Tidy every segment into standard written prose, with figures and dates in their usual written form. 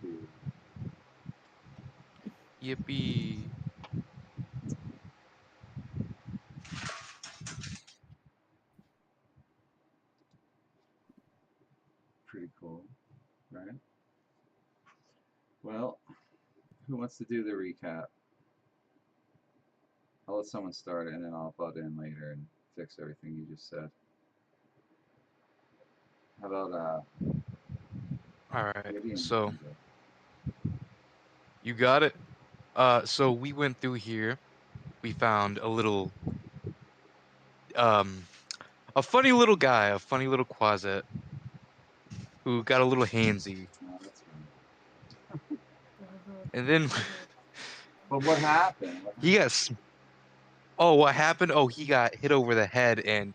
to. Yippee. Pretty cool, right? Well, who wants to do the recap? I'll let someone start it and then I'll butt in later and fix everything you just said. How about All right. Gideon? You So can go. you got it. So we went through here. We found um, a funny little guy, a funny little quasit who got a little handsy. No, that's fine. And then But what happened? What he got, happened? s- oh, what happened? Oh, he got hit over the head and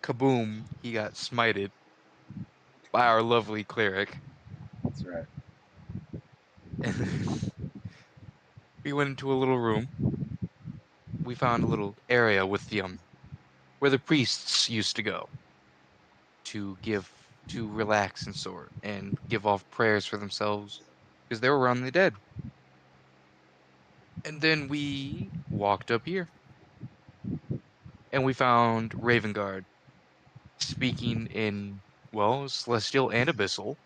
kaboom, he got smited by our lovely cleric. That's right. And then we went into a little room. We found a little area with the where the priests used to go to relax and sort and give off prayers for themselves because they were around the dead. And then we walked up here and we found Ravengard speaking in, well, celestial and abyssal,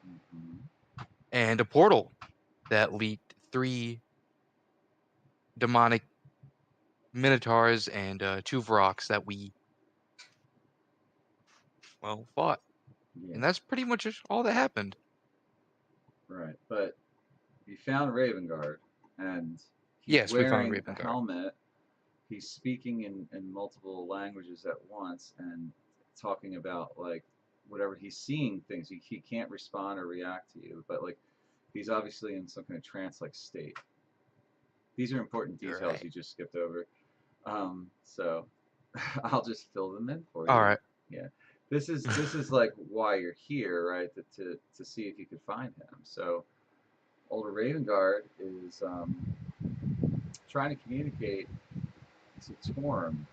Mm-hmm. and a portal that leaked three demonic minotaurs and two Vroks that we, well, fought. Yeah, And that's pretty much all that happened. right. But you found Ravengard, and he's Yes, we found wearing a Ravengard. helmet. He's speaking in multiple languages at once and talking about like whatever he's seeing things. He can't respond or react to you, but like he's obviously in some kind of trance-like state. These are important You're details right. you just skipped over. So I'll just fill them in for All you. right. Yeah, this is like why you're here, right? To see if you could find him. So Older Ravengard is trying to communicate to Torm,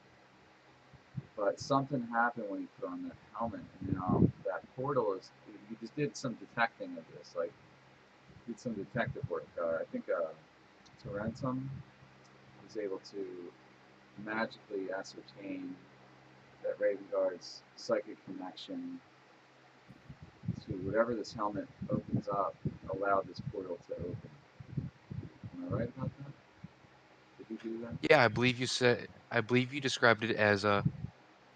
but something happened when he put on that helmet, and now that portal is. You just did some detecting of this, like did some detective work. I think Tarentum was able to magically ascertain that Ravengard's psychic connection to whatever this helmet opens up allowed this portal to open. Am I right about that? Did you do that? Yeah, I believe you described it as a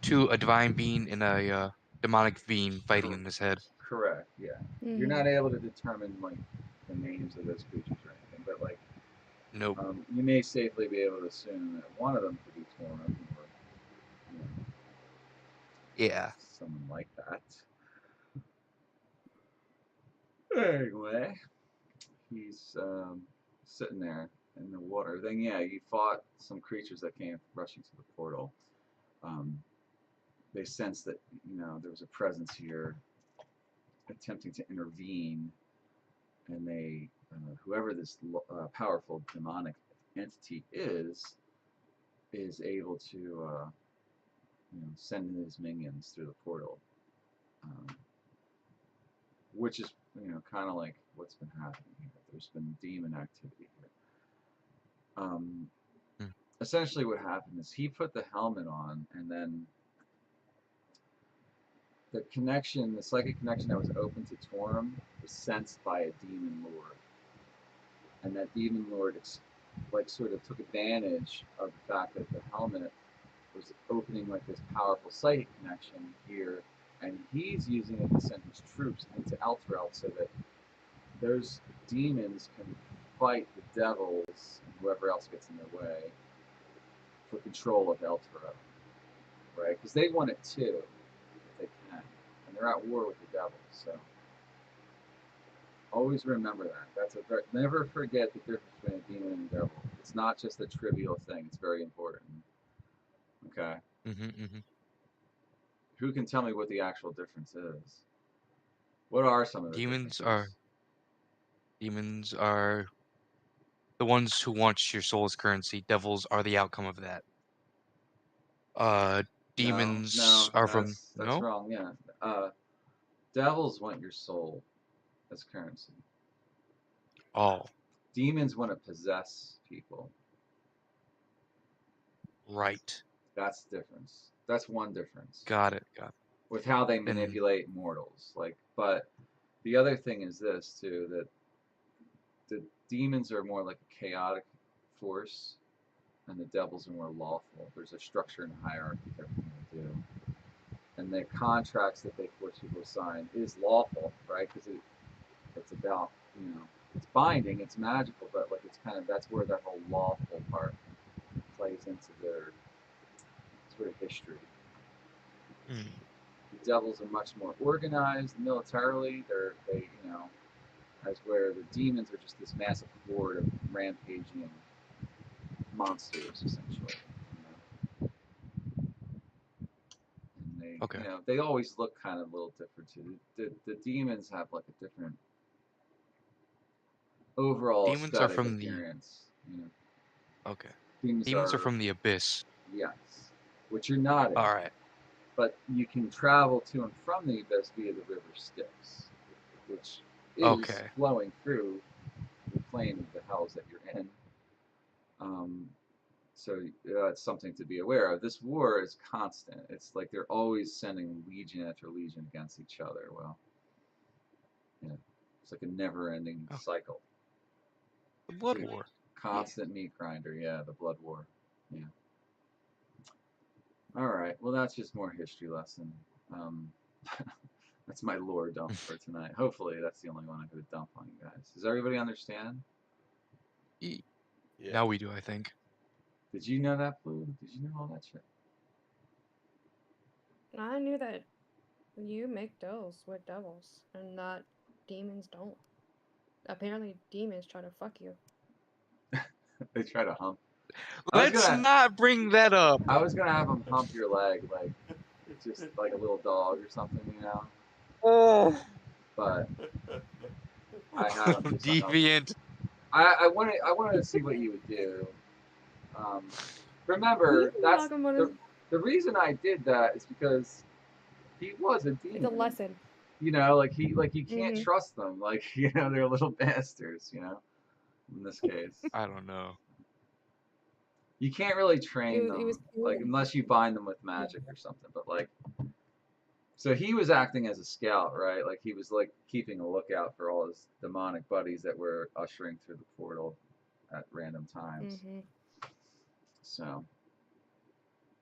divine being and a demonic being fighting Cor- in his head. Correct. Yeah. You're Mm-hmm. not able to determine like the names of those creatures or anything, but like Nope. you may safely be able to assume that one of them could be Torm or you know, Yeah. someone like that. Anyway, he's sitting there in the water. Then yeah, you fought some creatures that came rushing to the portal. Um, they sensed that there was a presence here attempting to intervene, and they whoever this powerful demonic entity is able to send his minions through the portal, um, which is kind of like what's been happening here. There's been demon activity here. Um, Mm. Essentially, what happened is he put the helmet on, and then the connection, the psychic connection that was open to Torum, was sensed by a demon lord, and that demon lord like sort of took advantage of the fact that the helmet was opening like this powerful psychic connection here, and he's using it to send his troops into Elturel so that those demons can fight the devils and whoever else gets in their way for control of Elturel, right? Because they want it too, if they can, and they're at war with the devils. So always remember that. Never forget the difference between a demon and a devil. It's not just a trivial thing. It's very important. Okay. Hmm. Who can tell me what the actual difference is? What are some of the Demons differences? are demons are the ones who want your soul as currency. Devils are the outcome of that. Uh, No, demons no, are from that's no? wrong. Yeah, devils want your soul. as currency. Oh, Demons want to possess people. right. That's the difference. That's one difference Got it. Got it. with how they Then manipulate mortals. Like, but the other thing is this too, that the demons are more like a chaotic force, and the devils are more lawful. There's a structure and hierarchy to everything they do, and the contracts that they force people to sign is lawful, right? Because it's about, it's binding, it's magical, but like it's kind of, that's where that whole lawful part plays into their sort of history. mm, The devils are much more organized militarily. They as where the demons are just this massive horde of rampaging monsters essentially. And they okay. they always look kind of a little different too. The demons have like a different overall Demons are aesthetic from the appearance. okay. Demons Demons are are, from the abyss. yes, which you're not in, All right. but you can travel to and from the abyss via the river Styx, which is Okay. flowing through the plane of the hells that you're in. Um, so it's something to be aware of. This war is constant. It's like they're always sending legion after legion against each other. Well, it's like a never-ending Oh, cycle. the It's Blood like War. constant meat grinder. Yeah, the blood war. Yeah. All right. Well, that's just more history lesson. Um, that's my lore dump for tonight. Hopefully, that's the only one I'm going to dump on you guys. Does everybody understand? E- Yeah. Now we do, I think. Did you know that, Blue? Did you know all that shit? I knew that you make deals with devils and that demons don't. Apparently, demons try to fuck you. They try to hump. Let's not bring that up. I was gonna have them hump your leg, like just like a little dog or something, Oh, But I had them just like deviant. I wanted to see what you would do. Remember, You're that's not gonna. the reason I did that is because he was a It's a demon. lesson. Like you can't Mhm. trust them. Like they're little bastards. In this case, I don't know. you can't really train It was them like cool. unless you bind them with magic or something. But like, so he was acting as a scout, right? Like he was like keeping a lookout for all his demonic buddies that were ushering through the portal at random times. Mhm. So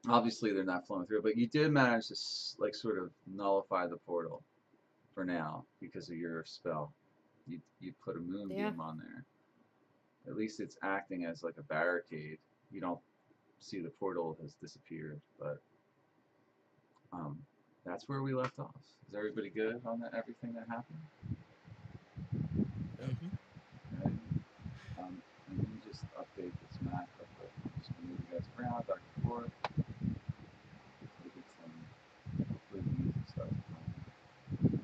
obviously they're not flowing through, but you did manage to like sort of nullify the portal for now because of your spell. You put a Yeah. moonbeam on there. At least it's acting as like a barricade. You don't see the portal has disappeared, but um, that's where we left off. Is everybody good on everything that happened? Hmm. Okay. And let me just update this map real quick. I'm just gonna move you guys around back and forth. We get some hopefully the music starts playing.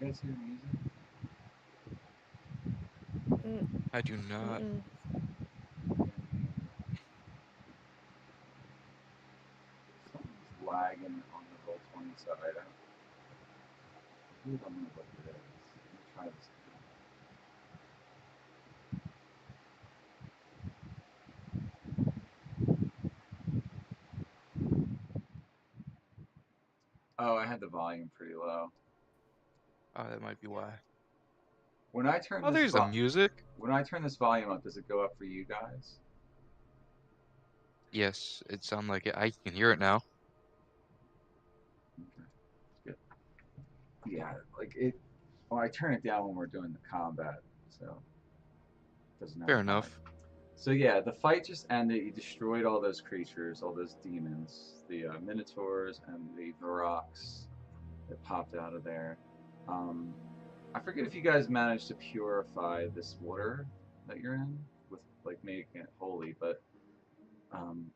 You guys hear music? Mm. I do not. Mm. Something's lagging on the roll 20 side. I really don't know what it is. Let me try this again. Oh, I had the volume pretty low. Oh, that might be why. When I turn Oh, this there's the music. when I turn this volume up, does it go up for you guys? Yes, it sounds like it. I can hear it now. Okay, good. Yeah, like it. Well, I turn it down when we're doing the combat, so it doesn't have Fair a lag. enough. So yeah, the fight just ended. You destroyed all those creatures, all those demons, the minotaurs and the Varroks that popped out of there. Um, I forget if you guys managed to purify this water that you're in with like making it holy, but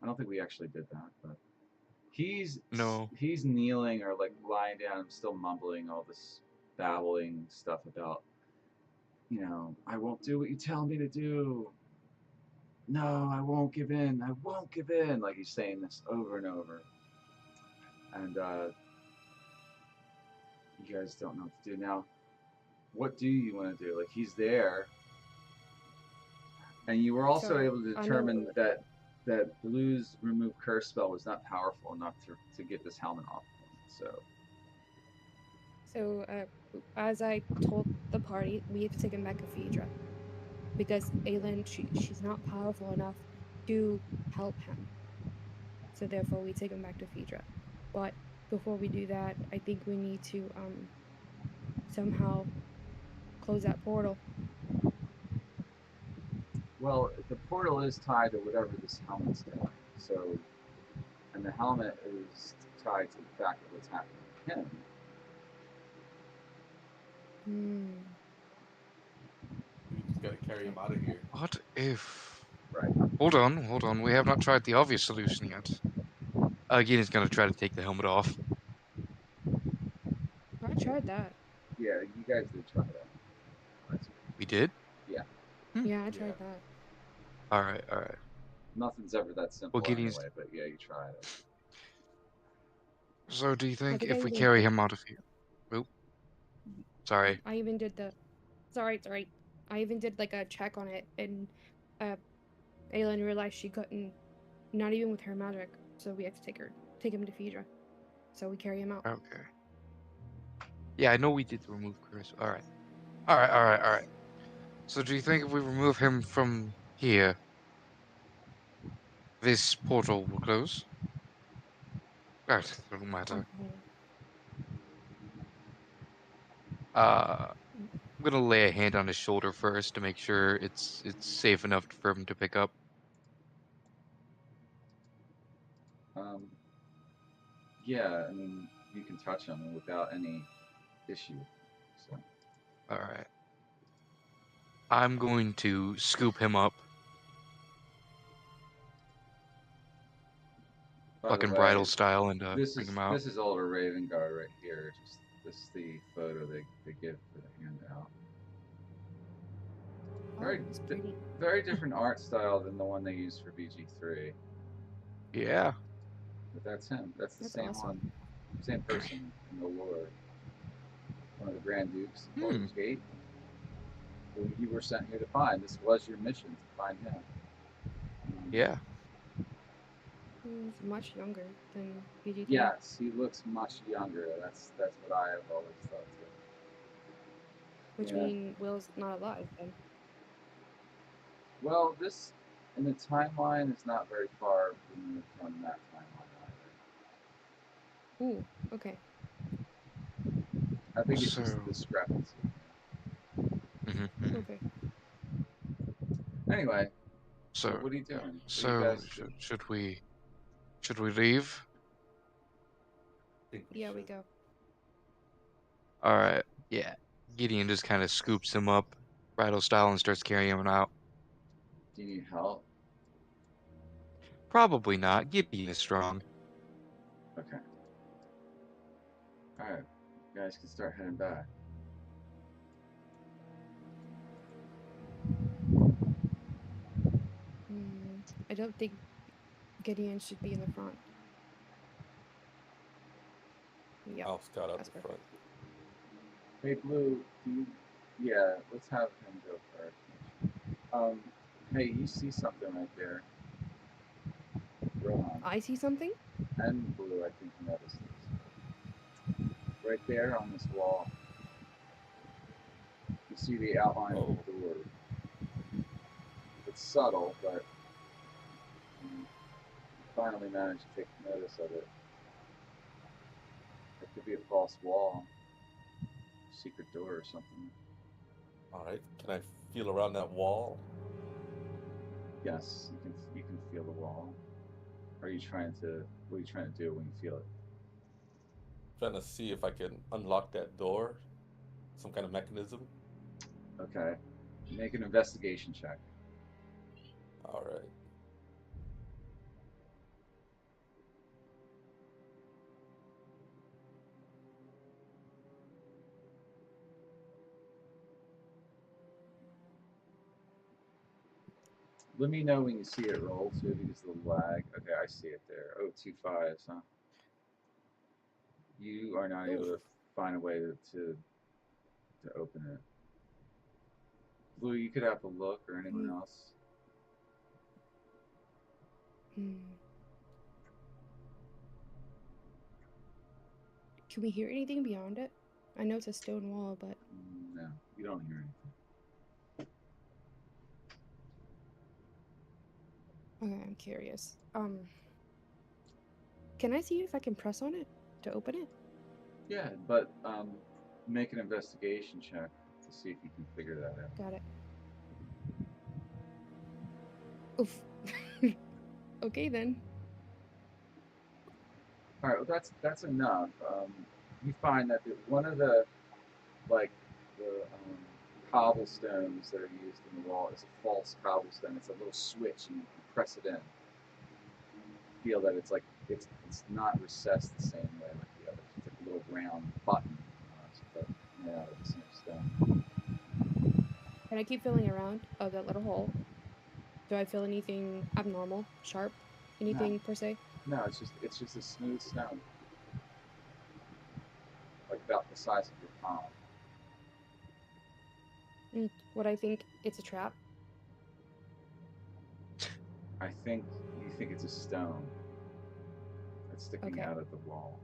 I don't think we actually did that. But he's No. he's kneeling or like lying down, still mumbling all this babbling stuff about, I won't do what you tell me to do. No, I won't give in. I won't give in. Like he's saying this over and over. And you guys don't know what to do now. What do you want to do? Like he's there, and you were also So, able to I know what determine we're that Blue's remove curse spell was not powerful enough to get this helmet off of him. So, as I told the party, we have to take him back to Phaedra because Aelin, she's not powerful enough to help him. So therefore, we take him back to Phaedra. But before we do that, I think we need to somehow close that portal. Well, the portal is tied to whatever this helmet's doing. So, and the helmet is tied to the fact of what's happening to him. Hmm. We just gotta carry him out of here. What if? Right. Hold on. We have not tried the obvious solution yet. Gideon's gonna try to take the helmet off. I tried that. Yeah, you guys did try that. That's- We did? Yeah. Yeah, I Yeah. tried that. All right. Nothing's ever that simple Gideon's- anyway, but yeah, you tried it. So do you think think I if we even carry did- him out of here? Oop. Sorry. I even did the. Sorry. I even did like a check on it, and Aelin realized she couldn't, not even with her magic. So we had to take him to Phaedra. So we carry him out. Okay. Yeah, I know we did remove Chris. All right. So do you think if we remove him from here, this portal will close? Right, it doesn't matter. Okay. I'm gonna lay a hand on his shoulder first to make sure it's safe enough for him to pick up. Yeah, I mean, you can touch him without any issue. So, All right. I'm going to scoop him up, by the fucking way, bridal style, and bring him out. this is older Raven Guard right here. Just this is the photo they give for the handout. Very, Oh, it's pretty. very different art style than the one they used for BG3. Yeah. But that's him. That's the That's same awesome. one, same person in the lore. One of the Grand Dukes of Hmm. Baldur's Gate, who you were sent here to find. This was your mission to find him. Yeah. He's much younger than BG3. Yes, he looks much younger. That's what I have always thought too. Which Yeah. means Will's not alive then. Well, this in the timeline is not very far removed from that timeline either. Ooh, okay. I think it's just So- a discrepancy. Mm-hmm. Okay. Anyway, so So what are you doing? What are you so guys should we leave? Think Yeah, we should. go. All right. Yeah. Gideon just kind of scoops him up, bridal style, and starts carrying him out. do you need help? Probably not. Gideon is strong. Okay. Alright. You guys can start heading back. I don't think Gideon should be in the front. Yeah. I'll scout out that's the perfect. front. Hey Blue, do you yeah, let's have him go first. Hey, you see something right there. Rohan. I see something? And Blue, I think you noticed this. Right there on this wall. You see the outline of the door. It's subtle, but you finally managed to take notice of it. It could be a false wall, secret door or something. Alright, can I feel around that wall? Yes, you can feel the wall. Are you trying to? What are you trying to do when you feel it? Trying to see if I can unlock that door. Some kind of mechanism. Okay, make an investigation check. Alright. Let me know when you see it roll too, because of the lag. Okay, I see it there. Oh, 2 5s, huh? You are not able to find a way to open it. Blue, you could have a look, or anyone else. Hmm. Can we hear anything beyond it? I know it's a stone wall, but No, you don't hear anything. okay, I'm curious. Can I see if I can press on it to open it? Yeah, but make an investigation check to see if you can figure that out. Got it. Oof. Okay then. All right, well that's enough. You find that one of the like the cobblestones that are used in the wall is a false cobblestone. It's a little switch, and you can press it in. You feel that it's like it's not recessed the same way like the others. It's like a little round button, but made out of the same stone. Can I keep feeling around of that little hole? Do I feel anything abnormal, sharp, anything per se? No, it's just a smooth stone, like about the size of your palm. Would I think it's a trap? I think you think it's a stone that's sticking Okay. out of the wall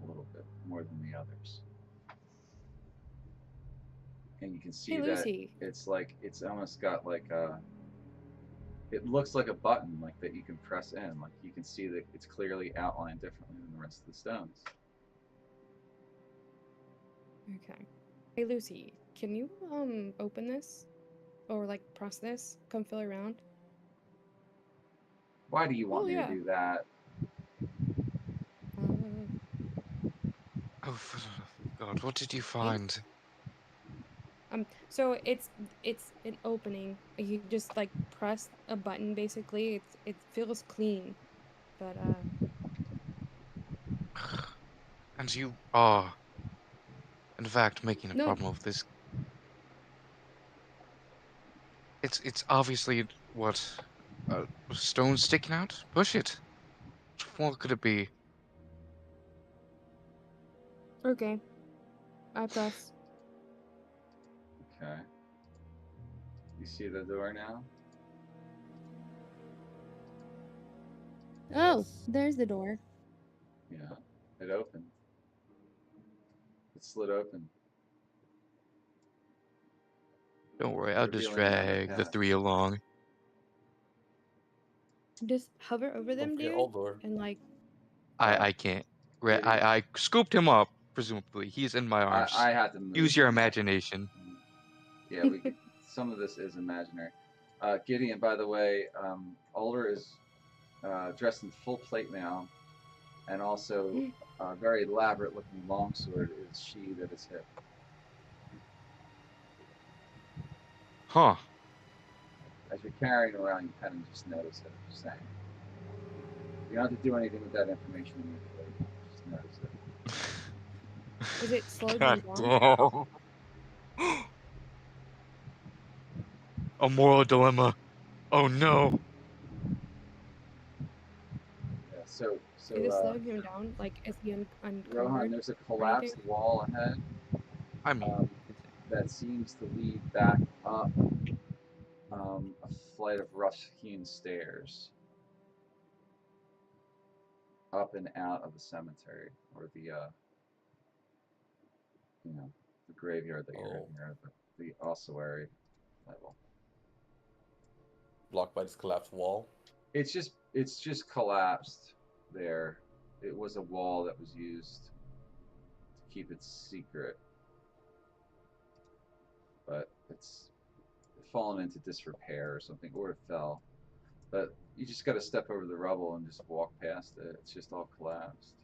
a little bit more than the others. And you can see Hey, that Lucy. it's like it's almost got like a it looks like a button like that you can press in. Like you can see that it's clearly outlined differently than the rest of the stones. Okay. Hey, Lucy, can you open this or like press this? Come feel around. Why do you want Oh me yeah. to do that? Oh, for the love of God, what did you find? So it's an opening. You just like press a button basically. It feels clean, but And you are, in fact, making a no. problem of this. It's obviously what a stone sticking out. Push it. What could it be? Okay, I press. Okay. You see the door now? Oh, Yes. there's the door. Yeah. It opened. It slid open, Don't worry, I'll just revealing another drag the path. three along. Just hover over them, Okay, dude, Aldur. and like I can't. Gideon, I scooped him up, presumably. He's in my arms. I had to move Use your him. imagination. Yeah, we could, some of this is imaginary. Gideon, by the way, Alder is dressed in full plate mail, and also a very elaborate looking longsword is sheathed at his hip. Huh. As you're carrying around, you kind of just notice it. Just saying. You don't have to do anything with that information immediately. Just notice it. is it slowed him God down? damn. A moral dilemma. Oh no. Yeah. Is it slowing him down? Like, is he Rohan, unencumbered there's a or anything? collapsed wall ahead I mean, that seems to lead back up a flight of rough-hewn stairs up and out of the cemetery, or the the graveyard that you're in Oh, here, the ossuary level. blocked by this collapsed wall. It's just collapsed there. It was a wall that was used to keep it secret, but it's fallen into disrepair or something, or it fell. But you just got to step over the rubble and just walk past it. It's just all collapsed.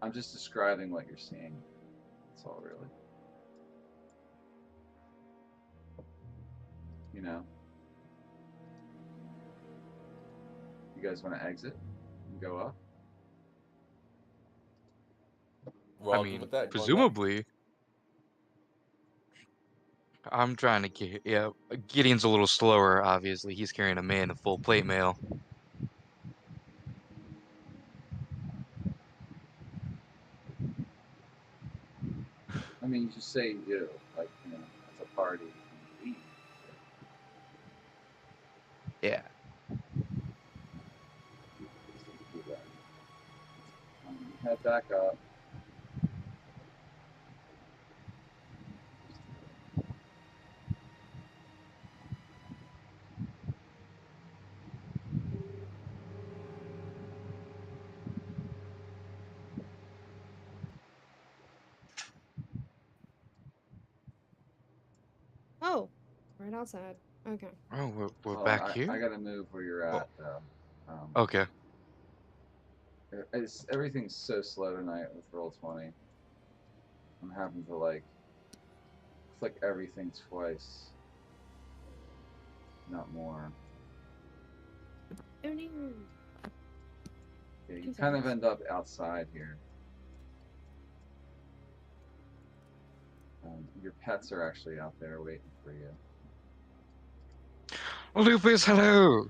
I'm just describing what you're seeing. That's all, really. You know? You guys want to exit and go up? We're I all good mean, with that. Going up. presumably. I'm trying to get, yeah, Gideon's a little slower, obviously. He's carrying a man in full plate mail. you just say you do, like, you know, it's a party, you leave. Yeah. Do that. Head back up. Oh, right outside. Okay. Oh, we're Well, back I here? gotta move where you're Oh, at, though. okay. Everything's so slow tonight with Roll20. I'm having to, like, click everything twice. Not more. Oh no. Yeah, you 2 kind of seconds. end up outside here. Your pets are actually out there waiting for you. Lupus, hello!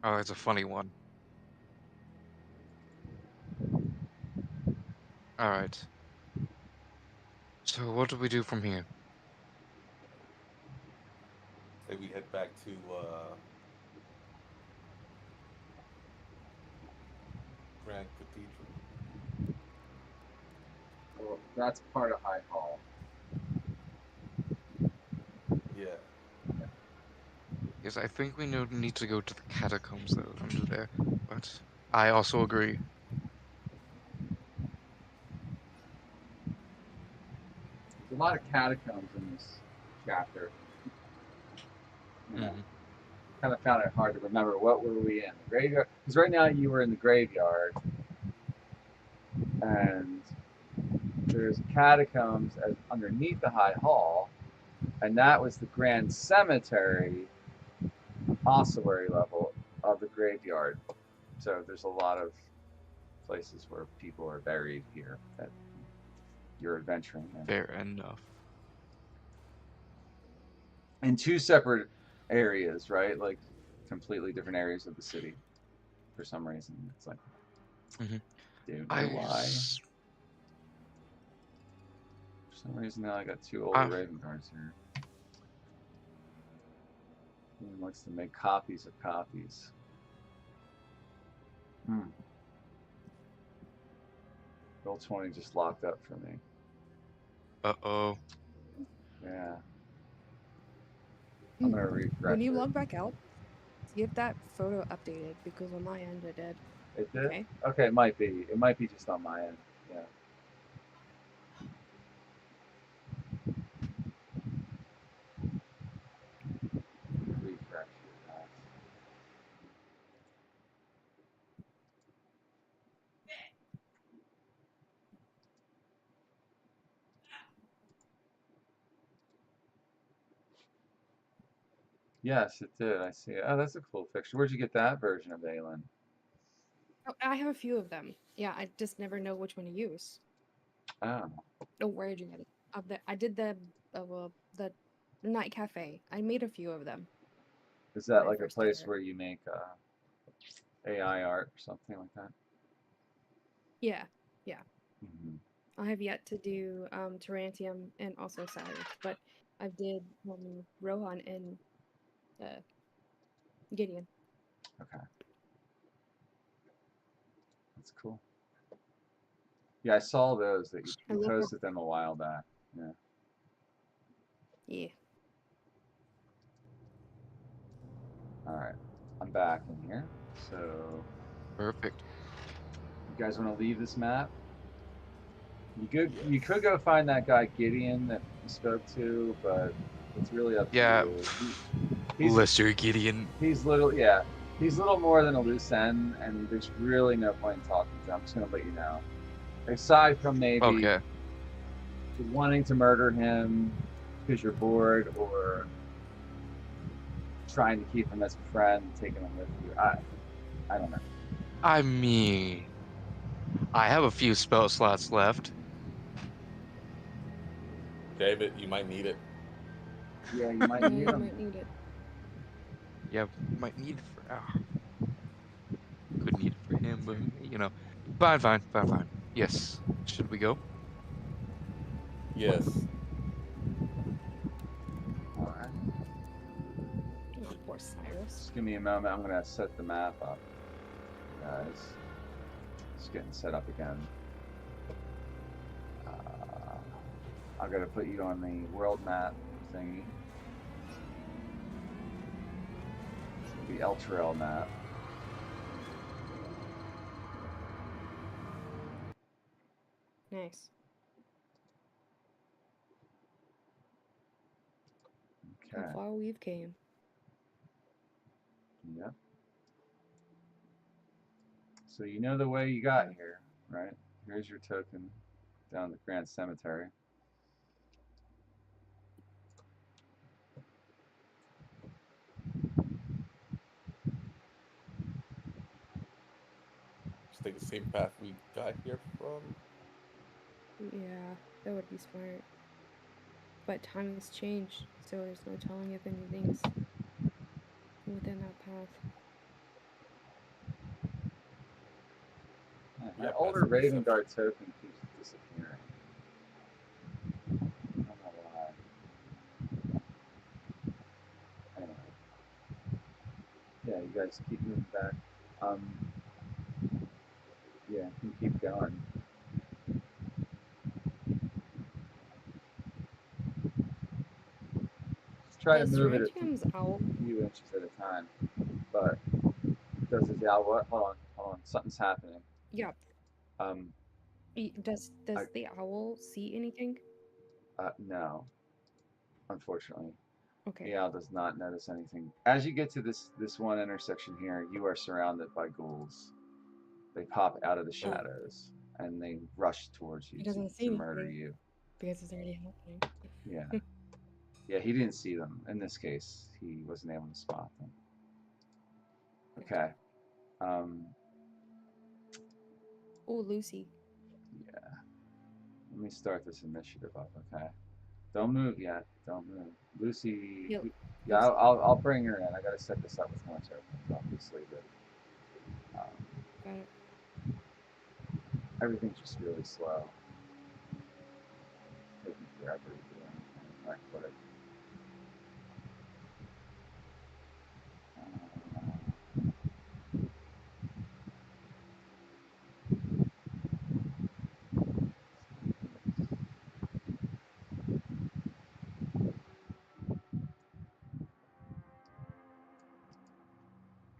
Oh, it's a funny one. Alright. So what do we do from here? Say we head back to Grand Cathedral. Well, that's part of High Hall. Yeah. Yes, I think we need to go to the catacombs though, under there. But I also agree. There's a lot of catacombs in this chapter. You know, Mhm. kind of found it hard to remember what were we in the graveyard, because right now you were in the graveyard, and there's catacombs underneath the High Hall, and that was the Grand Cemetery ossuary level of the graveyard. So there's a lot of places where people are buried here that you're adventuring in. Fair enough. In two separate areas, right? Like completely different areas of the city. For some reason, it's like, Mhm. dude, why? For some reason now I got two older Raven guards here. He likes to make copies of copies. Roll20 just locked up for me. Uh-oh. Yeah. I'm gonna refresh When you it. log back out, see if that photo updated because on my end it did. It did? Okay. Okay, it might be. It might be just on my end. Yeah. Refresh it. Yes, it did. I see it. Oh, that's a cool picture. Where'd you get that version of Aelin? Oh, I have a few of them. Yeah, I just never know which one to use. Oh. Oh, where did you get it? I did the night cafe. I made a few of them. Is that when I like a first did place it. where you make AI art or something like that? Yeah, yeah. Mm-hmm. I have yet to do Tarantium and also Cyrus, but I did Rohan and Gideon. Okay. That's cool. Yeah, I saw those that I you love her. posted them a while back. Yeah. Yeah. All right. I'm back in here. So, Perfect. you guys want to leave this map? You could go find that guy Gideon that you spoke to, but it's really up to Yeah. you. He's Lesser Gideon. he's little he's little more than a loose end, and there's really no point in talking to him. I'm just gonna let you know. Aside from maybe Okay. wanting to murder him because you're bored, or trying to keep him as a friend, taking him with you. I don't know. I mean, I have a few spell slots left. David, you might need it. Yeah, you might Yeah, need you him. might need it. Yeah, might need it for could need it for him, but you know, fine. Yes. Should we go? Yes. All right. Oh, poor Cyrus. Just give me a moment. I'm gonna set the map up, guys. Just getting set up again. I'm gonna put you on the world map thingy. The El Trail map. Nice. Okay. How far we've came. Yep. So you know the way you got here, right? Here's your token down the Grand Cemetery. Just take the same path we got here from. Yeah, that would be smart. But time has changed, so there's no telling if anything's within that path. Yeah, Yeah, my pass older the Raven perception. Guard token keeps disappearing. I don't know why. Anyway. Yeah, you guys keep moving back. Yeah, you keep going. Just try to The move it Strontium's out. a few inches at a time. But does it? Yeah, what? Hold on. Something's happening. Yeah. Um, Does I- the owl see anything? no, unfortunately. Okay. The owl does not notice anything. As you get to this one intersection here, you are surrounded by ghouls. They pop out of the shadows and they rush towards you He doesn't see to murder anything. you. Because it's already happening. Yeah. Yeah, he didn't see them. In this case, he wasn't able to spot them. Okay. Oh, Lucy. Yeah. Let me start this initiative up, okay? Don't move yet. Don't move. Lucy. Yep. Yeah, I'll bring her in. I gotta set this up with more tokens, obviously, but Got it. everything's just really slow. Taking forever to do anything. Right click.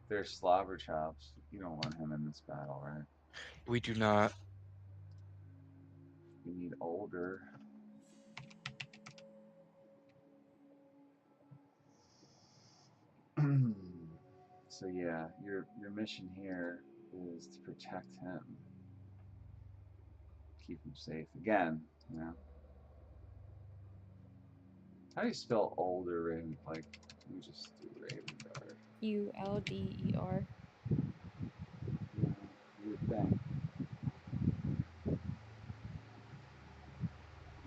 There's Slobber Chops. You don't want him in this battle, right? We do not. You need older. So yeah, your mission here is to protect him, keep him safe. Again, you know. How do you spell older Raven? Like, let me just do Raven Guard. ULDER. Yeah, you would think.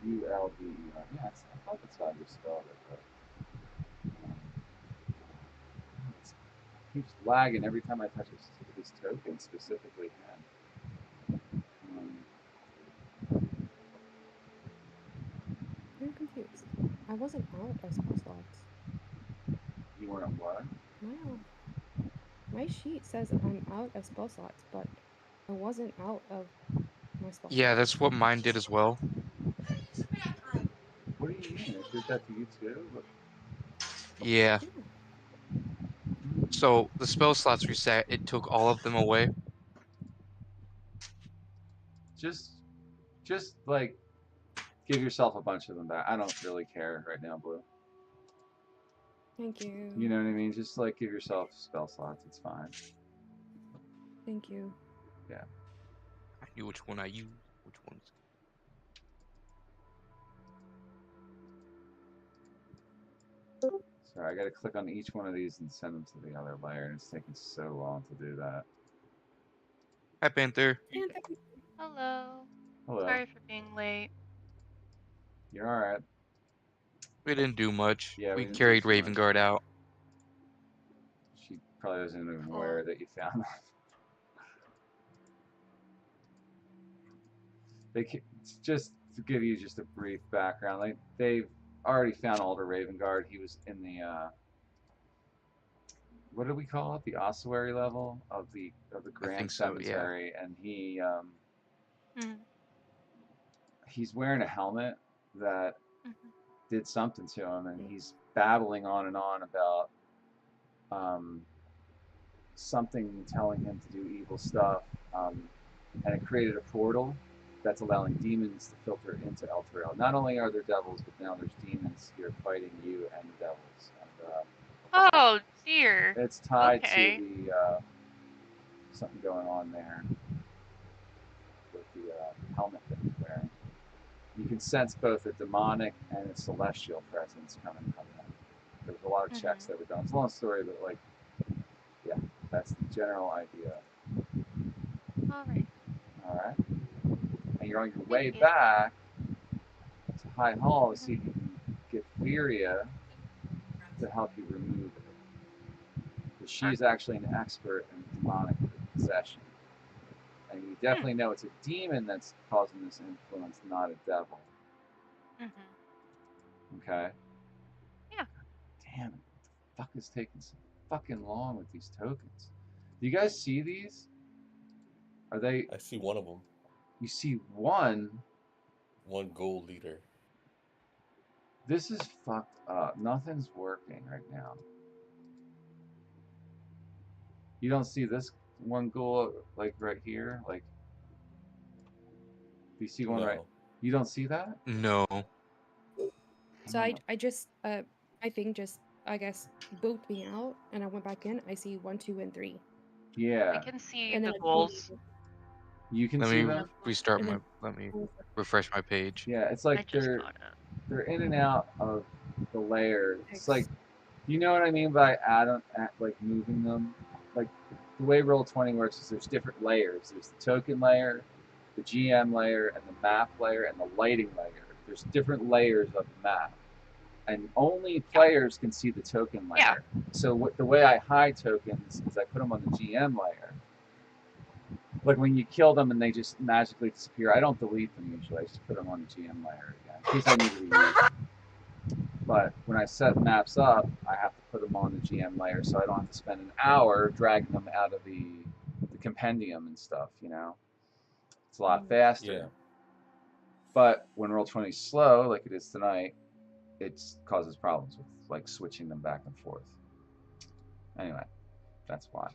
ULDER. Yeah, I thought that's how you spelled it, but it keeps lagging every time I touch his token, specifically him. I'm confused. I wasn't out of spell slots. You weren't what? My sheet says I'm out of spell slots, but I wasn't out of my spell Yeah, slots. that's what mine did as well. What do you mean? It did that to you too? Yeah. Yeah. So the spell slots reset. It took all of them away. Just like give yourself a bunch of them back. I don't really care right now, Blue. Thank you. You know what I mean? Just like give yourself spell slots. It's fine. Thank you. Yeah. I knew which one I used. Which ones? Sorry, I got to click on each one of these and send them to the other layer, and it's taking so long to do that. Hi, Panther. Hello. Hello. Sorry for being late. You're all right. We didn't do much. Yeah, we We didn't do carried too Raven much. Guard out. She probably wasn't even Cool. aware that you found them. Just to give you just a brief background, they've already found Alder Ravengard. He was in the what do we call it? The ossuary level of the Grand think so, yeah. Cemetery, and Mm-hmm. he's wearing a helmet that Mm-hmm. did something to him, and he's babbling on and on about something telling him to do evil stuff, and it created a portal that's allowing demons to filter into Elturel. Not only are there devils, but now there's demons here fighting you and the devils. And Oh dear. it's tied Okay. to the something going on there with the helmet that he's wearing. You can sense both a demonic and a celestial presence coming from him. There's a lot of checks that were done. It's a long story, but yeah, that's the general idea. All right. All right. And you're on your way you. back to High Hall to see if you can get Furia to help you remove it. Because she's actually an expert in demonic possession. And you definitely know it's a demon that's causing this influence, not a devil. Mm-hmm. Okay? Yeah. Damn it. What the fuck is taking so fucking long with these tokens? Do you guys see these? Are they... I see one of them. You see one... One gold leader. This is fucked up. Nothing's working right now. You don't see this one goal like right here? Like, do you see one right? You don't see that? No. So I just I think just I guess boot me out and I went back in. I see 1, 2, and 3. Yeah. I can see And the then goals. You can Let see me them? restart And my. then- Let me refresh my page. Yeah, it's I like just they're got it. they're in and out of the layer. It's like, you know what I mean by like moving them? Like the way Roll20 works is there's different layers. There's the token layer, the GM layer, and the map layer, and the lighting layer. There's different layers of the map. And only players can see the token layer. Yeah. So the way I hide tokens is I put them on the GM layer. Like when you kill them and they just magically disappear, I don't delete them usually. I just put them on the GM layer again, in case I need to reuse them. But when I set maps up, I have to put them on the GM layer so I don't have to spend an hour dragging them out of the compendium and stuff, you know? It's a lot faster. Yeah. But when Roll20 is slow, like it is tonight, it causes problems with like switching them back and forth. Anyway, that's why.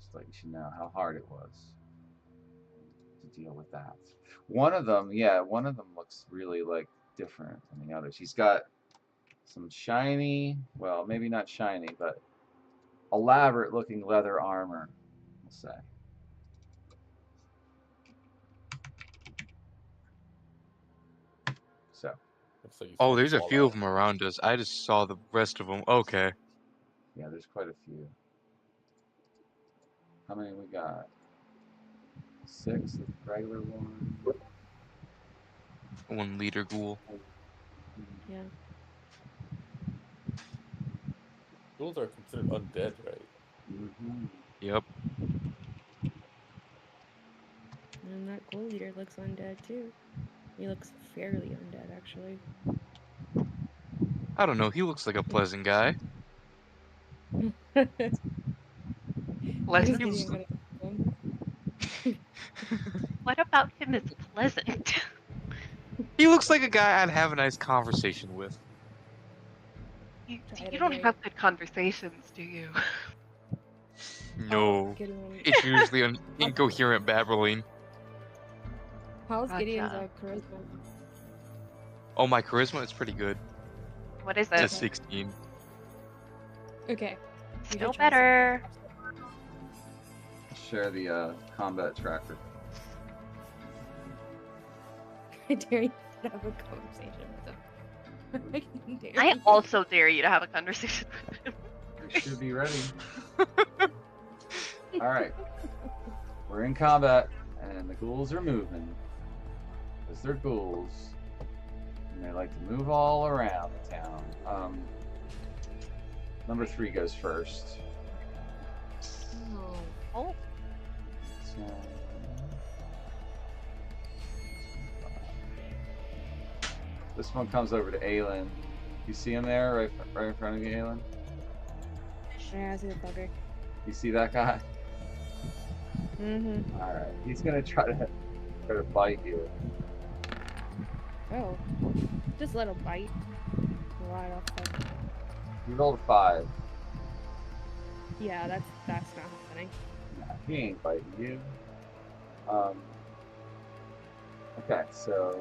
Just like you should know how hard it was to deal with that. One of them looks really like different than the others. He's got some shiny, well, maybe not shiny, but elaborate looking leather armor, we'll say. So. Oh, there's a few of them around us. I just saw the rest of them. Okay. Yeah, there's quite a few. How many we got? 6 of the regular one. One leader ghoul. Yeah. Ghouls are considered undead, right? Mm-hmm. Yep. And that ghoul leader looks undead too. He looks fairly undead actually. I don't know. He looks like a pleasant guy. Pleasant. He What about him is pleasant? He looks like a guy I'd have a nice conversation with. You don't have good conversations, do you? No. It's usually incoherent babbling. How's Gotcha. Gideon's charisma? Oh, my charisma is pretty good. What is It's a it? 16. Okay. We Still should try better. Share the combat tracker. I dare you to have a conversation with him. I also dare you to have a conversation with him. We should be ready. Alright. We're in combat, and the ghouls are moving. Because they're ghouls. And they like to move all around the town. Number 3 goes first. Oh. So, This one comes over to Aelin. You see him there, right in front of you, Aelin? Yeah, I see the bugger. You see that guy? Mm-hmm. All right. He's gonna try to bite you. Oh. Just let him bite. Right off the... You rolled a 5. Yeah, that's not happening. Nah, he ain't biting you. Okay, so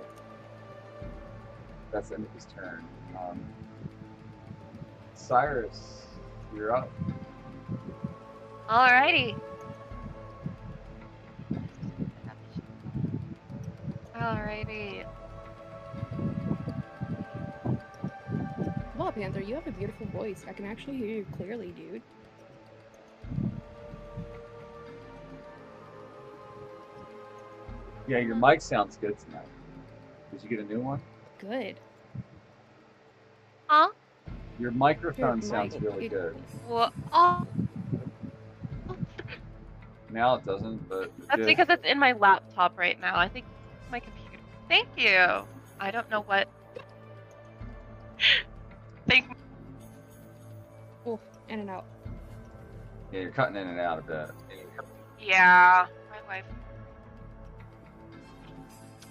that's the end of his turn. Cyrus, you're up. Alrighty. Alrighty. Wow, Panther, you have a beautiful voice. I can actually hear you clearly, dude. Yeah, your mic sounds good tonight. Did you get a new one? Good. Huh? Your microphone Your sounds mic, really good. Well, oh, Now it doesn't, but that's good. because it's in my laptop right now. I think my computer. Thank you. I don't know what. Thank. Oh, in and out. Yeah, you're cutting in and out a bit. Yeah, my wife.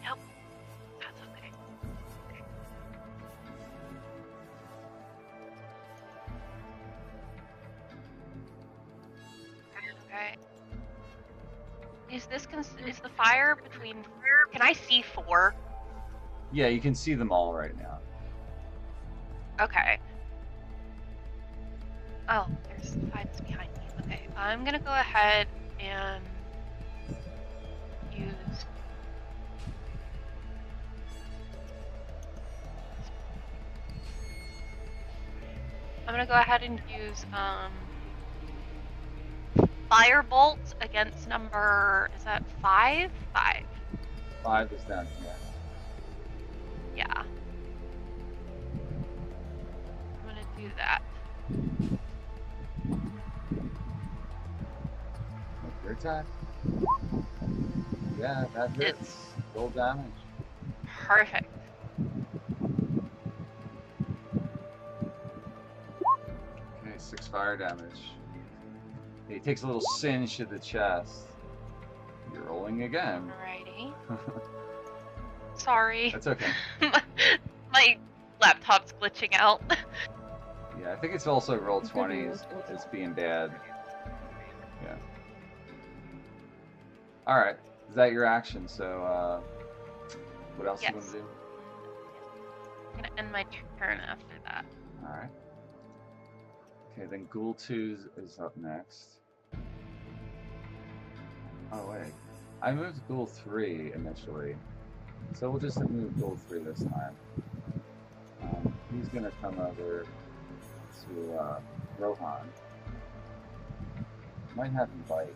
Yep. That's okay. Okay. Is this is the fire between? Can I see 4? Yeah, you can see them all right now. Okay. Oh, there's 5 behind me. Okay, I'm gonna go ahead and use. I'm gonna go ahead and use Firebolt against number. Is that 5? 5. 5 is down here. Yeah. I'm gonna do that. Make your attack. Yeah, that hits. Roll damage. Perfect. Okay, 6 fire damage. He takes a little singe to the chest. You're rolling again. Alrighty. Sorry. That's okay. My laptop's glitching out. Yeah, I think it's also roll It's 20 good is to roll. being bad. Yeah. Alright, is that your action? So, what else you want Yes. to do? I'm gonna end my turn after that. Alright. Okay, then Ghoul 2 is up next. Oh, wait. I moved Ghoul 3 initially. So we'll just move Ghoul 3 this time. He's gonna come over to Rohan. Might have him bite.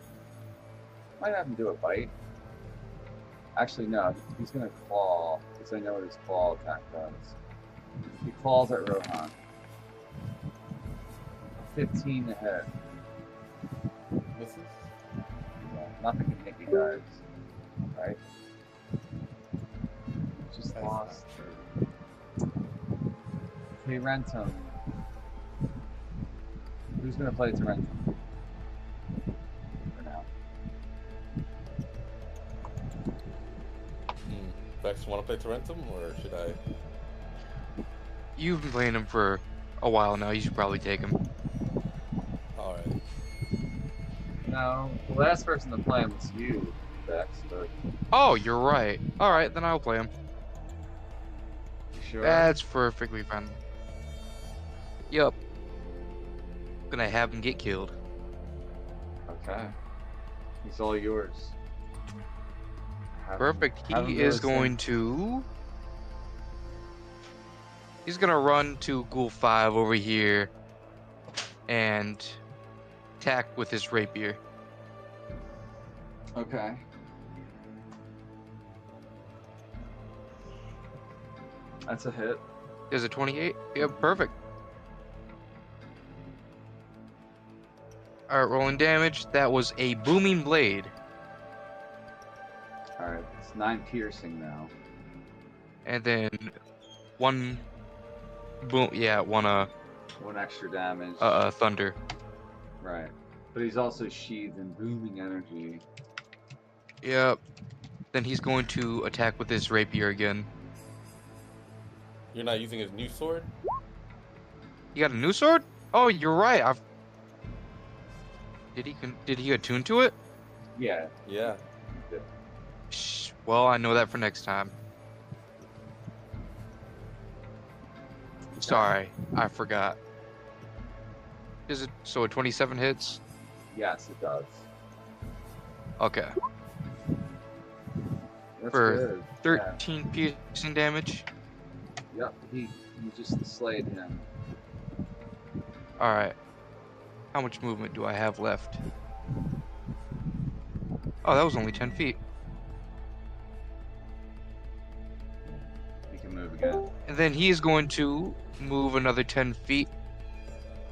Might have him do a bite. Actually, no. He's gonna claw, because I know what his claw attack does. He claws at Rohan. 15 to hit. Misses. Yeah, nothing can hit you guys. Right? Just That's lost. Okay, Rentum. Who's gonna play to Rentum? For now. Vex, want to play Tarentum, or should I? You've been playing him for a while now. You should probably take him. All right. No, the last person to play him was you, Vex, but Oh, you're right. All right, then I'll play him. you sure? That's perfectly fine. Yup. Gonna have him get killed. Okay. He's all yours. Have him- Perfect. have him He do is his thing. going to. He's gonna run to Ghoul 5 over here and attack with his rapier. Okay. That's a hit. Is it 28? Yeah, perfect. Alright, rolling damage. That was a booming blade. Alright, it's 9 piercing now. And then one boom. Yeah, one One extra damage. thunder. Right. But he's also sheathed in booming energy. Yep. Then he's going to attack with his rapier again. You're not using his new sword? He got a new sword? Oh, you're right. Did he attune to it? Yeah. Yeah. Well, I know that for next time. Sorry, I forgot. Is it so? A 27 hits? Yes, it does. Okay. That's For good. 13 piercing damage. Yeah. Yep. He just slayed him. All right. How much movement do I have left? Oh, that was only 10 feet. He can move again. And then he is going to move another 10 feet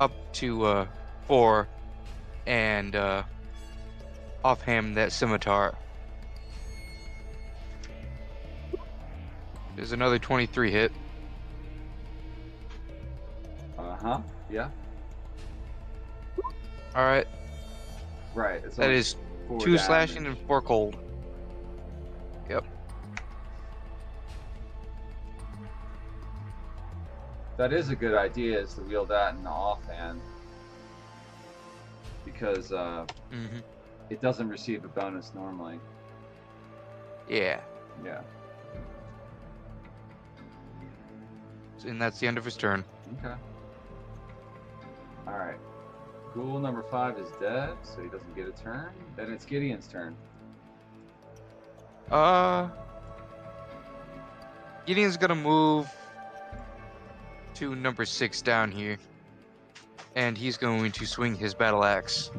up to 4 and offhand that scimitar. There's another 23 hit. Uh-huh. Yeah. All right. Right. It's That only is 4 2 slashing damage. and 4 cold. Yep. That is a good idea, is to wield that in the offhand. Because Mm-hmm. it doesn't receive a bonus normally. Yeah. Yeah. And that's the end of his turn. Okay. Alright. Ghoul number 5 is dead, so he doesn't get a turn. Then it's Gideon's turn. Gideon's gonna move to number 6 down here. And he's going to swing his battle axe.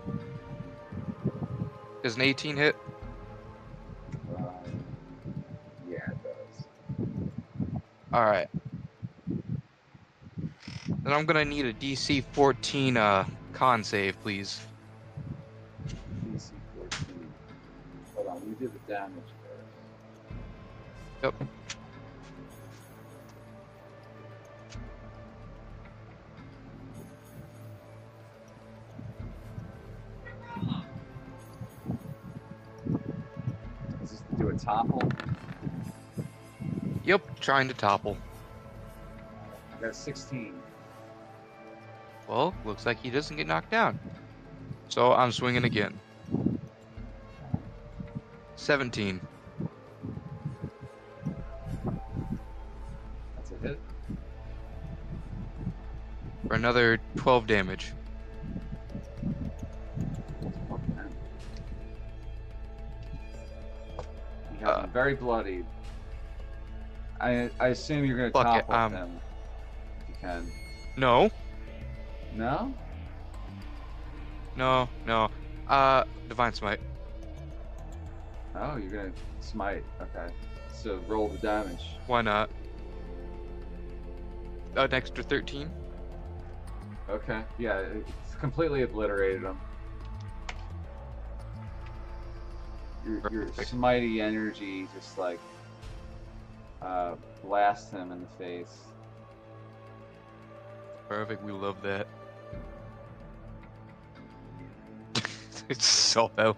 Does an 18 hit? Yeah, it does. Alright. Then I'm gonna need a DC 14 con save, please. DC 14. Hold on, we did the damage first. Yep. Is this to do a topple? Yep, trying to topple. I got a 16. Well, looks like he doesn't get knocked down. So I'm swinging again. 17 That's a hit. for another 12 damage. Okay. You have him very bloodied. I assume you're going to Fuck it, topple him. If you can. No, No? no. Divine Smite. Oh, you're going to smite. Okay. So roll the damage. Why not? An extra 13. Okay. Yeah, it's completely obliterated him. Your Perfect. smitey energy just like blasts him in the face. Perfect, we love that. It's so low.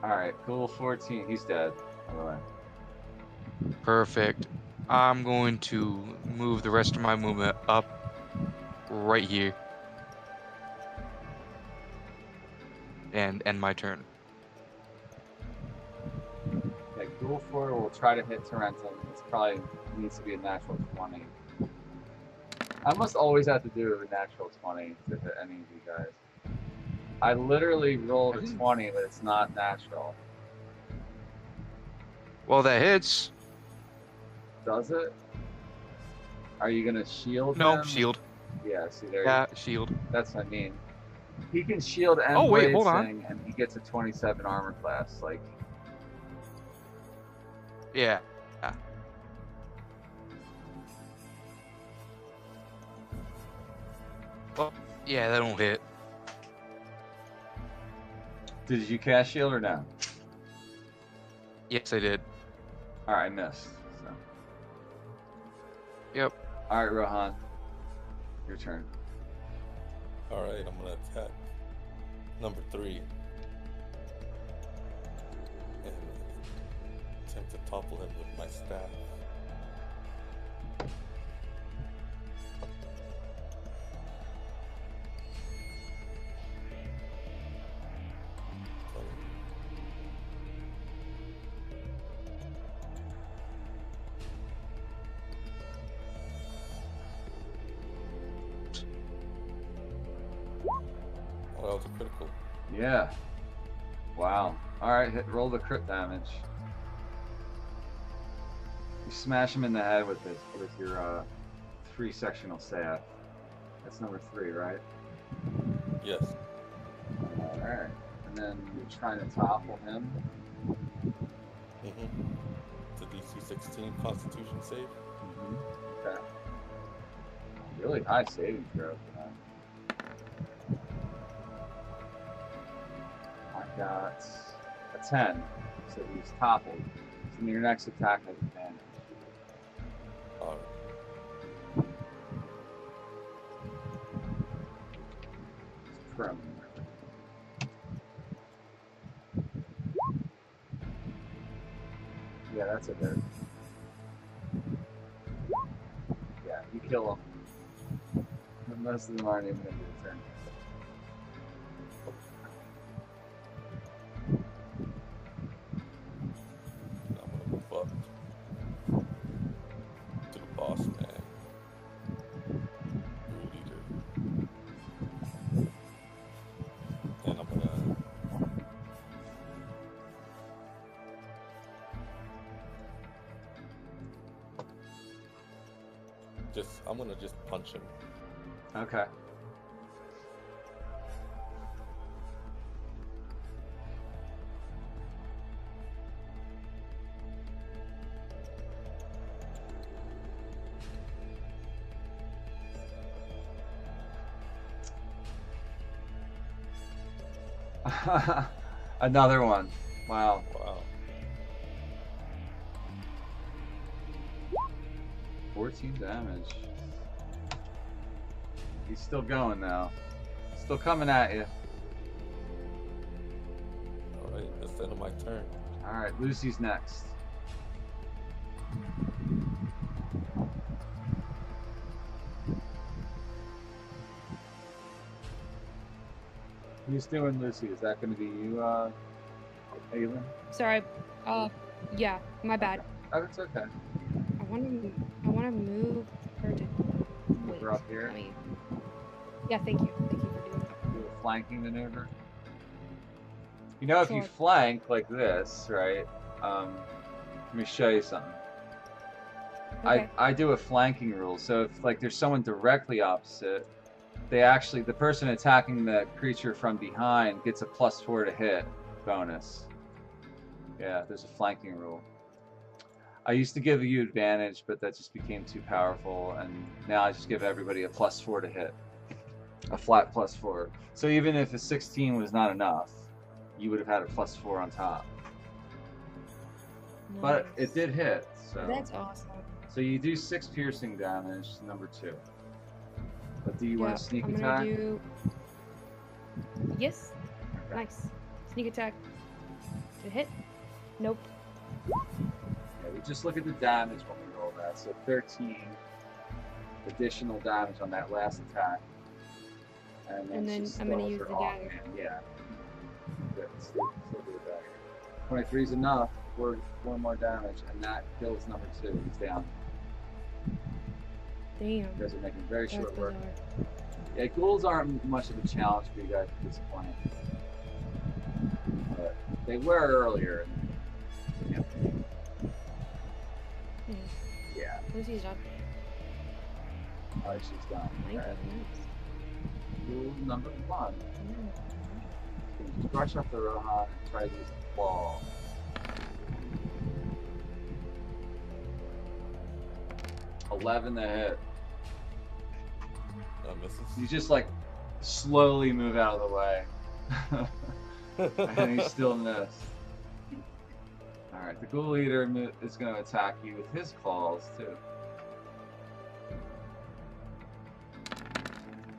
Alright, cool 14. He's dead, by the way. Perfect. I'm going to move the rest of my movement up right here. And end my turn. Okay, Ghoul 4 will try to hit Tarentum. It's probably needs to be a natural 20. I must always have to do a natural 20 to hit any of you guys. I literally rolled a 20, but it's not natural. Well, that hits. Does it? Are you gonna shield No, him? shield. Yeah, see there. Yeah, shield. That's what I mean. He can shield and Oh, wait, blade hold on. sing, and he gets a 27 armor class. Like, Yeah. Well, yeah, that don't hit. did you cast shield or no? Yes, I did. All right, I missed. So Yep. All right, Rohan. Your turn. All right, I'm gonna attack number 3 and attempt to topple him with my staff. Oh, that was a critical. Yeah. Wow. All right, roll the crit damage. You smash him in the head with your 3 sectional staff. That's number 3, right? Yes. All right. And then you're trying to topple him. It's a DC 16 Constitution save. Okay. Really high saving throw for that. I got a 10, so he's toppled. So your next attack has advantage. All He's prone. Yeah, that's a hit. Yeah, you kill him. Most of them aren't even going to do a turn. I'm gonna move up to the boss man, Group Leader, and I'm gonna just punch him. Okay. Another one. Wow. Wow. 14 damage. He's still going now. Still coming at you. All right, that's the end of my turn. Alright, Lucy's next. Who's doing Lucy? Is that going to be you, Aelin? Sorry. Yeah, my bad. Oh, it's okay. I want to move her to. Move her up here. Let me. Yeah, thank you. Thank you for doing that. Do a flanking maneuver. You know, if you Sure. flank like this, right? Let me show you something. Okay. I do a flanking rule. So if like there's someone directly opposite, the person attacking the creature from behind gets a +4 to hit bonus. Yeah, there's a flanking rule. I used to give you advantage, but that just became too powerful, and now I just give everybody a +4 to hit. A flat +4. So even if a 16 was not enough, you would have had a +4 on top. But Nice. it did hit, so. That's awesome. So you do 6 piercing damage, number 2. But do you want Yeah, to sneak I'm attack? gonna do. Yes. Okay. Nice. Sneak attack. Did it hit? Nope. Yeah, we just look at the damage when we roll that. So 13 additional damage on that last attack. And then she I'm gonna throws use her the offhand. dagger. Yeah. Good. Still do the dagger. 23 is enough for 1 more damage, and that kills number 2. He's down. Damn. You guys are making very That's short work. bizarre. Yeah, ghouls aren't much of a challenge for you guys at this point. But they were earlier. Yeah. Yeah. Yeah. Lucy's up. Oh, she's done. Thank Alright. you. Rule number 1. Mm. Just brush up the Rohan and try to use the claw. $11 to hit. Misses. You just like slowly move out of the way. And he still missed. Alright, the ghoul leader is going to attack you with his claws too.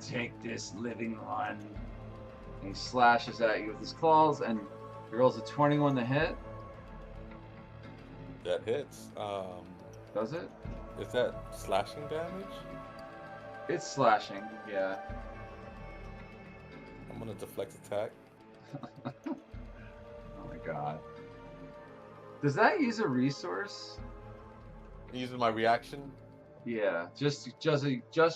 Take this, living one. And he slashes at you with his claws, and he rolls a 21 to hit. That hits. Does it? Is that slashing damage? It's slashing, yeah. I'm gonna deflect attack. Oh my god. Does that use a resource? Using my reaction? Yeah, just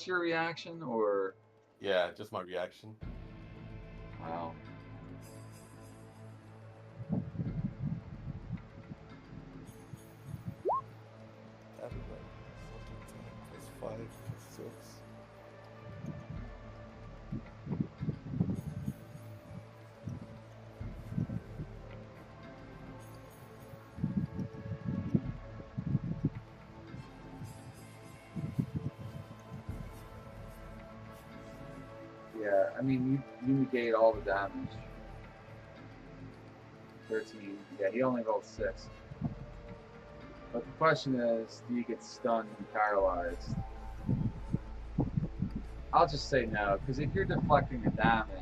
your reaction, or Yeah, just my reaction. wow. Add it like 10 + 5 + 6. Yeah, I mean, you negate all the damage. 13. Yeah, he only rolled 6. But the question is, do you get stunned and paralyzed? I'll just say no, because if you're deflecting the damage,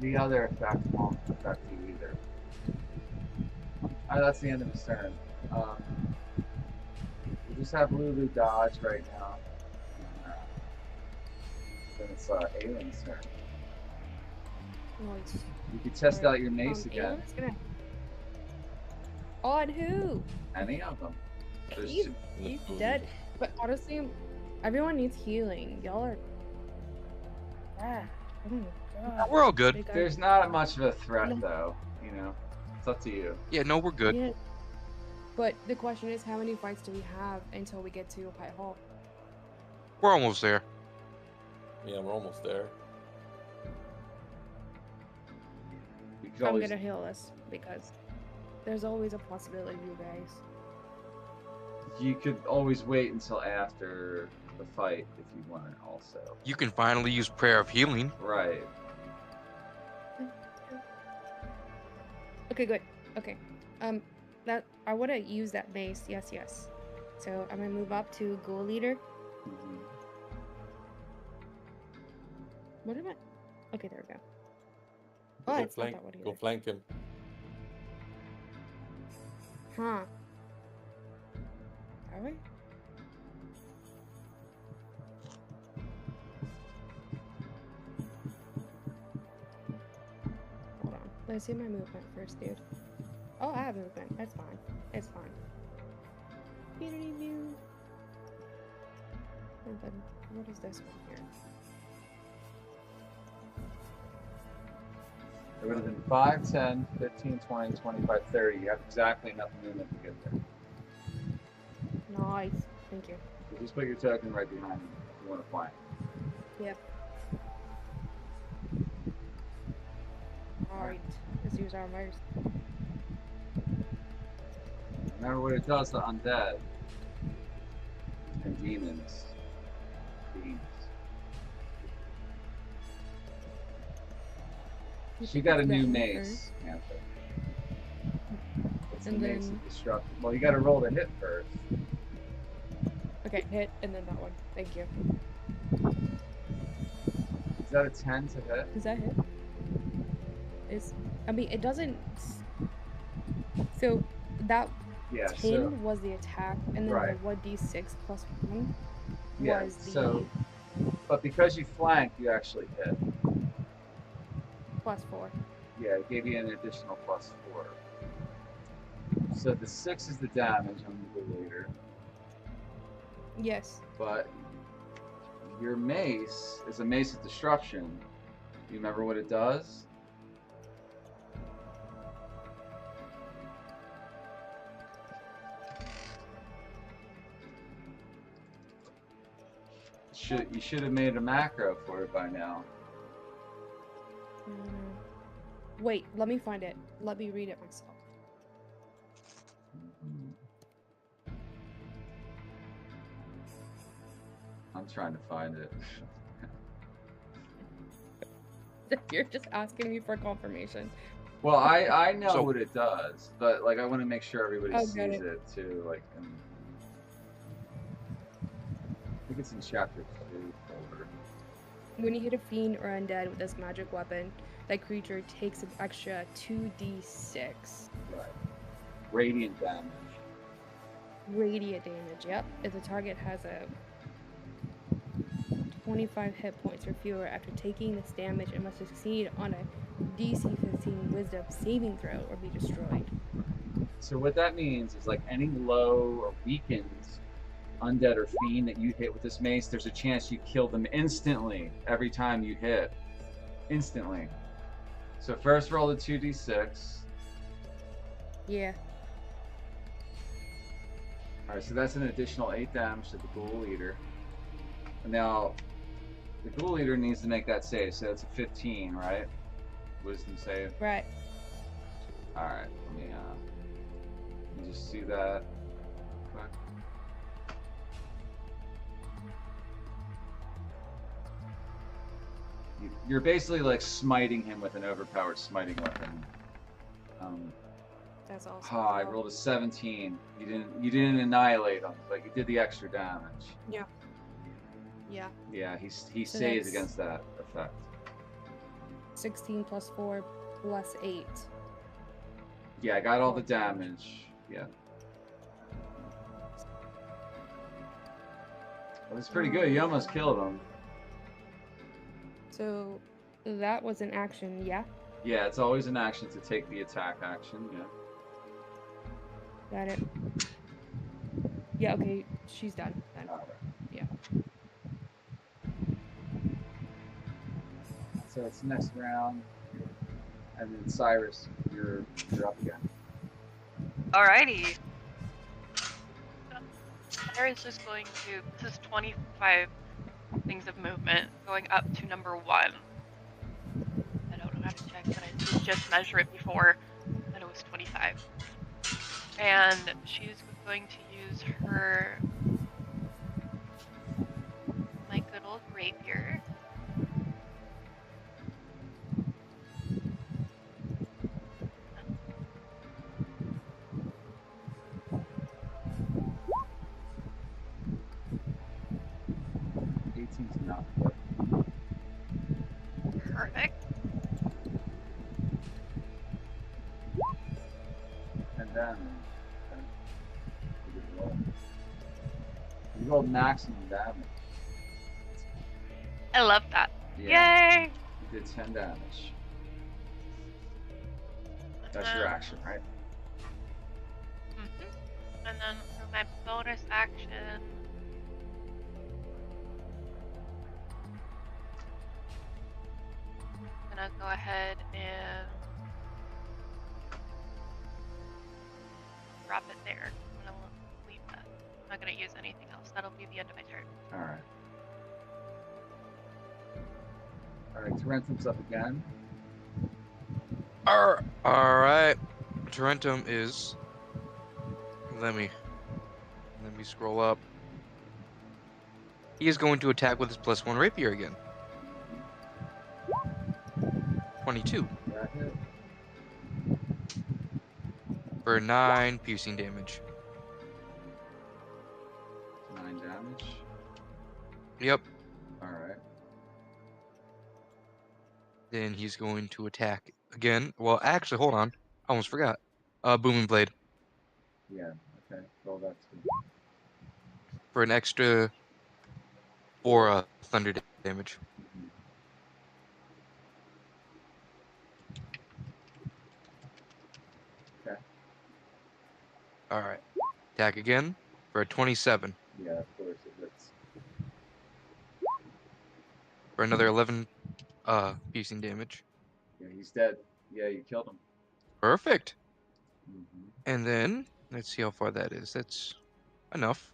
the other effect won't affect you either. Alright, that's the end of his turn. We just have Lulu dodge right now. Then it's Aylin's turn. Nice. You can test out your mace again. Aylin's gonna... On who? Any of them. There's He's, two- he's dead. But honestly, everyone needs healing. Y'all are... Ah, oh my god. We're all good. Big guy. There's not much of a threat, No. though. You know, it's up to you. Yeah, no, we're good. Yeah. But the question is, how many fights do we have until we get to Pie Hall? We're almost there. Yeah, we're almost there. You could I'm always, gonna heal us because there's always a possibility, you guys. you could always wait until after the fight if you want, also. You can finally use Prayer of Healing. Right. Okay, good. Okay. That I want to use that mace. Yes, yes. So I'm gonna move up to goal leader. Mhm. What am I? Okay, there we go. Go Oh, it's not flank. that one Go either. flank him. Huh? Are we? Hold on. Let's see my movement first, dude. Oh, I have movement. That's fine. It's fine. And then, what is this one here? It would have been 5, 10, 15, 20, 25, 30. You have exactly enough movement to get there. Nice. Thank you. So just put your token right behind him if you want to flank. Yep. Alright. Let's use our mirrors. Remember what it does to undead and demons. Fiends. She got a new mace, Panther. It's the And mace then- of destruction. Well, you got to roll the hit first. Okay, hit, and then that one. Thank you. Is that a 10 to hit? Does that hit? I mean, it doesn't. So that Yeah. 10 So was the attack, and then Right. the 1d6 plus 1 yeah. was the So, but because you flanked, you actually hit. plus 4. Yeah, it gave you an additional +4. So the 6 is the damage on the later, Yes. but your mace is a mace of disruption. You remember what it does? You should have made a macro for it by now. Wait, let me find it. Let me read it myself. I'm trying to find it. You're just asking me for confirmation. Well, I know So- what it does, but like I want to make sure everybody Oh, sees got it. it too. Like, think it's in chapter 2 or When you hit a fiend or undead with this magic weapon, that creature takes an extra 2d6 right. Radiant damage. radiant damage. Yep. If the target has a 25 hit points or fewer after taking this damage, it must succeed on a DC 15 Wisdom saving throw or be destroyed. So what that means is like any low or weakened undead or fiend that you hit with this mace, there's a chance you kill them instantly every time you hit. Instantly. So first roll the 2d6. Yeah. Alright, so that's an additional 8 damage to the Ghoul Eater. And now, the Ghoul Eater needs to make that save, so it's a 15, right? Wisdom save. Right. Alright, let me just do that quick. You're basically like smiting him with an overpowered smiting weapon. That's also. I rolled a 17. You didn't annihilate him, but you did the extra damage. Yeah. Yeah. Yeah, he So saves that's- against that effect. 16 plus 4 plus 8. Yeah, I got all the damage. Yeah. Well, that's pretty good. You almost killed him. So that was an action, yeah? Yeah, it's always an action to take the attack action. Yeah. Got it. Yeah, okay, she's done then. All right. Yeah. So it's next round, and then Cyrus, you're up again. Alrighty. Cyrus is going to. This is 25 things of movement, going up to number 1. I don't know how to check, but I did just measure it before, and it was 25. And she's going to use her my good old rapier. Enough. Perfect. And then you rolled maximum damage. I love that. Yeah. Yay! You did 10 damage. That's your action, right? Mm-hmm. And then for my bonus action, I'm gonna go ahead and drop it there. I'm gonna leave that. I'm not gonna use anything else. That'll be the end of my turn. Alright. Alright, Tarentum's up again. Alright. Tarentum is. Let me scroll up. He is going to attack with his +1 rapier again. 22 That hit. for 9 piercing damage. 9 damage. Yep. Alright. Then he's going to attack again. Well, actually, hold on. I almost forgot. Booming Blade Yeah, okay. Roll that too. for an extra 4 thunder damage. Mhm. Okay. Alright. Attack again for a 27 Yeah, of course it hits. for another 11 piercing damage. Yeah, he's dead. Yeah, you killed him. Perfect. Mm-hmm. And then, let's see how far that is. That's enough.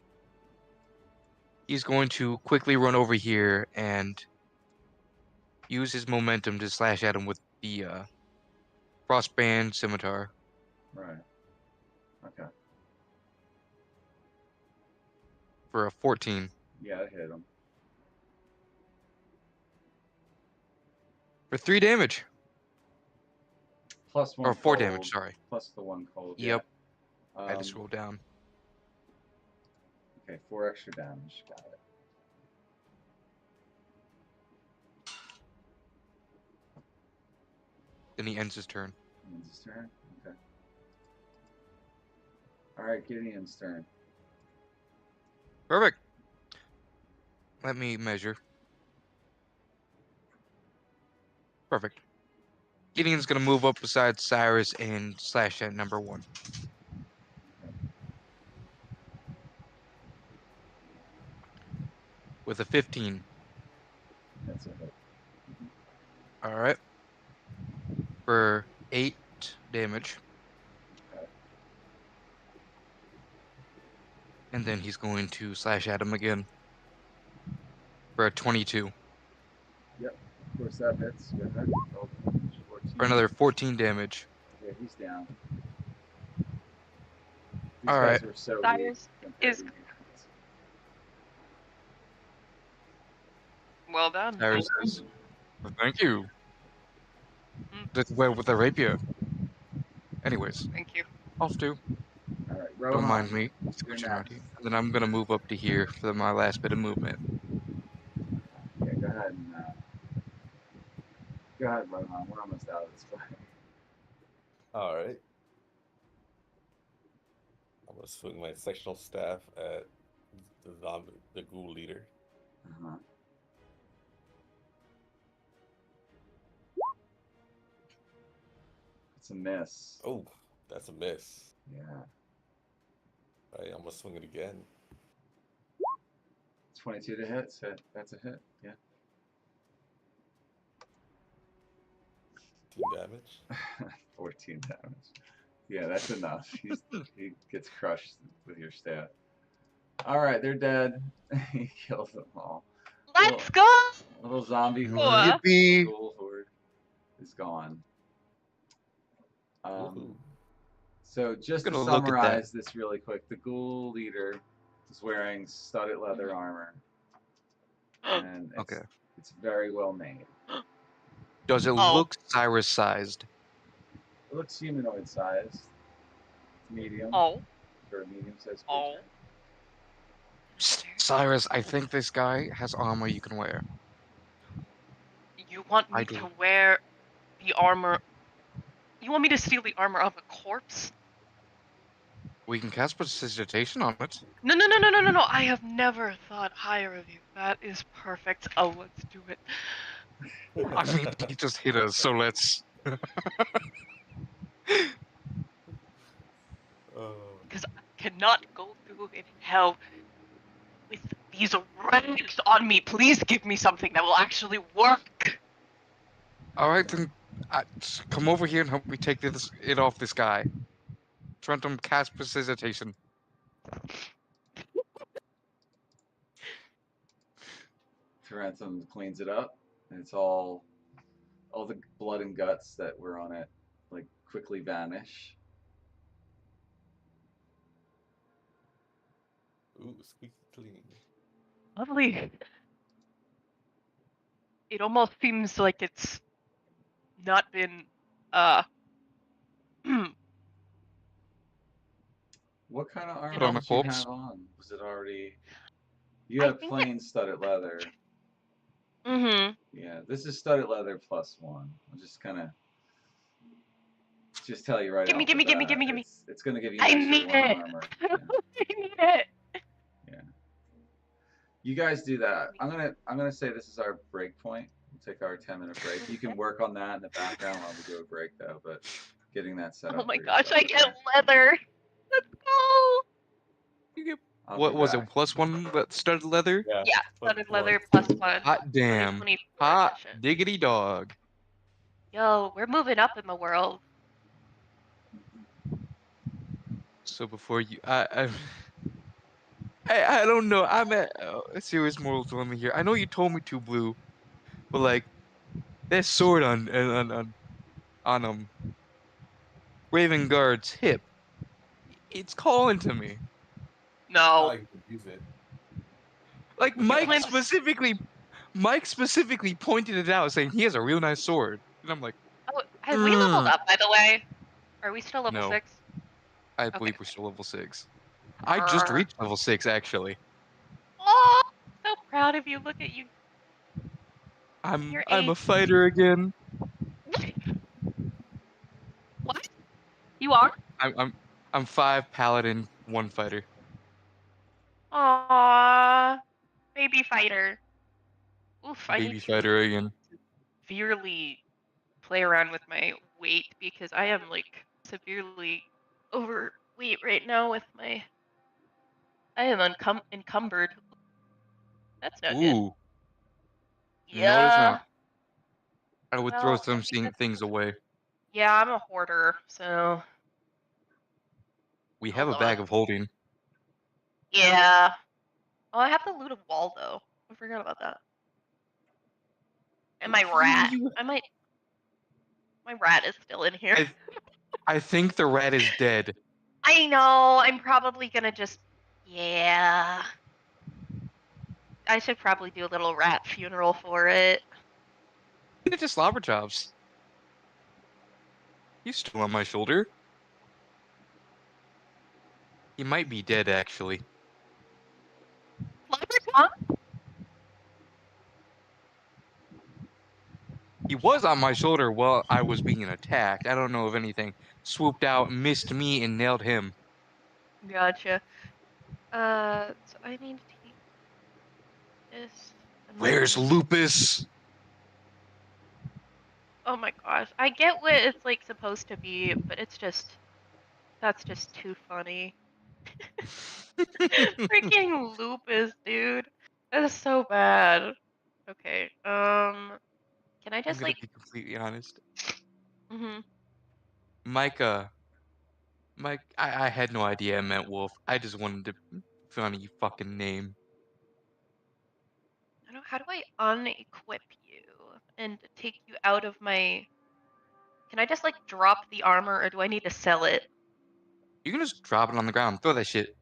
He's going to quickly run over here and use his momentum to slash at him with the Frostband Scimitar. Right. Okay. For a 14. Yeah, it hit him. For 3 damage. Plus 1 Or 4 cold, damage, sorry. Plus the 1 cold. Yep. Yeah. I just rolled down. Okay, 4 extra damage. Got it. Then he ends his turn. Ends his turn. Okay. All right, Gideon's turn. Perfect. Let me measure. Perfect. Gideon's gonna move up beside Cyrus and slash at number 1. With a 15. That's a hit. All right. For 8 damage. Okay. And then he's going to slash at him again. For a 22. Yep. Of course that hits. Go ahead. Roll damage. 14. For another 14 damage. Yeah, he's down. These All guys right. were so weak Cyrus compared is to me. well done. Cyrus says, "Thank you." Mm. With the rapier. Anyways, Thank you. off to. All right, Don't Rohan, mind me you're switching around here. next. And then I'm gonna move up to here for my last bit of movement. Yeah, go ahead and go ahead, Rohan. We're almost out of this fight. All right. I'm gonna swing my sectional staff at the ghoul leader. Uh-huh. It's a miss. Oh, that's a miss. Yeah. All right, I'm gonna swing it again. 22 to hit, so that's a hit. Yeah. 2 damage. 14 damage. Yeah, that's enough. He gets crushed with your staff. All right, they're dead. He kills them all. Let's go! Little zombie horde, Cool. Yippee! ghoul horde is gone. Woohoo. So just to Gonna look at that. summarize this really quick, the ghoul leader is wearing studded leather armor, and Okay. it's very well made. Does it Oh. look Cyrus sized? It looks humanoid sized. It's medium. Oh. For a medium sized Oh. creature. Cyrus, I think this guy has armor you can wear. You want I me do. to wear the armor? You want me to steal the armor of a corpse? We can cast precipitation on it. No, no, no, no, no, no, no. I have never thought higher of you. That is perfect. Oh, let's do it. I mean, he just hit us, so let's. Because I cannot go through in hell with these relics on me. Please give me something that will actually work. All right, then come over here and help me take it off this guy. Trentum, cast precipitation. Tarantum cleans it up, and it's all the blood and guts that were on it, like quickly vanish. Ooh, squeaky clean. Lovely. It almost seems like it's not been What kind of armor Put on a did you corpse? have on? Was it already? You I have think plain studded leather. Mm-hmm. Yeah, this is studded leather plus 1. I'll just kind of tell you right Gimme, off the gimme, gimme, bat, gimme, gimme. It's going to give you I an extra need 1 it. armor. I Yeah. need it. You guys do that. I'm gonna say this is our break point. We'll take our 10-minute break. You can work on that in the background while we do a break, though. But getting that set up. Oh my for gosh, I yourself, get okay? leather. Let's go. You get I'll what be was back. it? +1 that studded leather? Yeah. Yeah, studded leather plus 1. Hot damn. 2024 Hot edition. diggity dog. Yo, we're moving up in the world. So before you, I don't know. I'm at a serious moral dilemma here. I know you told me to, Blue, but like that sword on Raven Guard's hip, it's calling to me. No. I could use it. Like We can Clint- Mike specifically pointed it out, saying he has a real nice sword, and I'm like, Oh, have we leveled up, by the way? Are we still level No. 6? I Okay. believe we're still level 6. I just Arr. reached level 6 actually. Oh, so proud of you. Look at you. I'm You're a 8. fighter again. You are? I'm 5 paladin, 1 fighter. Aww. Baby fighter. Oof, I Baby need to fighter again. severely play around with my weight because I am like severely overweight right now with my. I am encumbered. That's not good. Ooh, no, it is Yeah. not. I would throw Well, I some think that's. things away. Yeah, I'm a hoarder, so. We have Hold a on. bag of holding. Yeah. Oh, I have the looted wall though. I forgot about that. And my rat. My rat is still in here. I think the rat is dead. I know. I'm probably gonna just. Yeah. I should probably do a little rat funeral for it. It's just slobber chops. He's still on my shoulder. He might be dead, actually. Huh? He was on my shoulder while I was being attacked. I don't know if anything swooped out, missed me, and nailed him. Gotcha. So I need to take this. And Where's then... Lupus? Oh my gosh. I get what it's like supposed to be, but it's just. That's just too funny. Freaking lupus, dude. That is so bad. Okay. Can I I'm just gonna like? be completely honest. Mhm. Micah. I had no idea it meant wolf. I just wanted to funny fucking name. I don't. How do I unequip you and take you out of my? Can I just like drop the armor, or do I need to sell it? You can just drop it on the ground. Throw that shit.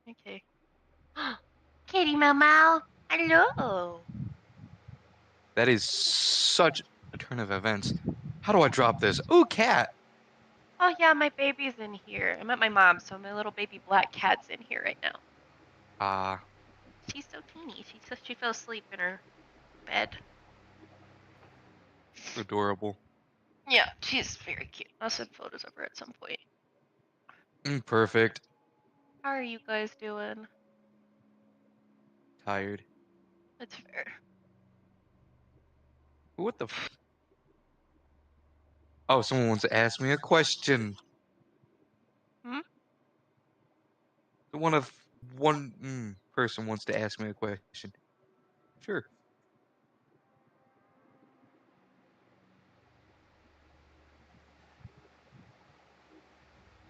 Okay. Kitty Mau Mau. Hello. That is such a turn of events. How do I drop this? Ooh, cat. Oh yeah, my baby's in here. I'm at my mom's, so my little baby black cat's in here right now. Ah, She's so teeny. She fell asleep in her bed. adorable. Yeah, she's very cute. I'll send photos of her at some point. Perfect. How are you guys doing? Tired. That's fair. What the Oh, someone wants to ask me a question. Hmm? One person wants to ask me a question. Sure.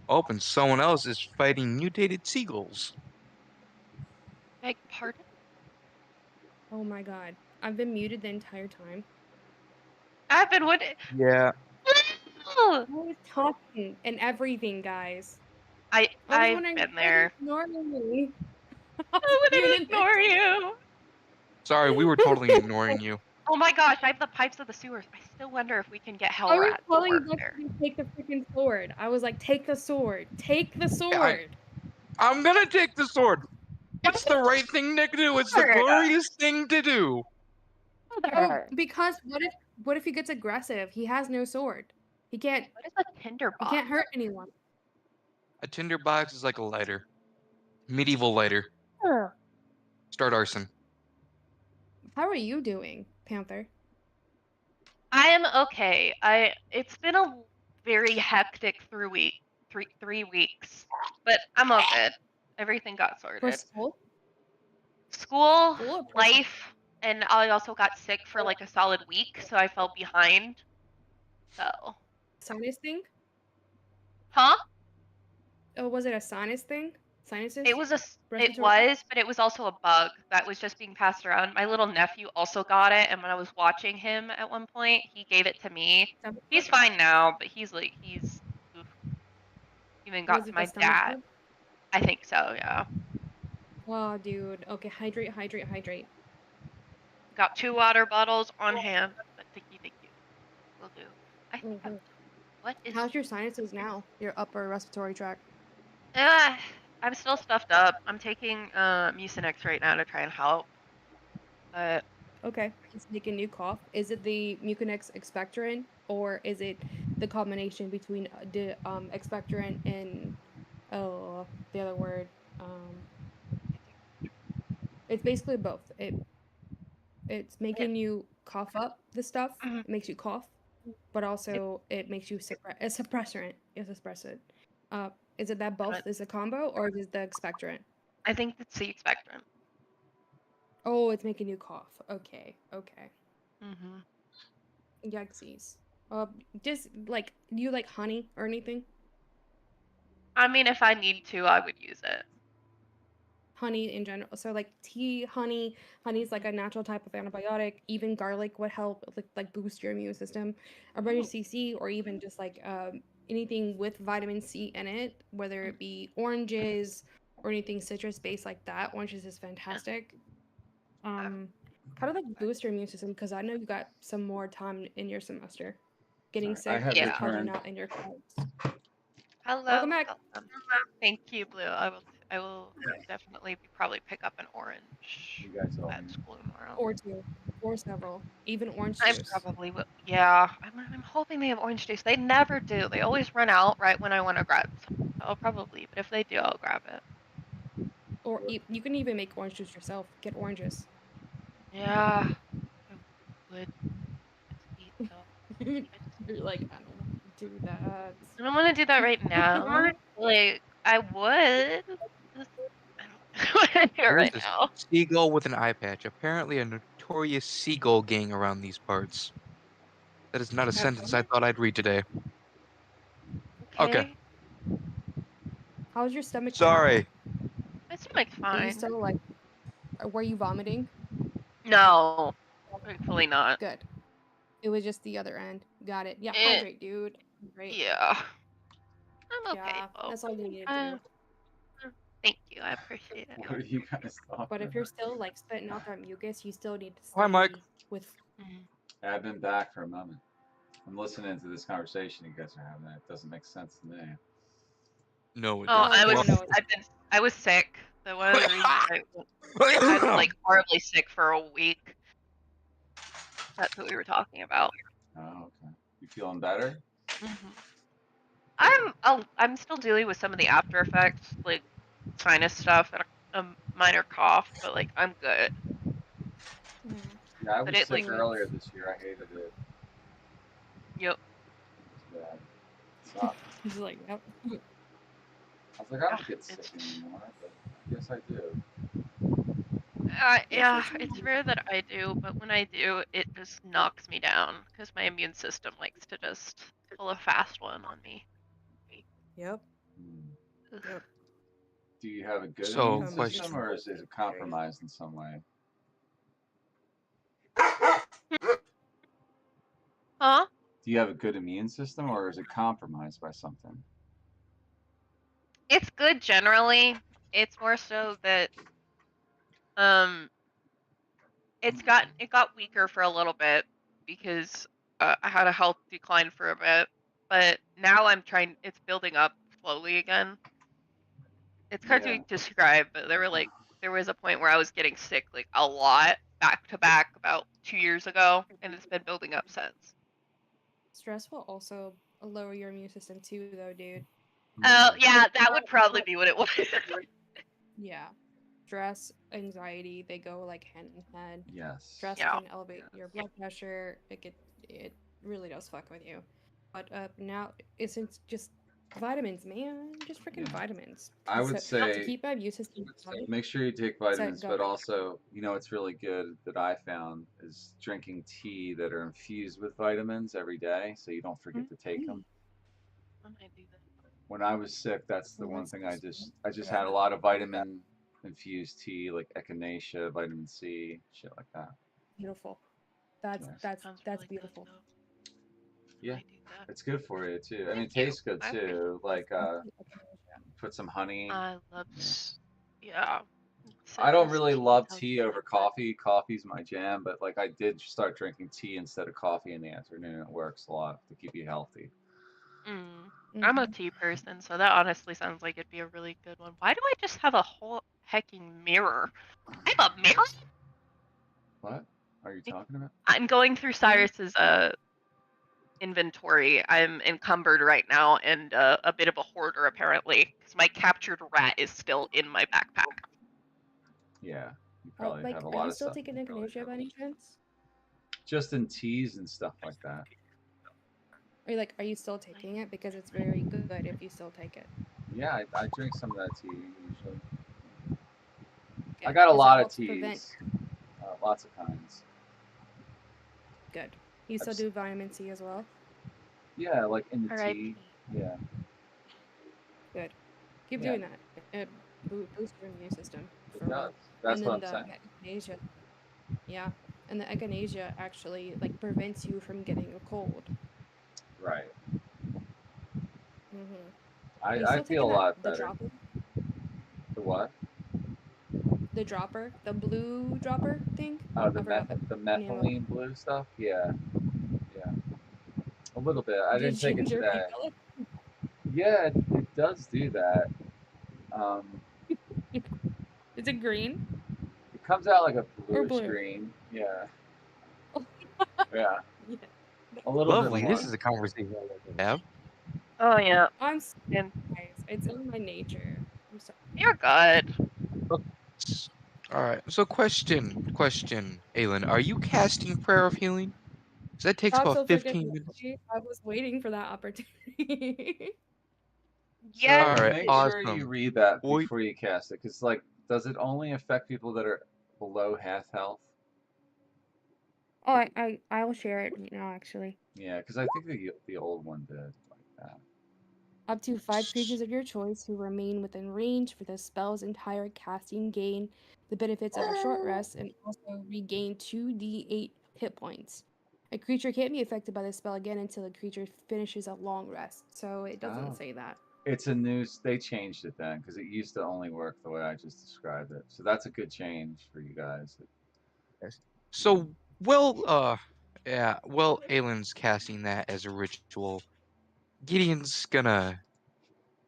Oh, and someone else is fighting mutated seagulls. Beg pardon? Oh my god. I've been muted the entire time. I've been what? Yeah. I was talking and everything, guys. I was I've wondering been why there. you're ignoring me. I was I wouldn't muted the ignore you. Sorry, we were totally ignoring you. Oh my gosh, I have the pipes of the sewers. I still wonder if we can get hell I was rats to telling work Buck there. to take the freaking sword. I was like, take the sword. Take the sword. I'm gonna take the sword. It's the right thing to do. It's the glorious thing to do. Oh, because what if he gets aggressive? He has no sword. He can't What is a tinderbox? hurt anyone. A tinderbox is like a lighter. Medieval lighter. Start arson. How are you doing, Panther? I am okay. It's been a very hectic 3 weeks, but I'm all good. Everything got For sorted. school? School, School or personal? life, and I also got sick for like a solid week, so I fell behind. So. Sinus thing? Huh? Oh, was it a sinus thing? Sinuses? It was Respiratory? but it was also a bug that was just being passed around. My little nephew also got it, and when I was watching him at one point, he gave it to me. Stomach He's bug? fine now, but he's oof. Even got Was to it my the stomach dad. bug? I think so, yeah. Oh, dude. Okay, hydrate, hydrate, hydrate. Got 2 water bottles on hand, but thank you. Will do. I think what is How's your sinuses now? Your upper respiratory tract. I'm still stuffed up. I'm taking Mucinex right now to try and help. But Okay. It's making you cough. Is it the Mucinex expectorant or is it the combination between the expectorant and the other word. It's basically both. It's making you cough up the stuff. Mhm. It makes you cough, but also it makes you a suppressant. It's a suppressant. Is it that both is a combo or is it the expectorant? I think it's the expectorant. Oh, it's making you cough. Okay. Mm-hmm. Yikesies. Just like, do you like honey or anything? I mean, if I need to, I would use it. Honey in general. So like tea, honey. Honey is like a natural type of antibiotic. Even garlic would help like boost your immune system. Emergency C, or even just like anything with vitamin C in it, whether it be oranges or anything citrus based like that. Oranges is fantastic. Kind of like boost your immune system because I know you got some more time in your semester. Getting Sorry, I sick have is Yeah. probably returned. not in your cards. Hello. Welcome back. Thank you, Blue. I will definitely probably pick up an orange You guys all at mean. school tomorrow. Or two. Or several. Even orange I juice. probably will. Yeah, I'm hoping they have orange juice. They never do. They always run out right when I want to grab some. I'll probably, but if they do, I'll grab it. Or you can even make orange juice yourself. Get oranges. Yeah, I would eat though. You're like, I don't want to do that. I don't want to do that right now. Like, I would. Just, I don't want to do it There was right this now. seagull with an eye patch. Apparently a notorious seagull gang around these parts. That is not a sentence I thought I'd read today. Okay. How's your stomach Sorry. My stomach's now? Are you fine. still like, were you vomiting? No, thankfully not. Good. It was just the other end. Got it. Yeah, Eh, hydrate, dude. Great. yeah. I'm okay, Yeah, though. that's all you need to do. Thank you. I appreciate it. What are you guys talking But if about? you're still like spitting out that mucus, you still need to Hi, Mike. stay with. I've been back for a moment. I'm listening to this conversation you guys are having. It doesn't make sense to me. No, it Oh, doesn't. I was sick. So one of the reasons I was like horribly sick for a week. That's what we were talking about. Oh, okay. You feeling better? I'm still dealing with some of the after effects, like sinus stuff and a minor cough, but like I'm good. Yeah, I But was it sick like earlier this year. I hated it. yep. It was bad. It sucked. He's like, yep. I was like, I don't Ugh, get sick it's anymore, but I guess I do. yeah, it's rare that I do, but when I do, it just knocks me down because my immune system likes to just pull a fast one on me. Yep. Hmm. Yep. Do you have a good So, immune question. system, or is it compromised in some way? Huh? Do you have a good immune system, or is it compromised by something? It's good generally. It's more so that it got weaker for a little bit because I had a health decline for a bit, but now it's building up slowly again. It's hard to describe, but there was a point where I was getting sick like a lot back to back about 2 years ago, and it's been building up since. Stress will also lower your immune system too, though, dude. Oh yeah, that would probably be what it was. Yeah. Stress, anxiety, they go like hand in hand. Yes. Stress Yeah. can elevate your blood pressure. It really does fuck with you. But now it's just vitamins, man. Just freaking vitamins. I would to say keep my immune system healthy. make sure you take vitamins, go. but also, you know, what's really good that I found is drinking tea that are infused with vitamins every day, so you don't forget to take them. I might do that. When I was sick, that's the one thing I just Yeah. had a lot of vitamin infused tea, like echinacea, vitamin C, shit like that. Beautiful. That's Sounds that's really beautiful. Good, though. Yeah, I do that. it's good for you too. I mean, it Thank you. tastes good I appreciate too. Like put some honey. I love yeah. I don't Citrus really tea love sounds tea really over good. coffee. Coffee's my jam, but like I did start drinking tea instead of coffee in the afternoon. It works a lot to keep you healthy. I'm a tea person, so that honestly sounds like it'd be a really good one. Why do I just have a whole hecking mirror? I have a mirror? What are you talking about? I'm going through Cyrus's inventory. I'm encumbered right now and a bit of a hoarder apparently, because my captured rat is still in my backpack. Yeah, you probably Like, have a are lot you of still stuff. taking echinacea by any chance? Just in teas and stuff like that. Or like, are you still taking it? Because it's very good if you still take it. Yeah, I drink some of that tea usually. I Good, got a 'cause it lot of helps prevent. teas, lots of kinds. Good. You still I've do vitamin C as well? Yeah, like in the R.I.P. tea. Yeah. Good. Keep Yeah, doing that. It boosts your immune system it for does. real. That's And what then I'm saying. the echinacea, yeah. And the echinacea actually like prevents you from getting a cold. Right. Mm-hmm. I, Are you I still feel a taking that lot the better. dropper? The what? The dropper? The blue dropper thing? Oh, I forgot the the name of methylene blue stuff? Yeah. Yeah. A little bit. I it. Did didn't it take it change your hair today. color? Yeah, it does do that. Is it green It comes out like a or bluish blue? green. Yeah. Oh, Yeah. yeah. A little bit Lovely. This more. is a conversation I like to have. Oh yeah, I'm sorry, and guys. It's in my nature. I'm sorry. you're good. All right. So question, Aelin, are you casting Prayer of Healing? 'Cause that takes Not about so freaking 15 minutes. lucky. I was waiting for that opportunity. Yeah. So All right, make sure you awesome. read that Boy, before you cast it, because like, does it only affect people that are below half health? Oh, I will share it right now, actually. Yeah, because I think the old one did like that. Up to 5 creatures of your choice who remain within range for the spell's entire casting gain the benefits of a short rest and also regain 2d8 hit points. A creature can't be affected by the spell again until the creature finishes a long rest. So it doesn't Oh. say that. It's a new. They changed it then because it used to only work the way I just described it. So that's a good change for you guys. yes. So well, Aelin's casting that as a ritual. Gideon's gonna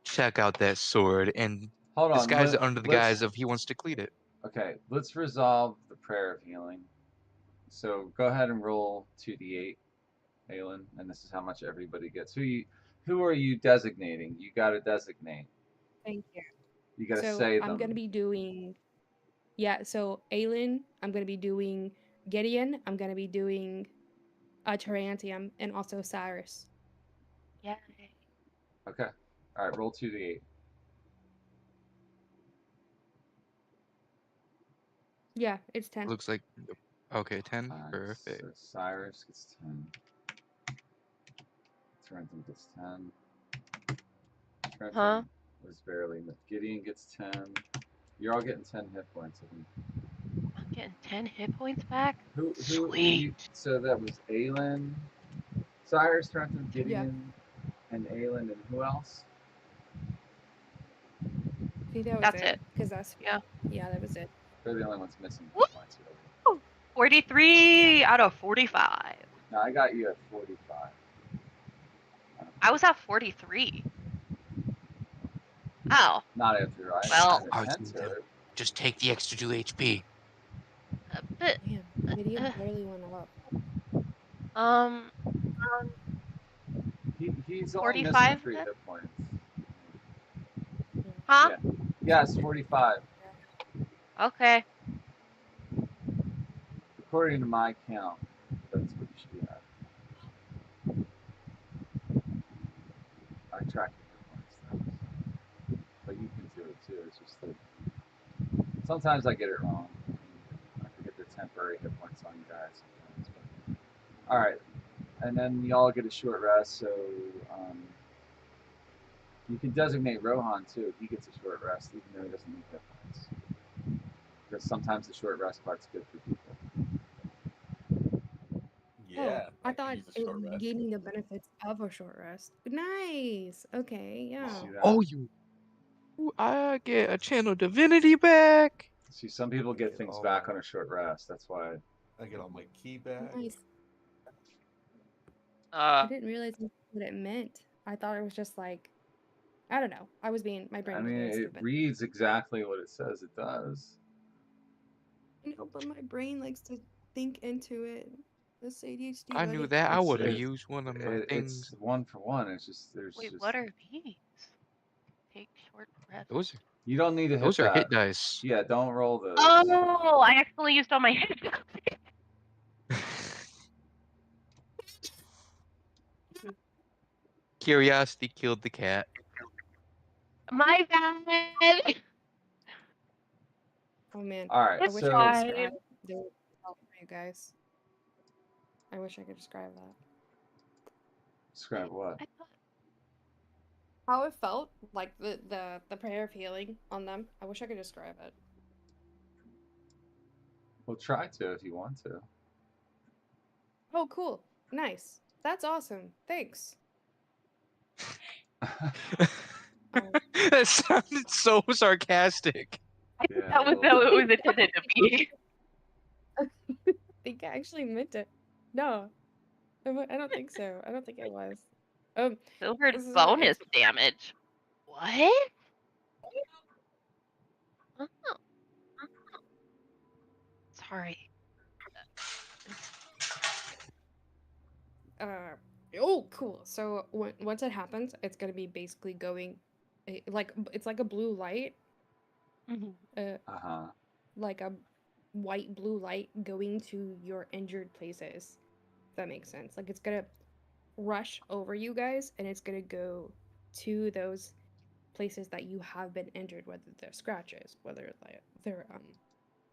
check out that sword and Hold on. disguise it under the Let's. guise of he wants to clean it. Okay. Let's resolve the prayer of healing. So go ahead and roll 2d8, Aelin, and this is how much everybody gets. Who are you designating? You got to designate. Thank you. You got to So say I'm them. gonna be doing, yeah. So Aelin, I'm gonna be doing Gideon. I'm gonna be doing Tarantium and also Cyrus. Yeah. Okay. All right. Roll 2d8. Yeah, it's 10. Looks like okay, 10. All right. Perfect. So Cyrus gets 10. Trenton gets 10. Trenton Huh? was barely. Gideon gets 10. You're all getting 10 hit points. I'm getting 10 hit points back. Who Sweet. so that was Aelin, Cyrus, Trenton, Yeah. Gideon, and Aelin, and who else? I think that was That's it. it. Because that's, Yeah. yeah, that was it. They're the only ones missing Woo! hit points here. 43 out of 45. Now I got you at 45. I was at 43. Oh, Not after I well, I was entered. thinking, just take the extra 2 HP. but, Man, Gideon barely went up. um, He's only missing 45 3 then? hit points. Huh? Yeah. Yes, 45. Okay. According to my count, that's what you should be at. I track your hit points though. But you can do it too. It's just that sometimes I get it wrong. I forget the temporary hit points on you guys sometimes. But, all right, and then y'all get a short rest. So you can designate Rohan too. He gets a short rest even though he doesn't need hit points. Because sometimes the short rest part's good for people. Yeah, Oh, I I could thought use a it short rest. gaining the benefits of a short rest. Nice. Okay, You yeah. see that? Oh, Ooh, I get a channel divinity back. See, some people get things all back my- on a short rest. That's why. I get all my key back. Nice. I Uh, didn't realize what it meant. I thought it was just like, I don't know. My brain I was mean, being it stupid. reads exactly what it says it does. I know, but my brain likes to think into it. This ADHD, I knew buddy. that. I It's would have it's used one of my it's things. 1 for 1. It's just there's Wait, just what are these? Take short rest. Those you don't need to hit those are that. hit dice. Yeah, don't roll those. Oh, I actually used all my hit dice. Curiosity killed the cat. My bad. Oh man, All right, I It's wish I could so describe the help for you guys. I wish I could describe that. describe what? I thought How it felt, like the prayer of healing on them. I wish I could describe it. Well, try to if you want to. Oh, cool. Nice. That's awesome. Thanks. That sounded so sarcastic. I think Yeah, that was well- how it was intended to be. I think I actually meant it. No, I don't think so. I don't think it was. Silvered This is bonus damage. What? Oh. Sorry. Oh, cool. So once it happens, it's gonna be basically going, like it's like a blue light, Uh-huh. like a white blue light going to your injured places. If that makes sense. Like it's gonna rush over you guys, and it's gonna go to those places that you have been injured, whether they're scratches, whether they're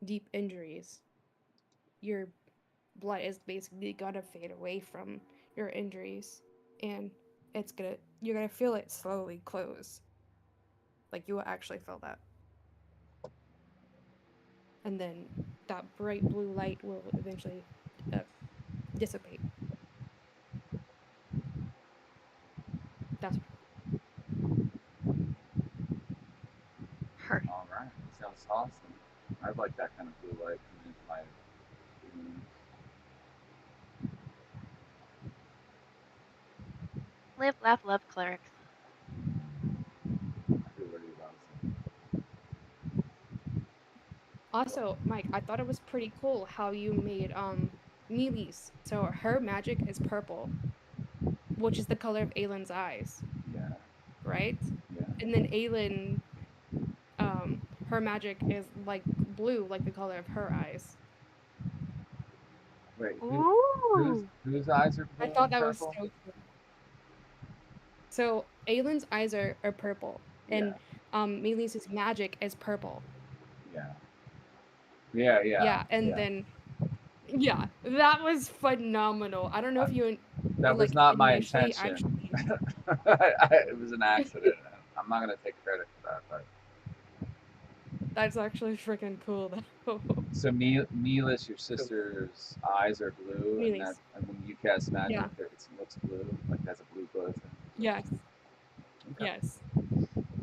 deep injuries. Your blood is basically gonna fade away from your injuries, and you're gonna feel it slowly close. Like you will actually feel that. And then that bright blue light will eventually dissipate. That's Perfect. All right. Sounds awesome. I'd like that kind of blue light coming into my room. Live, laugh, love clerics. Everybody loves it. also, Mike, I thought it was pretty cool how you made Mealy's. So her magic is purple, which is the color of Aylin's eyes, Yeah. right? Yeah. And then Aylin, her magic is like blue, like the color of her eyes. Wait. Ooh. Whose eyes are blue I thought and that was purple? so cool. So Aylin's eyes are purple, and Melis's magic is purple. Yeah. Yeah. Yeah. Yeah, and then that was phenomenal. I don't know if you That was like not my initially intention. actually It was an accident. I'm not gonna take credit for that, but that's actually freaking cool though. so Neelis, your sister's eyes are blue, and Mealy's. when you cast magic, Yeah. it looks blue, like has a blue glow to it. Yes. Okay. Yes.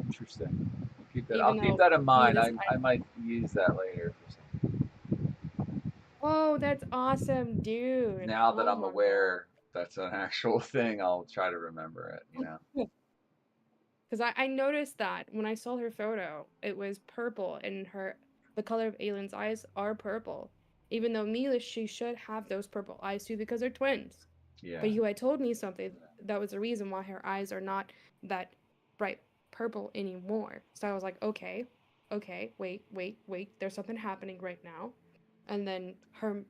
Interesting. Even I'll keep though that in mind. Neelis I might use that later for something. Oh, that's awesome, dude. Now that Oh I'm my aware that's an actual thing, I'll try to remember it. You know. Because I noticed that when I saw her photo, it was purple, and the color of Aylin's eyes are purple. Even though Mila, she should have those purple eyes too because they're twins. Yeah. But you had told me something that was the reason why her eyes are not that bright purple anymore. So I was like, okay, wait, there's something happening right now. And then her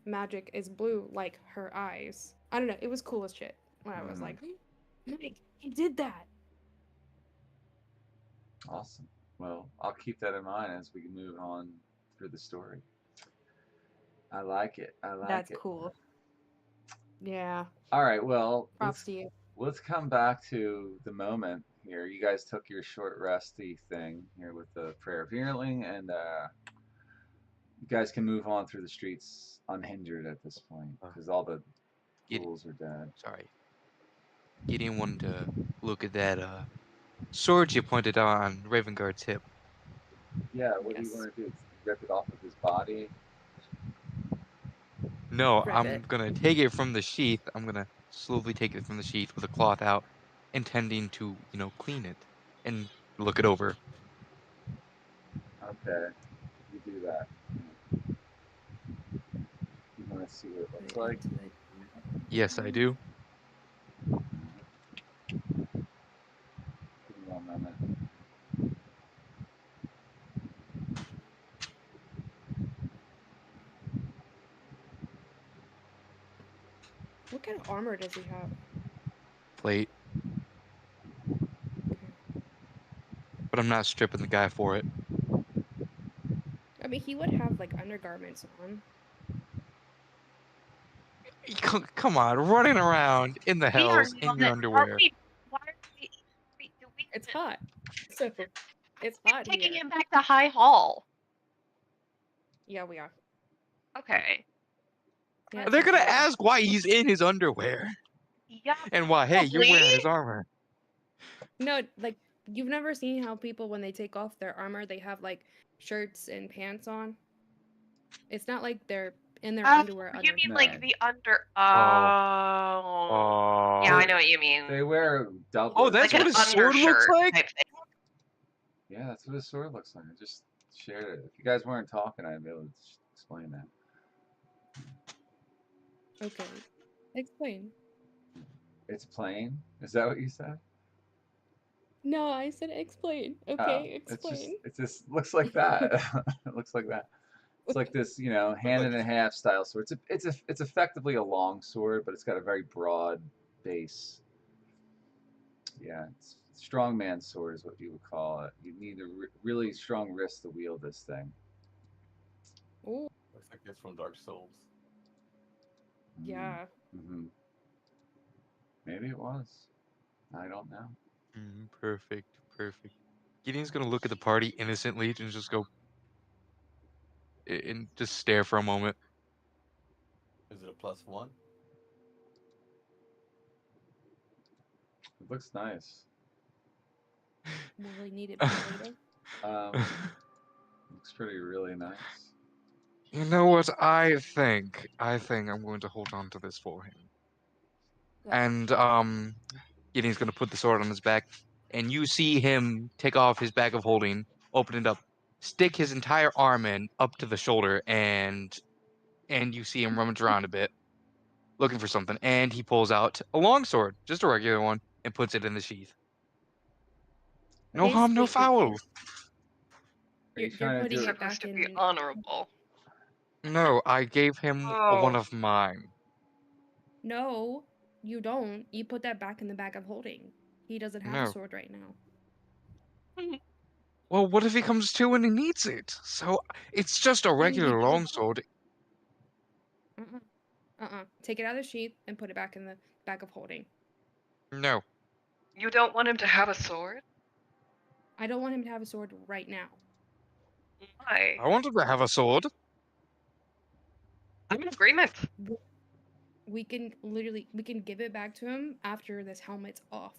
magic is blue like her eyes. I don't know, it was cool as shit. When I was like, Mike, he did that. Awesome. Well, I'll keep that in mind as we move on through the story. I like it. That's cool. Yeah. All right. Well, Props to you. let's come back to the moment here. You guys took your short resty thing here with the prayer of healing, and you guys can move on through the streets unhindered at this point because all the ghouls are dead. Sorry. Gideon wanted to look at that sword you pointed out on Ravenguard's hip. Yeah. What do you Yes. want to do? Rip it off of his body? No, Rip I'm it. gonna take it from the sheath. I'm gonna slowly take it from the sheath with a cloth out, intending to, clean it and look it over. Okay. You do that. You want to see what it looks Put it like. into the- Yes, I do. Give me 1 minute. What kind of armor does he have? Plate, Okay. but I'm not stripping the guy for it. I mean, he would have like undergarments on. Come on, running around in the We are hells in not. your Are underwear. we? Why are we? Do we? It's hot. So it's We're hot taking here. him back to High Hall. Yeah, we are. Okay. Yeah, They're it's gonna hot. ask why he's in his underwear Yeah. and why, hey, you're wearing his armor. No, like you've never seen how people when they take off their armor, they have like shirts and pants on. It's not like they're in their underwear. You mean No. like the under? Oh. Oh. Yeah, I know what you mean. They wear doublets. Oh, that's Like what an his sword looks undershirt like? type thing. Yeah, that's what his sword looks like. I just shared it. If you guys weren't talking, I'd be able to explain that. Okay, explain. It's plain. Is that what you said? No, I said explain. Oh, Okay, explain. It just looks like that. It looks like that. It's like this, you know, hand and a half style sword. It's effectively a long sword, but it's got a very broad base. Yeah, it's strongman sword is what you would call it. You need a really strong wrist to wield this thing. Oh, Looks like it's from Dark Souls. yeah. Mm-hmm. Maybe it was. I don't know. Perfect, perfect. Gideon's gonna look at the party innocently and just go and just stare for a moment. Is it a +1? It looks nice. Will we need it back later? Looks really nice. You know what I think? I think I'm going to hold on to this for him. Good. And Gideon's gonna put the sword on his back, and you see him take off his bag of holding, open it up, stick his entire arm in up to the shoulder, and you see him rummage around a bit, looking for something, and he pulls out a long sword, just a regular one, and puts it in the sheath. No Wait, harm, no wait, foul. Are you You're trying to putting do It's it? it back supposed to be in. honorable. No, I gave him one Oh. of mine. No, you don't. You put that back in the bag of holding. He doesn't have a No. sword right now. Well, what if he comes to and he needs it? So it's just a Then he regular doesn't have longsword. Take it out of the sheath and put it back in the bag of holding. No. You don't want him to have a sword? I don't want him to have a sword right now. Why? I want him to have a sword. I'm in agreement. We can give it back to him after this helmet's off.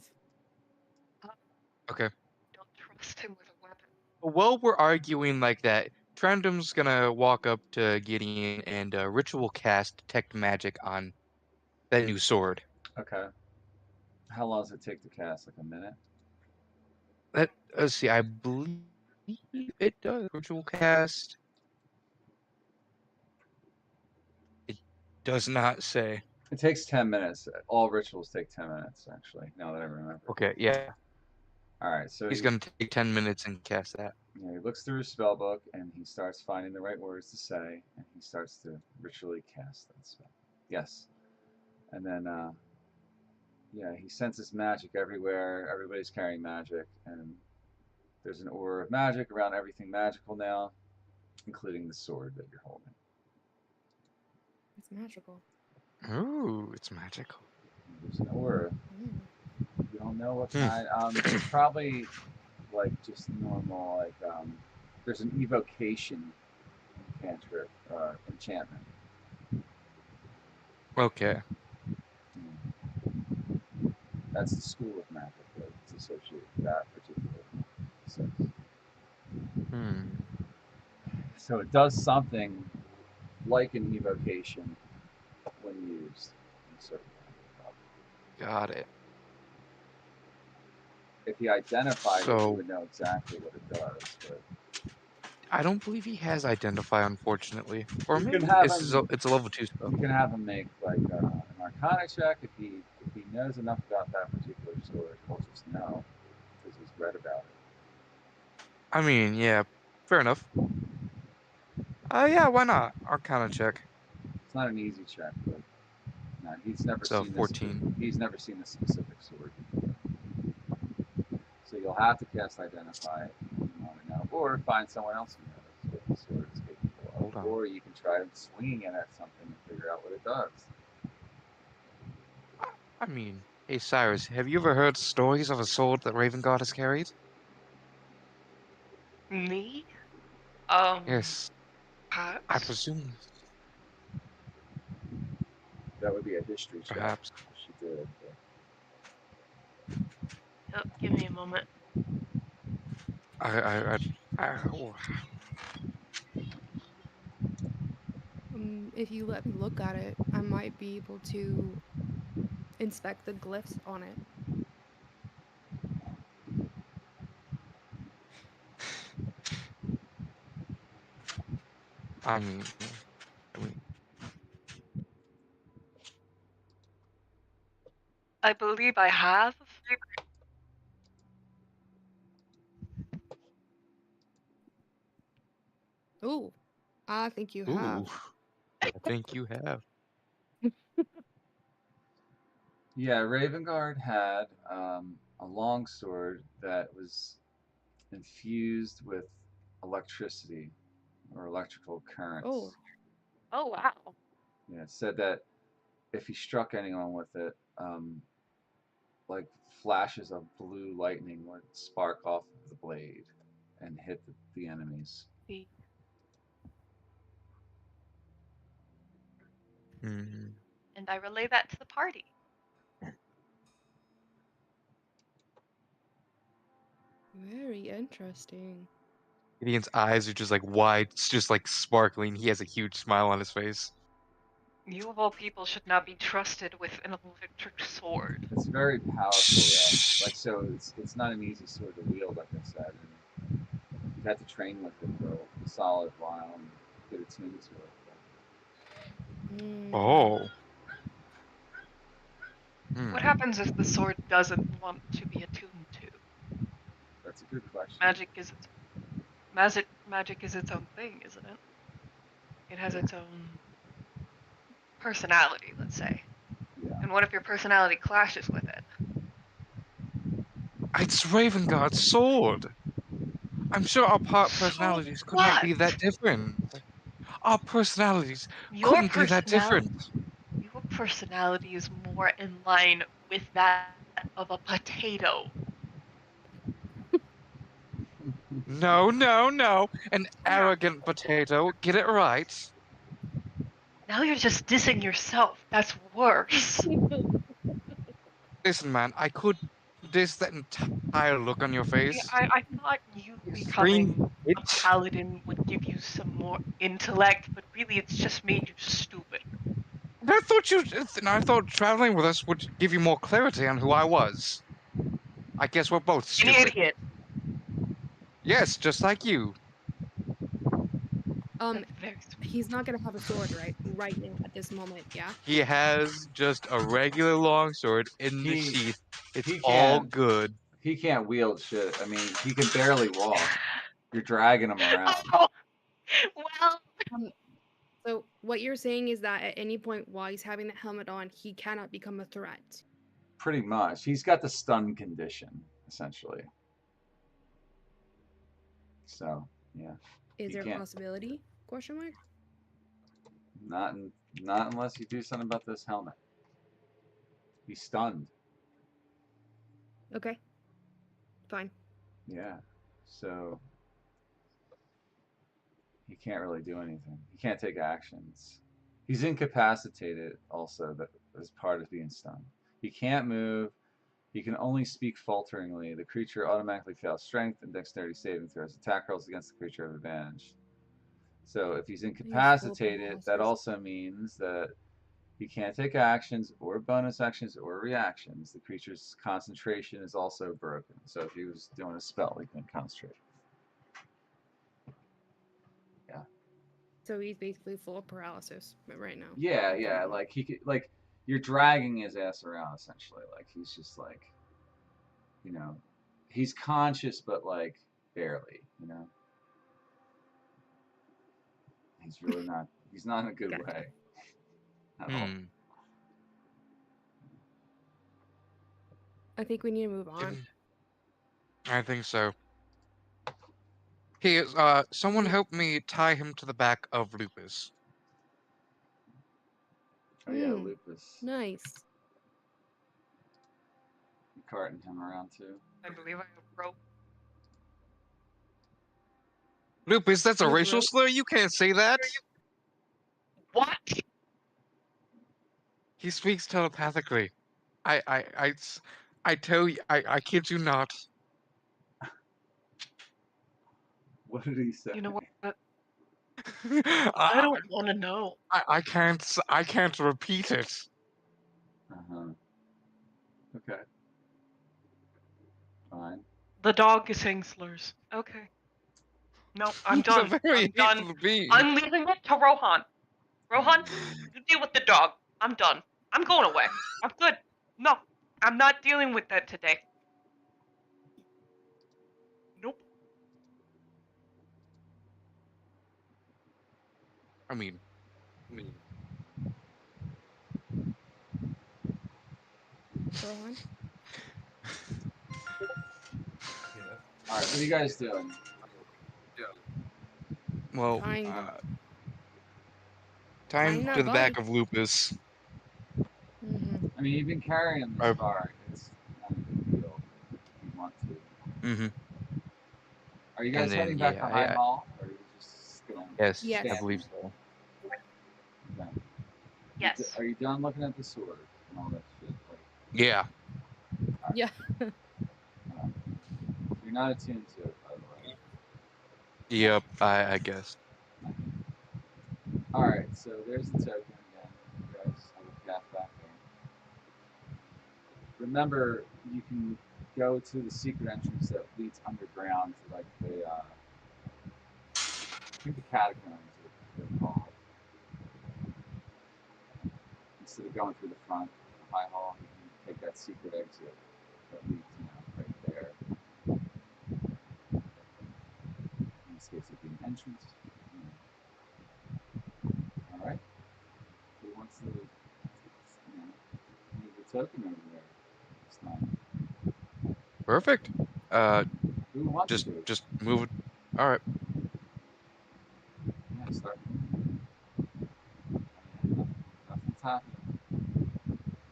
Okay. Don't trust him with a weapon. While we're arguing like that, Trandum's gonna walk up to Gideon and ritual cast detect magic on that new sword. Okay. How long does it take to cast? Like a minute? Let's see, I believe it does. Ritual cast. It does not say. It takes 10 minutes. All rituals take 10 minutes, actually, now that I remember. Okay, yeah. All right, so He's gonna take 10 minutes and cast that. he looks through his spell book and he starts finding the right words to say, and he starts to ritually cast that spell. Yes. And then, yeah, he senses magic everywhere. Everybody's carrying magic, and there's an aura of magic around everything magical now, including the sword that you're holding. It's magical. Ooh, it's magical. There's an aura. Mm. You don't know what kind. It's probably like just normal. Like there's an evocation cantrip enchantment. Okay. That's the school of magic that's associated with that particular sense. So it does something like an evocation when used in certain kind of problem. Got it. If you identified it, you So, would know exactly what it does. But I don't believe he has identify, unfortunately. Or You maybe can have it's him. a level 2 spell. You can have him make like an Arcana check if he knows enough about that particular sword. He'll just know because he's read about it. I mean, yeah, fair enough. Yeah, why not? Arcana check. It's not an easy check, but no, he's never So seen 14. this. He's never seen this specific sword. So you'll have to cast Identify if you want to know, or find someone else who knows what the sword is capable Hold of, on. or you can try swinging it at something and figure out what it does. I mean, hey Cyrus, have you ever heard stories of a sword that Raven God has carried? Me? Yes, I Perhaps. presume. That would be a history check Perhaps. if she did. Yep, give me a moment. Oh, If you let me look at it, I might be able to inspect the glyphs on it. I mean, I mean, I believe I have. Ooh, I think you ooh, have. I think you have. Yeah, Ravengard had a longsword that was infused with electricity or electrical currents. Oh. Oh wow. Yeah, it said that if he struck anyone with it, like flashes of blue lightning would spark off of the blade and hit the enemies. See. Hmm. And I relay that to the party. Very interesting. Gideon's eyes are just like wide, it's just like sparkling. He has a huge smile on his face. You of all people should not be trusted with an electric sword. It's very powerful, though. Like, so it's not an easy sword to wield, like I said. And you've had to train with it for a solid while and get attuned to it. Oh. What Hmm. happens if the sword doesn't want to be attuned to? That's a good question. Magic is its own thing, isn't it? It has its own personality, let's say. Yeah. And what if your personality clashes with it? It's Ravengard's sword. I'm sure our So personalities could not be what? that different. Our personalities Your couldn't be that personality different. your personality is more in line with that of a potato. No, no, no. An Yeah. arrogant potato. Get it right. Now you're just dissing yourself. That's worse. Listen, man, I could diss that entire look on your Yeah, face. I thought you You becoming scream, a bitch. paladin would give you some more intellect, but really it's just made you stupid. I thought traveling with us would give you more clarity on who I was. I guess we're both An stupid. idiot. Yes, just like you. That's very sweet. He's not gonna have a sword right now at this moment, yeah? He has just a regular longsword in the He sheath. It's he all can't good. he can't wield shit. I mean, he can barely walk. You're dragging him around. Oh, well, Um, so what you're saying is that at any point while he's having the helmet on, he cannot become a threat. Pretty much. He's got the stun condition, essentially. So, yeah. Is He there a can't. possibility? Question mark? Not in, not unless you do something about this helmet. He's stunned. Okay. Fine. Yeah. So he can't really do anything. He can't take actions. He's incapacitated also that as part of being stunned. He can't move. He can only speak falteringly. The creature automatically fails strength and dexterity saving throws. Attack rolls against the creature have advantage. So if he's Use full incapacitated, that paralysis. also means that he can't take actions or bonus actions or reactions. The creature's concentration is also broken. So if he was doing a spell, he couldn't concentrate. So he's basically full of paralysis right now. Yeah, yeah. Like he could, like you're dragging his ass around essentially. Like he's just like, you know, he's conscious but like barely. You know, he's really not. He's not in a good Gotcha. way at all. I think we need to move on. I think so. Hey, someone help me tie him to the back of Lupus. Oh yeah, Hmm. Lupus. Nice. You carting him around too. I believe I have rope. Lupus, that's a You have racial rope? slur. You can't say that. What? He speaks telepathically. I tell you, I kid you not. What did he say? You know what? I I, don't want to know. I can't repeat it. Uh-huh. Okay. Fine. The dog is saying slurs. Okay. No, I'm He's done. a very I'm done. hateful being. I'm leaving it to Rohan. Rohan, you deal with the dog. I'm done. I'm going away. I'm good. No, I'm not dealing with that today. Nope. I mean, Rohan? Yeah. All right. What are you guys doing? well, Tying- time tying to that the back body. of Lupus. Mm-hmm. I mean, you've been carrying him this far. It's not a big deal. If you want to. Mm-hmm. Are you guys And then, heading back yeah, to High Hall, or are you just gonna? Yes, Yes. I believe so. Okay. Yes. Are you done looking at the sword and all that shit? Like, Yeah. Yeah. you're not attuned to it, by the way. Yep. I guess. All right. So there's the token again. You guys have a path back there. Remember, you can go to the secret entrance that leads underground to like the I think the catacombs are called. Instead of going through the front of the High Hall, you can take that secret exit that leads, right there. In this case, it'd be an entrance. All right. Who wants to, move the token over there? It's not. Perfect. Who wants to? Just move it. All right. Yeah, start moving. Nothing's happening.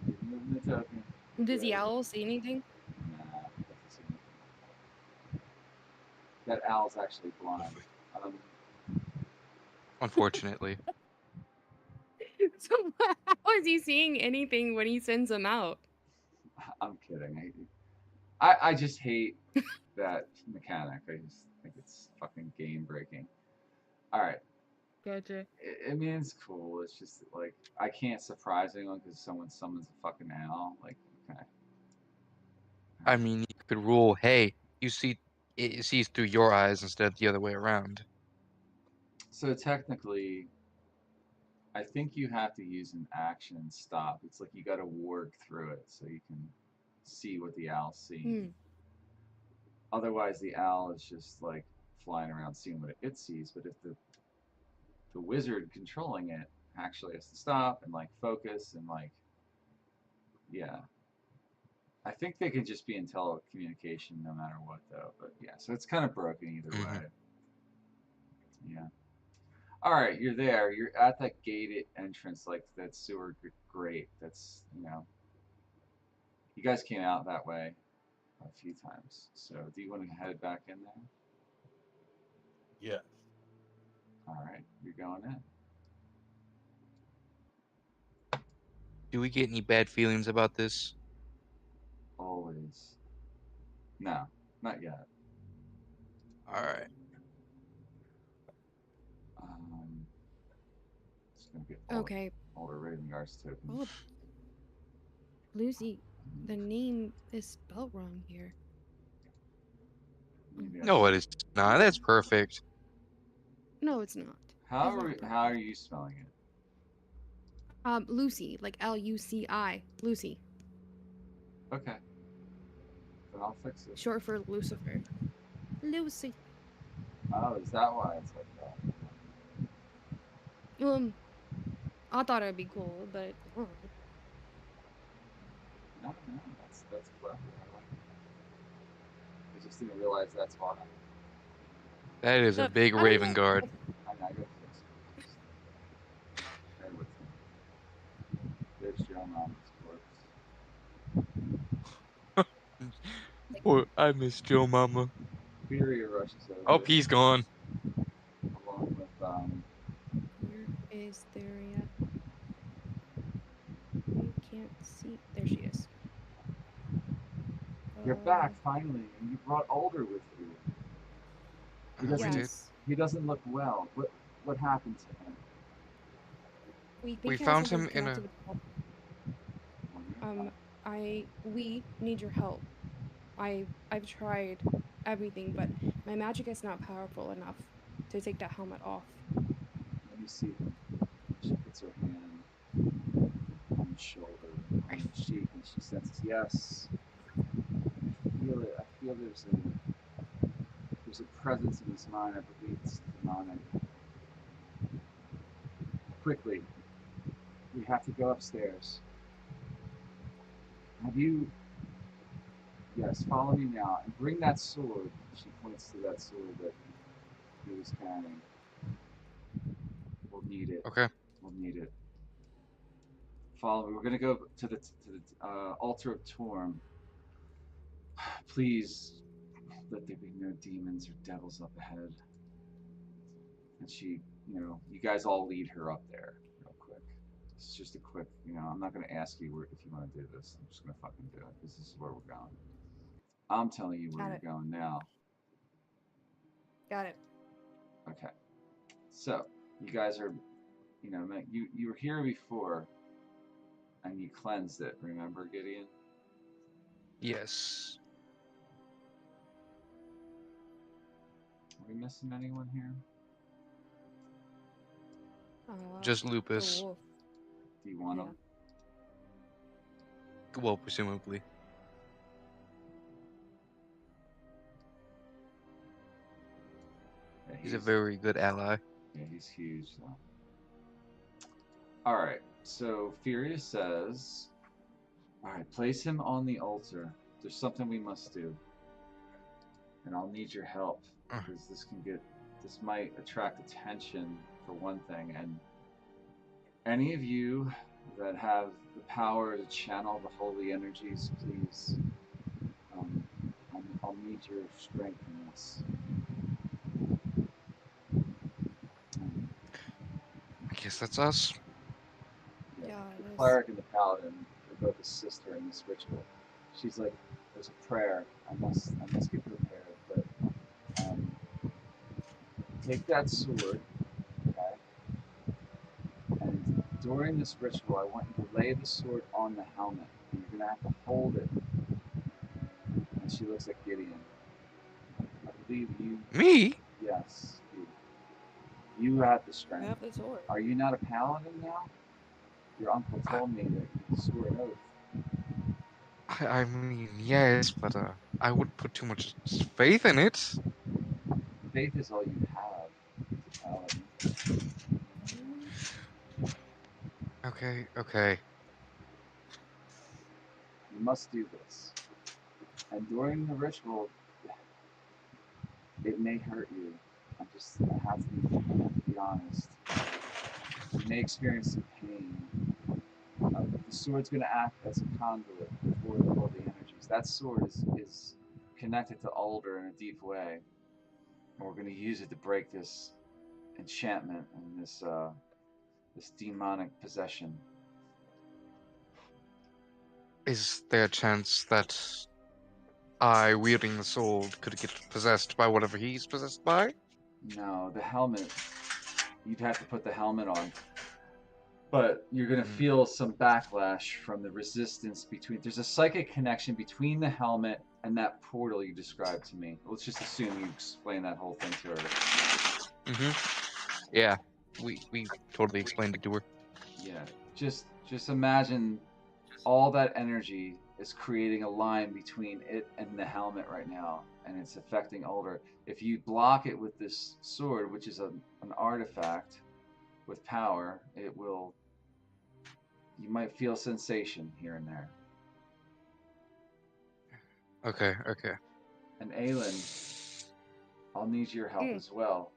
Keep moving the token. Does the Good. owl see anything? Nah, doesn't seem to. That owl's actually blind. Unfortunately. So how is he seeing anything when he sends them out? I'm kidding. I just hate that mechanic. I just think it's fucking game breaking. All right. Gotcha. I mean, it's cool. It's just like I can't surprise anyone because someone summons a fucking owl. Like, okay. I mean, you could rule, hey, you see, it sees through your eyes instead of the other way around. So technically, I think you have to use an action and stop. It's like you got to warg through it so you can see what the owl's seeing. Otherwise, the owl is just like flying around seeing what it sees. But if the wizard controlling it actually has to stop and like focus and like, yeah. I think they could just be in telecommunication no matter what though. But yeah, so it's kind of broken either way. Yeah. All right, you're there. You're at that gated entrance, like that sewer grate. That's, you guys came out that way a few times. So do you want to head back in there? Yes. All right, you're going in. Do we get any bad feelings about this? Always. No, not yet. All right. Just gonna get Okay. Older Ravengard's token. Oh, Lucy, the name is spelled wrong here. Maybe I No, should- it is not. That's perfect. No, it's not. How It's are not how are you spelling it? Lucy, like Luci, Lucy, Okay. Then I'll fix it. short for Lucifer. Lucy. Oh, is that why it's like that? I thought it'd be cool, but No, that's clever. I like it. I just didn't realize that's why. That is a big I don't Raven know. Guard. I gotta fix it. Bear with me. There's your mama's corpse. Poor, I miss Joe Mama. Furia rushes Oh, over, he's gone. along with Where is there yet? I can't see. There she is. You're back finally, and you brought Alder with you. He doesn't. Yes. He doesn't look well. What happened to him? We think We he has found something him in a. connected with we need your help. I've tried everything, but my magic is not powerful enough to take that helmet off. Let me see. She puts her hand on his shoulder, on his cheek, and she senses, yes. I feel it. I feel there's a presence in his mind. I believe it's demonic. Quickly, we have to go upstairs. Have you? Yes, follow me now and bring that sword. She points to that sword that he was carrying. We'll need it. Okay. We'll need it. Follow me. We're gonna go to the altar of Torm. Please let there be no demons or devils up ahead. And she, you guys all lead her up there real quick. It's just a quick, I'm not gonna ask you if you want to do this. I'm just gonna fucking do it because this is where we're going. I'm telling you where you're going now. Got it. Okay. So you guys are, you were here before, and you cleansed it. Remember, Gideon? Yes. Are we missing anyone here? Just The Lupus. wolf. Do you want Yeah. him? Well, presumably. Yeah, He's a very good ally. Yeah, he's huge, though. Alright, so Furia says, alright, place him on the altar. There's something we must do. And I'll need your help, because this might attract attention, for one thing, and any of you that have the power to channel the holy energies, please, I'll need your strength in this. I guess that's us. Yeah, The it is. cleric and the paladin are both assist her in this ritual. She's like, there's a prayer. I must get prepared, but take that sword, okay? And during this ritual, I want you to lay the sword on the helmet. And you're gonna have to hold it. And she looks at Gideon. I believe you. Me? Yes, you have the I strength. have the sword. Are you not a paladin now? Your uncle told me that you swore an oath. I mean, yes, but I wouldn't put too much faith in it. Faith is all you have, paladin. Okay. You must do this. And during the ritual, it may hurt you. I have to be honest. You may experience some pain. The sword's going to act as a conduit for the holy energies. That sword is connected to Alder in a deep way. And we're going to use it to break this enchantment and this demonic possession. Is there a chance that I, wielding the sword, could get possessed by whatever he's possessed by? No, the helmet. You'd have to put the helmet on. But you're going to feel some backlash from the resistance between... There's a psychic connection between the helmet and that portal you described to me. Let's just assume you explain that whole thing to her. Mm-hmm. Yeah. we totally explained it to her. Yeah, just imagine all that energy is creating a line between it and the helmet right now, and it's affecting Alder. If you block it with this sword, which is an artifact with power, it will. You might feel sensation here and there. Okay, okay. And Aelin, I'll need your help as well.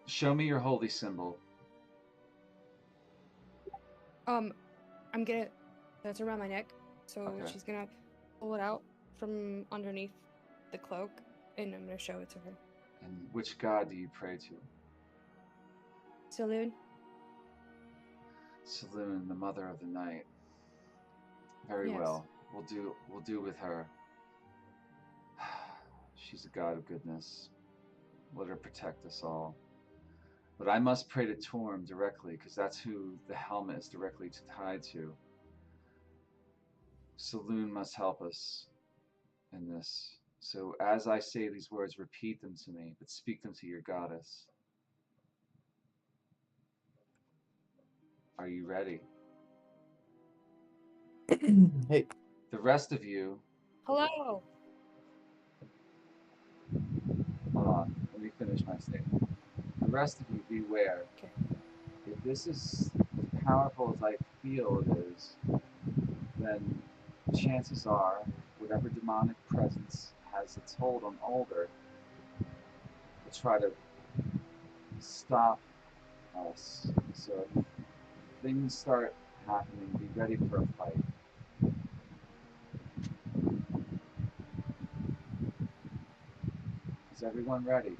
Show me your holy symbol. I'm gonna. That's around my neck, so Okay. she's gonna pull it out from underneath the cloak, and I'm gonna show it to her. And which god do you pray to? Saloon. Saloon, the mother of the night. Very Yes. well. We'll do with her. She's a god of goodness. Let her protect us all. But I must pray to Torm directly, because that's who the helmet is directly tied to. Saloon must help us in this. So as I say these words, repeat them to me, but speak them to your goddess. Are you ready? Hey. The rest of you, Hello. hold on, let me finish my statement. The rest of you, beware. Okay. If this is as powerful as I feel it is, then chances are whatever demonic presence has its hold on Alder will try to stop us. So if things start happening, be ready for a fight. Is everyone ready?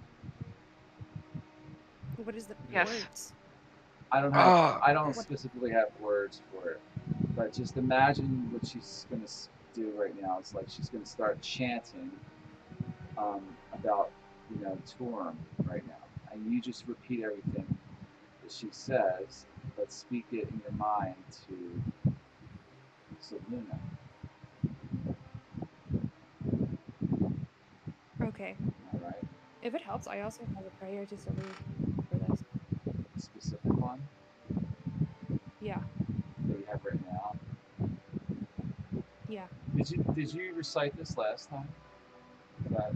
What is the Yes. words? I don't specifically have words for it, but just imagine what she's gonna do right now. It's like she's gonna start chanting about Torm right now, and you just repeat everything that she says, but speak it in your mind to Seluna. Okay. All right, If it helps, I also have a prayer to Saloon for this. specific one Yeah. that you have written out. Yeah. Did you recite this last time? Is that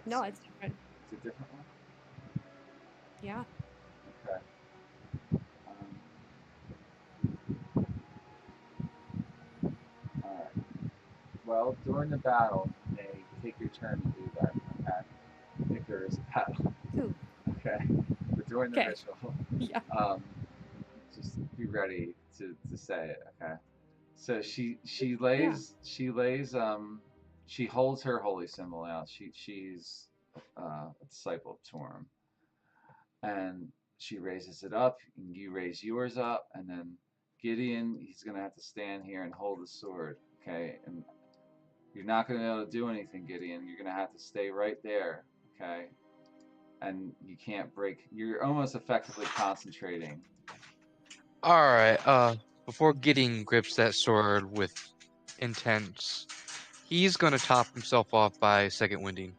the No, same? it's different. It's a different one. Yeah. Okay. All right. Well, during the battle, you may take your turn to do that. Okay. If there is a battle. Who? Okay. But during the Okay. ritual, Yeah. just be ready to say it. Okay. So she lays she holds her holy symbol out. She's a disciple of Torm, and she raises it up, and you raise yours up, and then Gideon, he's gonna have to stand here and hold the sword. Okay, and you're not gonna be able to do anything, Gideon. You're gonna have to stay right there. Okay, and you can't break. You're almost effectively concentrating. All right. Before Gideon grips that sword with intense, he's gonna top himself off by second winding.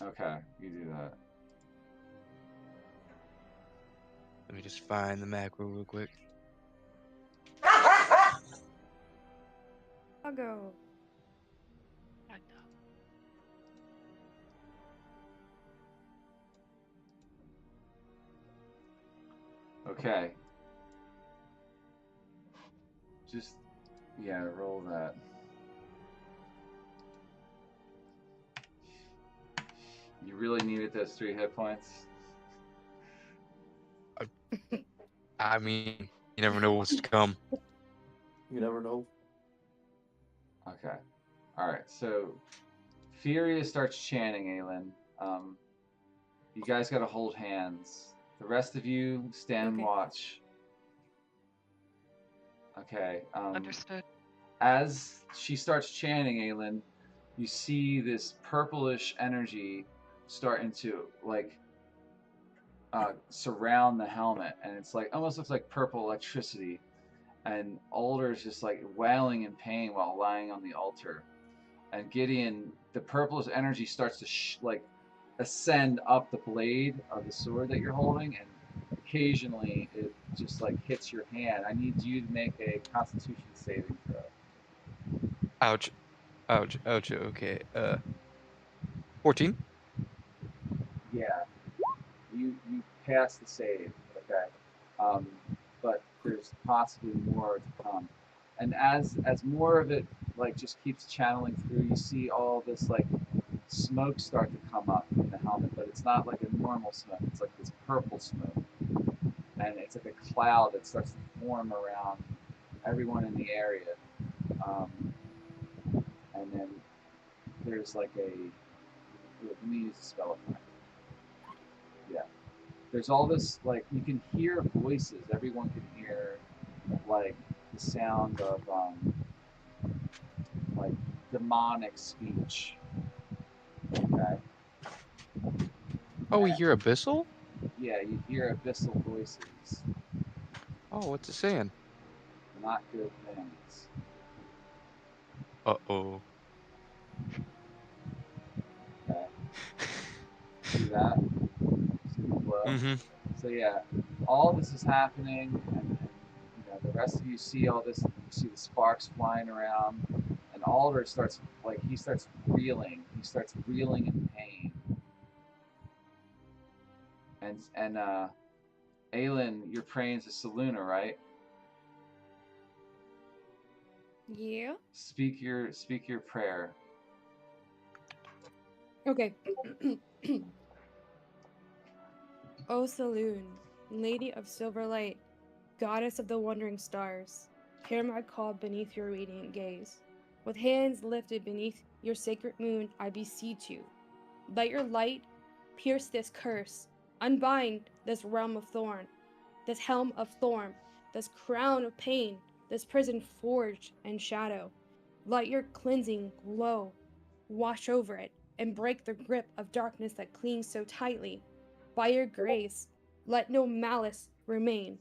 Okay, you do that. Let me just find the macro real quick. I'll go. Okay. Just, yeah, roll that. You really needed those 3 hit points? I mean, you never know what's to come. You never know. Okay. Alright, so Furia starts chanting, Aelin. You guys gotta hold hands. The rest of you stand Okay. watch. Okay. Understood. As she starts chanting, Aelin, you see this purplish energy starting to surround the helmet, and it's like almost looks like purple electricity. And Alder is just like wailing in pain while lying on the altar. And Gideon, the purplish energy starts to ascend up the blade of the sword that you're holding, and occasionally it just like hits your hand. I need you to make a Constitution saving throw. Ouch. Ouch. Ouch. Okay. 14. Yeah, you pass the save. Okay, um, but there's possibly more to come. And as more of it like just keeps channeling through, you see all this like smoke start to come up in the helmet, but it's not like a normal smoke. It's like this purple smoke, and it's like a cloud that starts to form around everyone in the area. Um, and then there's like a let me use a spell effect. Yeah. There's all this like you can hear voices. Everyone can hear like the sound of like demonic speech. Okay. Oh, we hear abyssal? Yeah, you hear abyssal voices. Oh, what's it saying? Not good things. Uh-oh. Okay. See that? See the glow? Mm-hmm. So yeah, all this is happening, and you know the rest of you see all this. You see the sparks flying around, and Alder starts like he starts reeling. He starts reeling in pain. And Aelin, you're praying to Seluna, right? Yeah. Speak your prayer. Okay. O Saloon, Lady of Silver Light, Goddess of the wandering stars, hear my call beneath your radiant gaze. With hands lifted beneath your sacred moon, I beseech you. Let your light pierce this curse, unbind this realm of thorn, this helm of thorn, this crown of pain, this prison forged in shadow. Let your cleansing glow wash over it and break the grip of darkness that clings so tightly. By your grace, let no malice remain.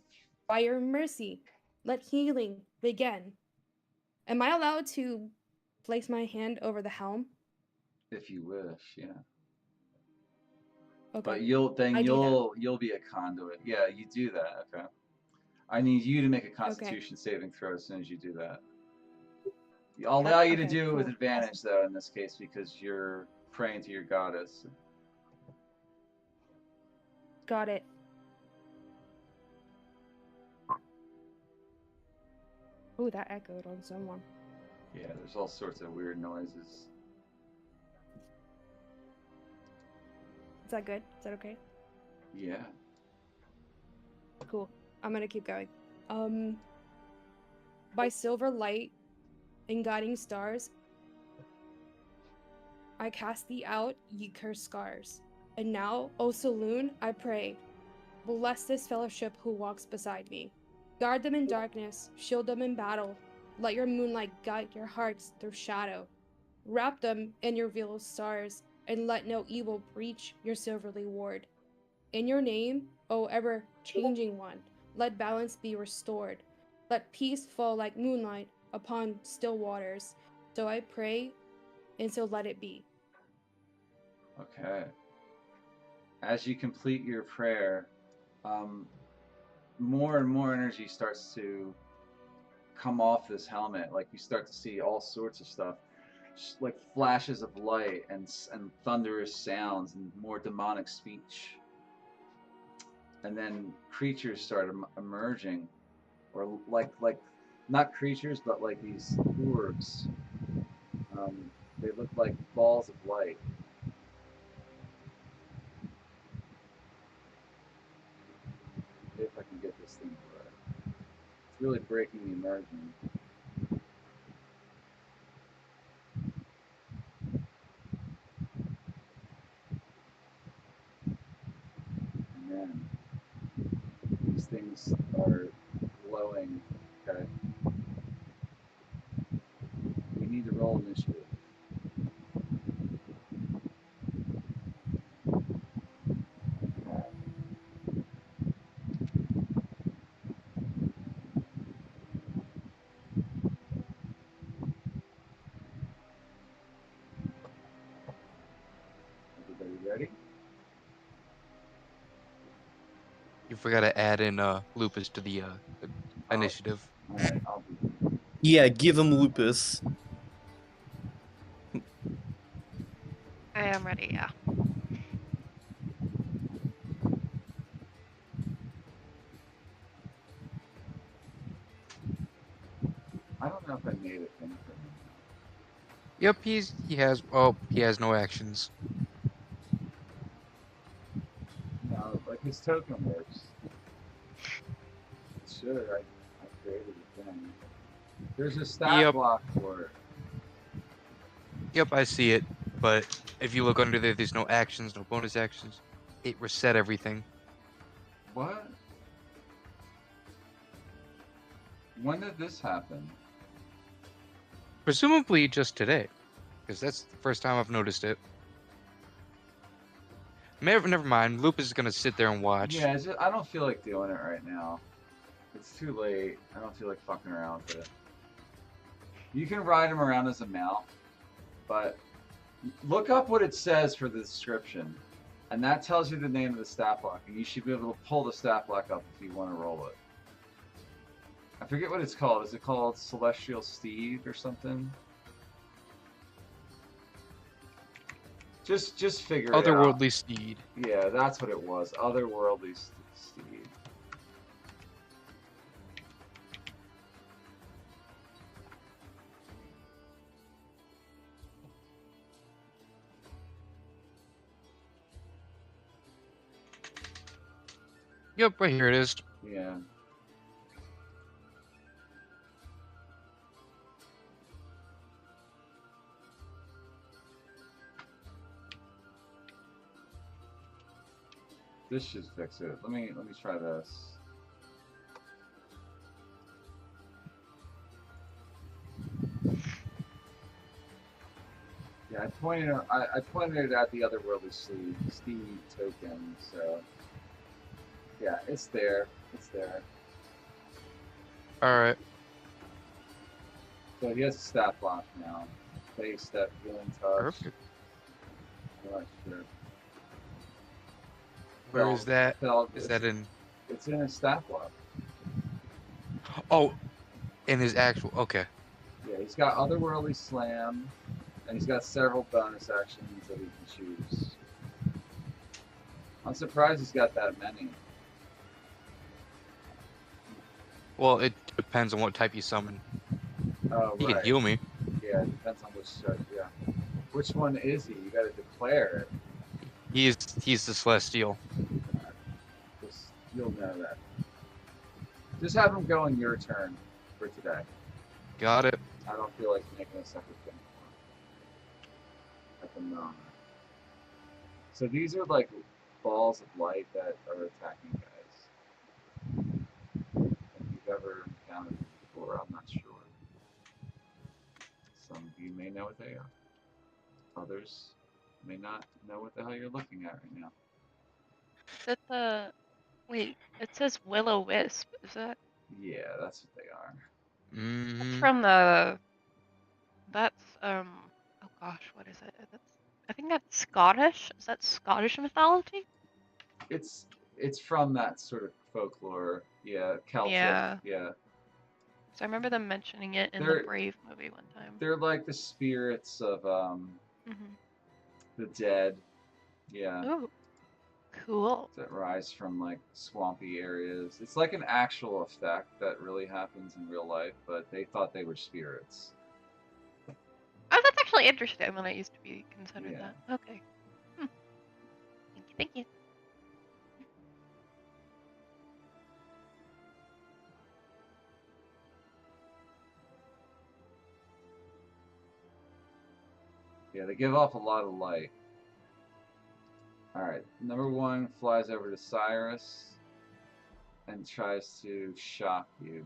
By your mercy, let healing begin. Am I allowed to place my hand over the helm? If you wish, yeah. Okay. But you'll I do that. you'll be a conduit. Yeah, you do that. Okay. I need you to make a Okay. Constitution saving throw as soon as you do that. I'll allow you to Okay, do it with cool. advantage though in this case because you're praying to your goddess. Got it. Ooh, that echoed on someone. Yeah, there's all sorts of weird noises. Is that good? Is that okay? Yeah. Cool. I'm gonna keep going. By silver light and guiding stars, I cast thee out, ye cursed scars. And now, O Saloon, I pray, bless this fellowship who walks beside me. Guard them in darkness, shield them in battle. Let your moonlight guide your hearts through shadow. Wrap them in your veil of stars, and let no evil breach your silverly ward. In your name, O ever-changing one, let balance be restored. Let peace fall like moonlight upon still waters. So I pray, and so let it be. Okay. As you complete your prayer, more and more energy starts to come off this helmet. Like you start to see all sorts of stuff, like flashes of light and thunderous sounds and more demonic speech. And then creatures start emerging, or like not creatures, but like these orbs. They look like balls of light. If I can get this thing to work. It's really breaking the immersion. And then these things are glowing. Okay. We need to roll initiative. Everybody ready? You forgot to add in Lupus to the Oh. initiative. All right, I'll do Yeah, give him lupus. I am ready, yeah. I don't know if I made a thing for him. Yep, he has no actions. No, like his token works. Sure, I created a thing. There's a stat Yep. block for it. Yep, I see it. But if you look under there, there's no actions, no bonus actions. It reset everything. What? When did this happen? Presumably just today, because that's the first time I've noticed it. Never mind. Lupus is gonna sit there and watch. Yeah, I don't feel like doing it right now. It's too late. I don't feel like fucking around with it. You can ride him around as a mount, but look up what it says for the description, and that tells you the name of the stat block, and you should be able to pull the stat block up if you want to roll it. I forget what it's called. Is it called Celestial Steed or something? Just figure it out. Otherworldly steed. Yeah, that's what it was. Otherworldly Steed. Yep, right here it is. Yeah. This should fix it. Let me try this. Yeah, I pointed it at the otherworldly Steed token, so yeah, it's there. It's there. Alright. So he has a stat block now. Base step, healing touch. Perfect. I'm not sure. Where is that? Felt, Is that in? It's in a stat block. Oh, in his actual. Okay. Yeah, he's got Otherworldly Slam, and he's got several bonus actions that he can choose. I'm surprised he's got that many. Well, it depends on what type you summon. Oh, He right. can heal me. Yeah, it depends on which type, yeah. Which one is he? You gotta declare it. He's the Celestial. Just, you'll know that. Just have him go in your turn for today. Got it. I don't feel like making a separate thing for him at the moment. So these are like balls of light that are attacking guys. If you've ever encountered them before, I'm not sure. Some of you may know what they are. Others may not know what the hell you're looking at right now. Is that the... Wait, it says Will-O-Wisp. Is that... Yeah, that's what they are. That's Mm-hmm. from the... That's, oh gosh, what is it? That's... I think that's Scottish? Is that Scottish mythology? It's from that sort of folklore, yeah, Celtic, Yeah. yeah. So I remember them mentioning it in They're- the Brave movie one time. They're like the spirits of the dead, yeah, Ooh, cool. that rise from like swampy areas. It's like an actual effect that really happens in real life, but they thought they were spirits. Oh, that's actually interesting when it used to be considered Yeah. that. Okay. Thank you, thank you. Yeah, they give off a lot of light. Alright, number one flies over to Cyrus and tries to shock you.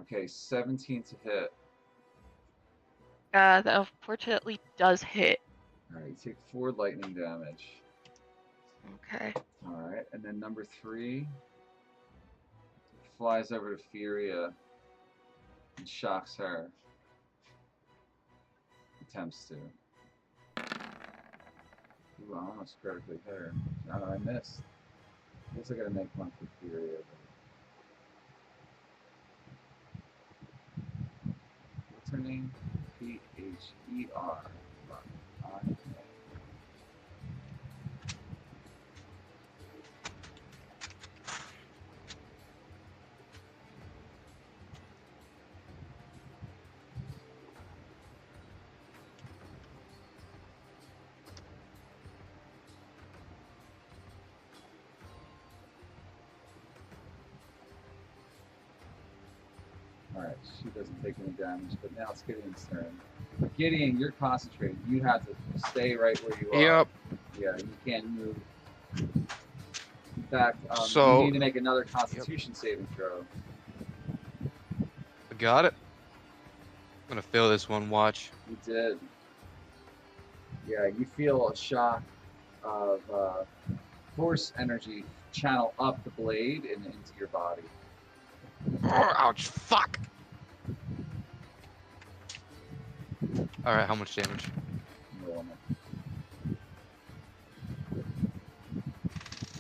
Okay, 17 to hit. That unfortunately does hit. Alright, you take 4 lightning damage. Okay. Alright, and then number 3 flies over to Furia and shocks her. attempts to. Ooh, I almost critically hit her. No, I missed. Guess I gotta make one for Fury. What's her name? P-H-E-R. Alright, she doesn't take any damage, but now it's Gideon's turn. Gideon, you're concentrating. You have to stay right where you are. Yep. Yeah, you can't move. In fact, So- you need to make another Constitution saving throw. I got it. I'm gonna fail this one. Watch. You did. Yeah, you feel a shock of force energy channel up the blade and into your body. Oh, ouch! Fuck. All right, how much damage? Roll it.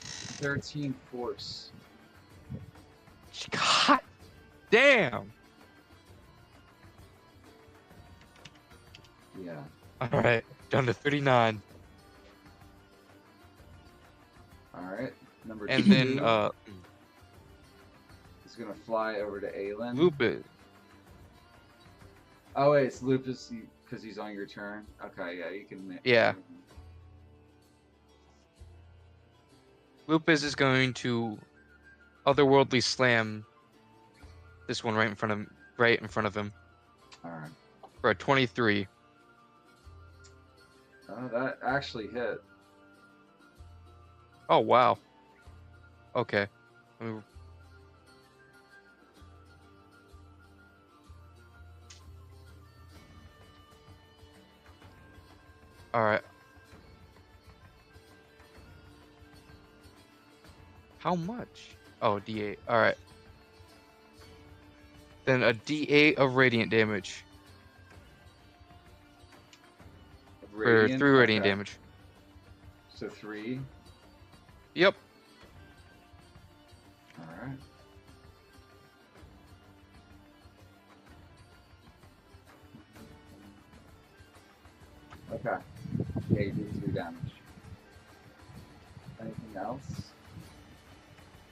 13 force. God damn. Yeah. All right, down to 39, All right. Number and two then is gonna fly over to Aelin. Lupus. Oh wait, it's Lupus because he's on your turn. Okay, yeah, you can. Yeah. Lupus is going to otherworldly slam this one right in front of him All right. for a 23. Oh, that actually hit. Oh wow. Okay. Let me... All right. How much? Oh, D8. All right. Then a D8 of radiant damage for 3 radiant Okay. damage. So 3. Yep. All right. Okay. Yeah, you do 3 damage. Anything else?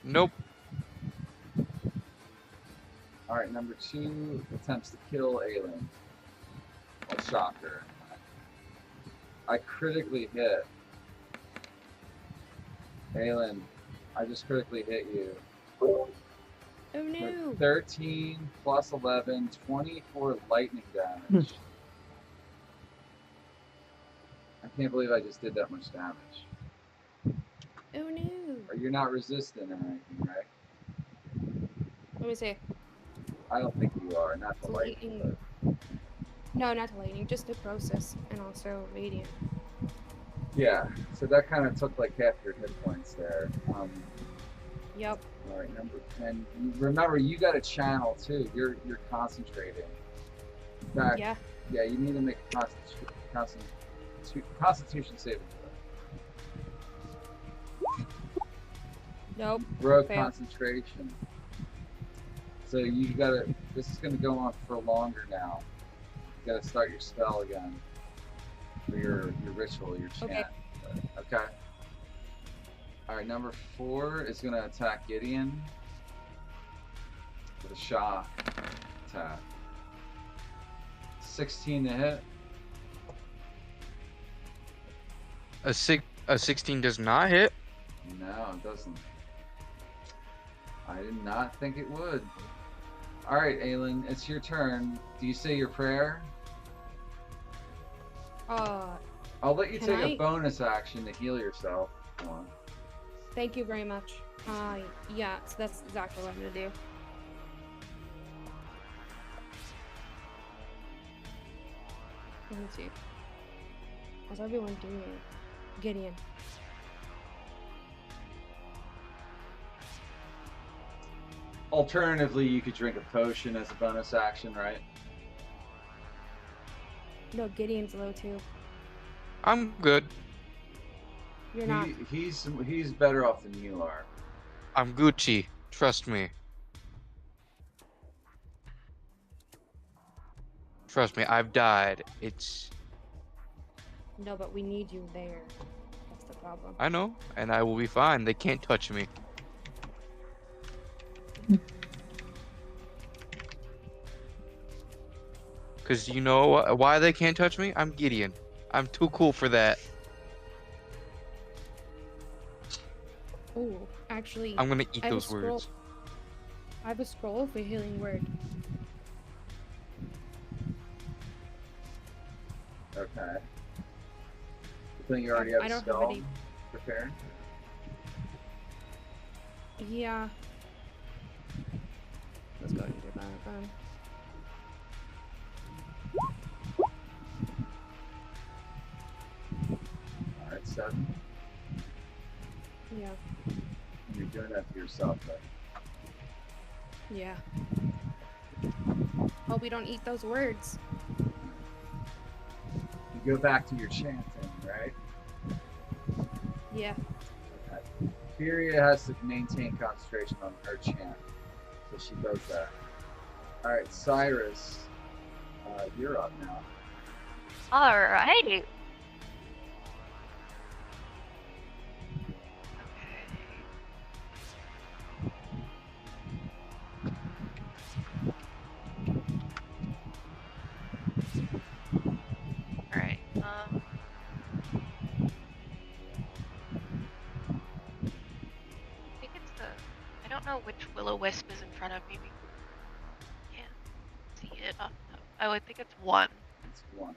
Nope. All right. Number 2 attempts to kill Aelin. I'll shock her. I critically hit. Aelin, I just critically hit you. Oh With no! 13 plus 11, 24 lightning damage. I can't believe I just did that much damage. Oh no! Or you're not resistant or anything, right? Let me see. I don't think you are, not the lightning. Lightning. No, not the lightning, just the process and also radiant. Yeah, so that kind of took like half your hit points there. Yep. All right, number 10. Remember, you got a channel too. You're concentrating. In fact, Yeah. yeah, you need to make a Constitution saving throw. Nope. Broke Fail. concentration. So you gotta. This is gonna go on for longer now. You gotta start your spell again. For your ritual, your chant. Okay. Okay. All right. Number 4 is gonna attack Gideon with a shock attack. 16 to hit. A 16 does not hit. No, it doesn't. I did not think it would. All right, Aelin, it's your turn. Do you say your prayer? I'll let you Can take I- a bonus action to heal yourself. Come on. Thank you very much. Yeah, so that's exactly what I'm gonna do. Let me see. How's everyone doing? Gideon. Alternatively, you could drink a potion as a bonus action, right? No, Gideon's low too. I'm good. You're not. He's better off than you are. I'm Gucci. Trust me. Trust me, I've died. It's... No, but we need you there. That's the problem. I know, and I will be fine. They can't touch me. Because you know why they can't touch me? I'm Gideon. I'm too cool for that. Oh, actually, I'm gonna eat I have a those scroll. words. I have a scroll for healing word. Okay. You think you already I have a don't have spell any- prepared? Yeah. Let's go into that then. Alright, 7. Yeah. You're doing that to yourself, though. Yeah. Hope we don't eat those words. You go back to your chanting, right? Yeah. Okay. Kyria has to maintain concentration on her chant, so she does that. Alright, Cyrus, you're up now. Alrighty. Alright, I think it's the... I don't know which will-o-wisp is in front of me. Can't see it. Oh, I think it's 1. It's 1.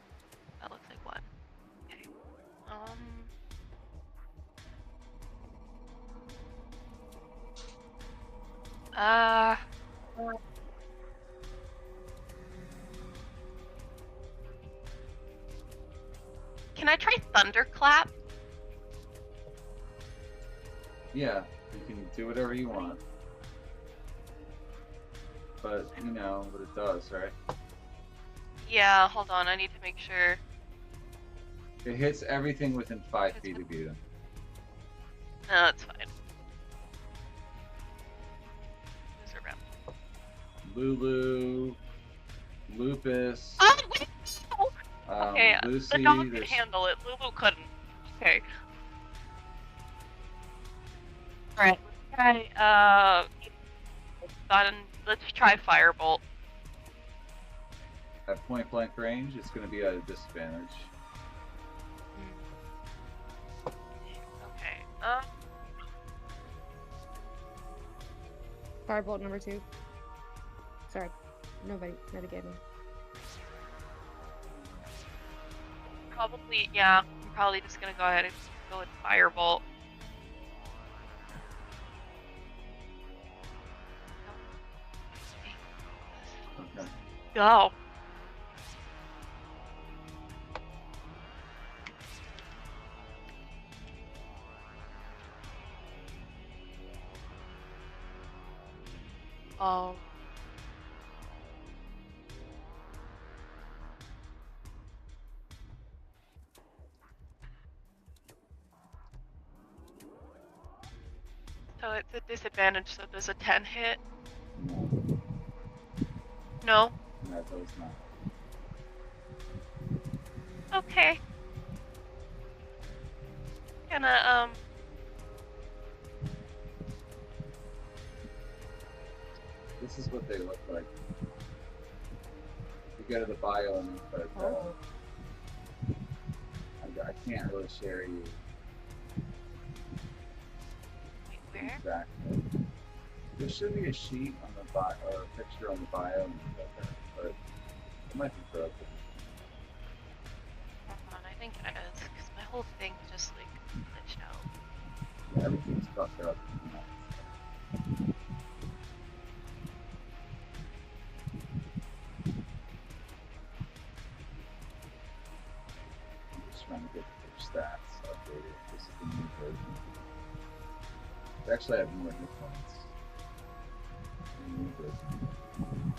That looks like 1. Okay. Can I try Thunderclap? Yeah, you can do whatever you want. But, you know what it does, right? Yeah, hold on, I need to make sure. It hits everything within 5 feet of you. No, that's fine. Who's around? Lulu, Lupus, Oh, wait! Okay, Lucy, the dog could there's- handle it. Lulu couldn't. Okay. Alright, let's try, let's try Firebolt. at point blank range, it's going to be at a disadvantage. Okay, Firebolt number 2. Sorry. Nobody gave me. probably, yeah, I'm probably just gonna go ahead and go with Firebolt. Okay. Go. Oh. So it's a disadvantage, so does a 10 hit? No, No? no, it does not. Okay. Gonna, This is what they look like. You go to the bio link, but I can't really share you wait, where? exactly. There should be a sheet on the bio, or a picture on the bio link, but it might be broken. Hold on, I think it is, because my whole thing just, like, glitched out. Yeah, everything's fucked up. I'm just trying to get their stats updated. This is the new version. They actually have more hit points. The new version.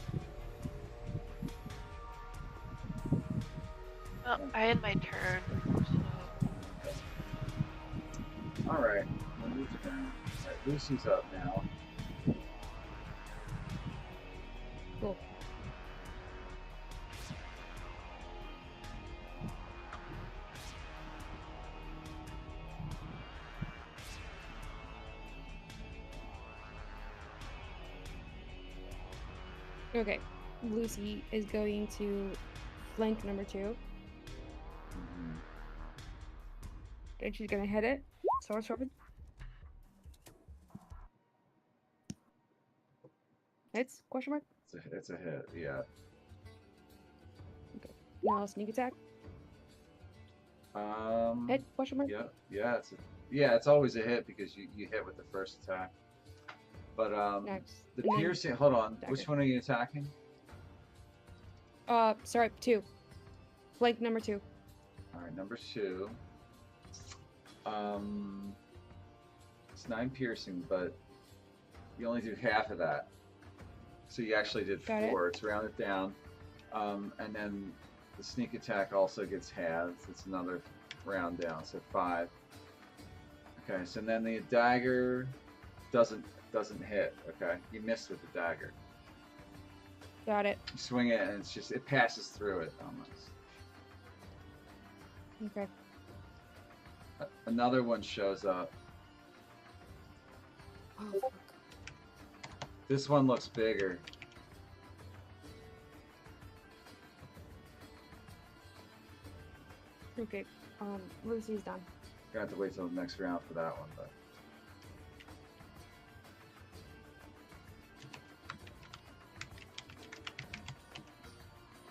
Well, I had my turn, so All right. Well, your turn. All right, Lucy's up now. Cool. Okay. Lucy is going to flank number 2, Mhm. and she's gonna hit it. Sword sharpened. Hits? Question mark. It's a hit. Yeah. Now sneak attack. Hit? Question mark. Yeah. It's always a hit because you hit with the first attack. But Next. the And then piercing. Hold on. dagger. Which one are you attacking? Sorry, 2. Flank number 2. All right, number 2. It's 9 piercing, but you only do half of that. So you actually did Got it. 4. It's rounded down. And then the sneak attack also gets halved. It's another round down, so 5. Okay, so then the dagger doesn't hit. Okay, you missed with the dagger. Got it. You swing it, and it passes through it almost. Okay. Another one shows up. Oh, fuck. This one looks bigger. Okay. Lucy's done. Gonna have to wait till the next round for that one, but.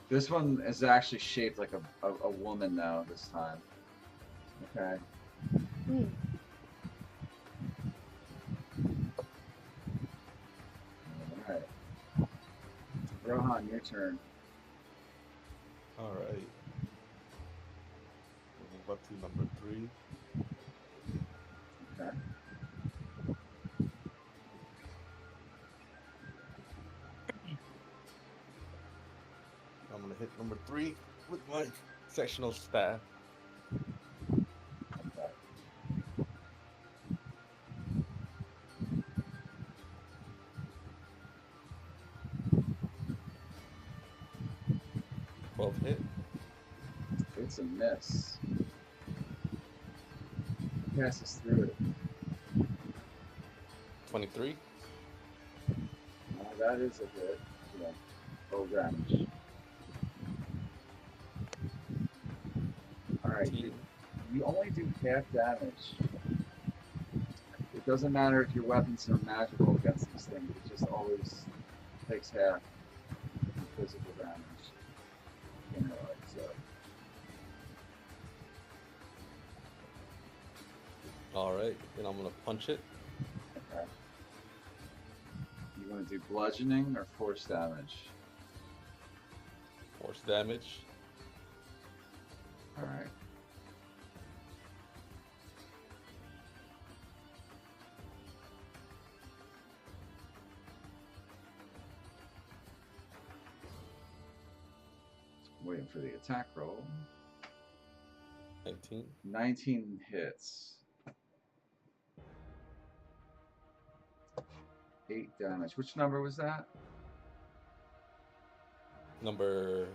This one is actually shaped like a woman now this time. Okay. Hmm. Alright. Rohan, your turn. Alright. Move up to number 3. Okay. I'm gonna hit number 3 with my sectional staff. Okay. Twelve hit. It's a miss. Passes through it. 23. That is a hit. Yeah. Full damage. Alright, 18. you only do half damage. It doesn't matter if your weapons are magical against these things, it just always takes half physical damage. You know, so. Alright, then I'm gonna punch it. Okay. You want to do bludgeoning or force damage? Force damage. Alright. Waiting for the attack roll. 19. 19 hits. 8 damage. Which number was that? Number